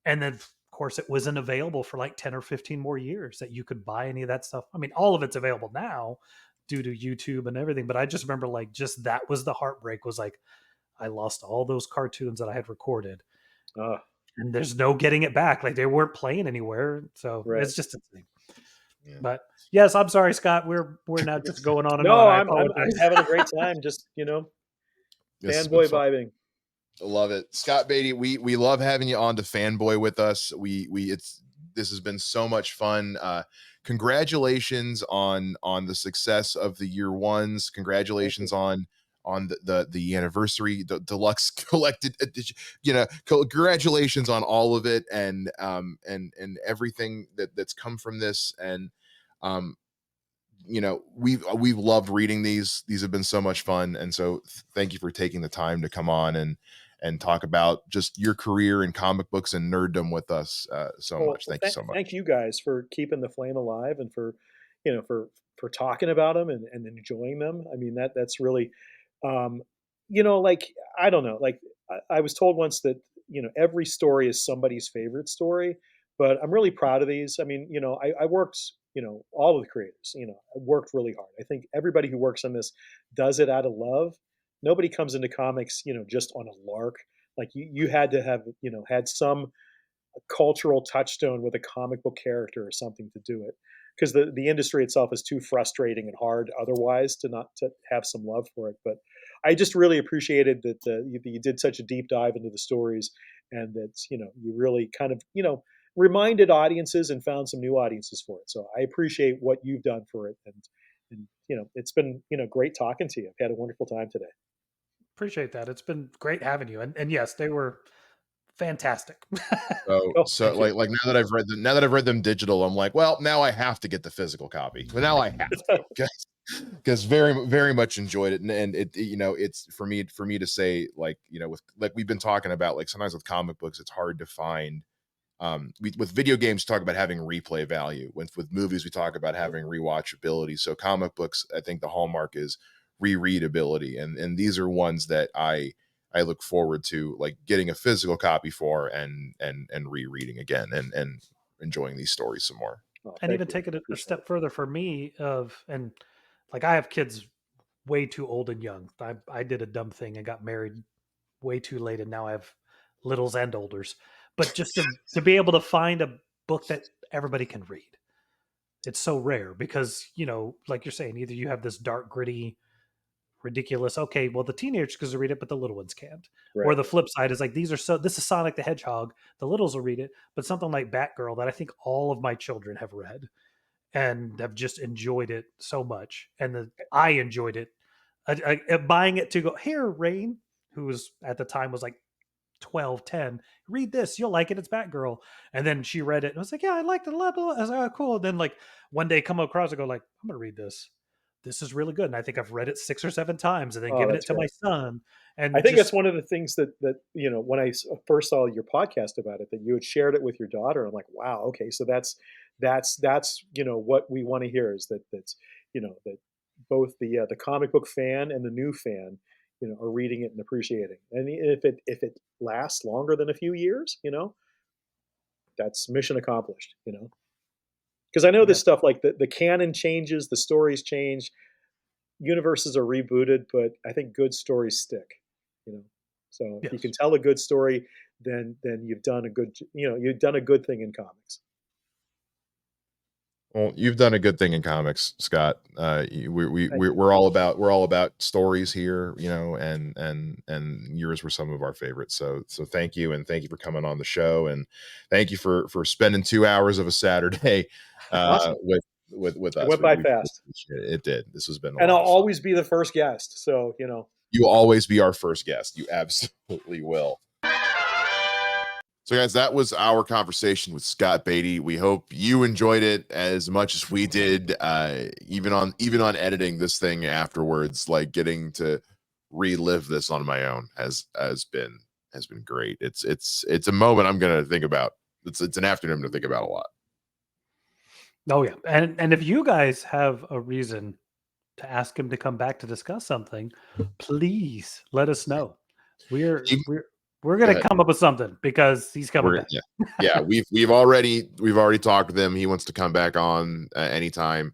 and then course, it wasn't available for like 10 or 15 more years that you could buy any of that stuff. I mean, all of it's available now due to YouTube and everything. But I just remember like just that was the heartbreak, was like, I lost all those cartoons that I had recorded. Uh, And there's no getting it back. Like they weren't playing anywhere. So Right. it's just insane. Yeah. But yes, I'm sorry, Scott. We're now just going on and no, on. I I'm apologize. having a great time. Just, This has been fanboy fun. vibing. I love it. Scott Beatty, we love having you on to Fanboy with us. This has been so much fun. Congratulations on the success of the year ones. Congratulations on the anniversary, the deluxe collected edition. Congratulations on all of it, and everything that's come from this. And we've loved reading these. These have been so much fun, and so thank you for taking the time to come on and talk about just your career in comic books and nerddom with us so much. Thank you so much. Thank you guys for keeping the flame alive, and for for talking about them and enjoying them. I mean, that's really, like, I don't know, like I was told once that every story is somebody's favorite story, but I'm really proud of these. I mean, I worked, all of the creators, I worked really hard. I think everybody who works on this does it out of love. Nobody comes into comics, just on a lark. Like you had to have, had some cultural touchstone with a comic book character or something to do it, because the industry itself is too frustrating and hard otherwise to not to have some love for it. But I just really appreciated that you did such a deep dive into the stories, and that you really kind of reminded audiences and found some new audiences for it. So I appreciate what you've done for it, and it's been great talking to you. I've had a wonderful time today. Appreciate that. It's been great having you. And yes, they were fantastic. So like now that I've read them digital, I'm like, well, now I have to get the physical copy. But now I have to, because very, very much enjoyed it. And it's for me to say, like, with like we've been talking about, like sometimes with comic books, it's hard to find. With video games, talk about having replay value. With movies, we talk about having rewatchability. So comic books, I think the hallmark is rereadability, and these are ones that I look forward to, like getting a physical copy for and rereading again and enjoying these stories some more. And even take it a step further for me, and like I have kids way too old and young. I did a dumb thing and got married way too late, and now I have littles and olders. But just to be able to find a book that everybody can read, it's so rare, because like you're saying, either you have this dark, gritty, ridiculous, okay, well, the teenagers can read it, but the little ones can't. Right. Or the flip side is like, this is Sonic the Hedgehog, the littles will read it, but something like Batgirl that I think all of my children have read and have just enjoyed it so much, and I enjoyed it. Buying it to go, here, Rain, who was at the time was like 12, 10, read this, you'll like it, it's Batgirl. And then she read it and I was like, yeah, I liked it a lot. I was like, oh, cool. And then like one day come across and go like, I'm gonna read this is really good, and I think I've read it 6 or 7 times, and then given it to my son. And I think that's one of the things that when I first saw your podcast about it, that you had shared it with your daughter. I'm like, wow, okay, so that's what we want to hear, is that that both the comic book fan and the new fan are reading it and appreciating. And if it lasts longer than a few years, that's mission accomplished. Because I know this stuff, like the canon changes, the stories change, universes are rebooted, but I think good stories stick. So if you can tell a good story, then you've done a good thing in comics. Well, you've done a good thing in comics, Scott. We're all about stories here, and yours were some of our favorites. So thank you, and thank you for coming on the show, and thank you for spending 2 hours of a Saturday Awesome. with us. It went by fast. It did. This has been, and I'll always be the first guest. So you will always be our first guest. You absolutely will. So guys, that was our conversation with Scott Beatty. We hope you enjoyed it as much as we did. Even on editing this thing afterwards, like getting to relive this on my own has been great. It's a moment I'm gonna think about. It's an afternoon to think about a lot. Oh yeah, and if you guys have a reason to ask him to come back to discuss something, please let us know. We're Go gonna ahead. come up with something because he's coming back. Yeah. We've already talked with him. He wants to come back on anytime.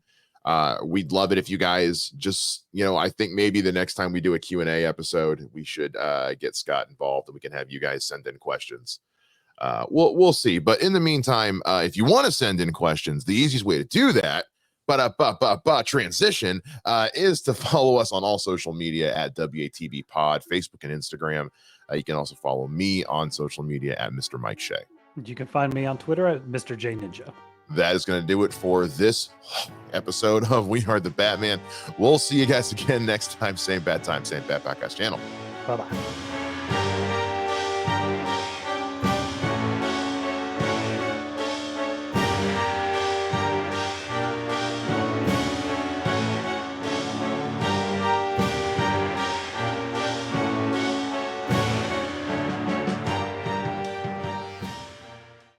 We'd love it if you guys just, I think maybe the next time we do a Q&A episode, we should get Scott involved and we can have you guys send in questions. We'll see. But in the meantime, if you want to send in questions, the easiest way to do that, transition, is to follow us on all social media at WATB Pod, Facebook and Instagram. You can also follow me on social media at Mr. Mike Shea. You can find me on Twitter at Mr. J Ninja. That is going to do it for this episode of We Are the Batman. We'll see you guys again next time. Same bat time, same bat podcast channel. Bye-bye.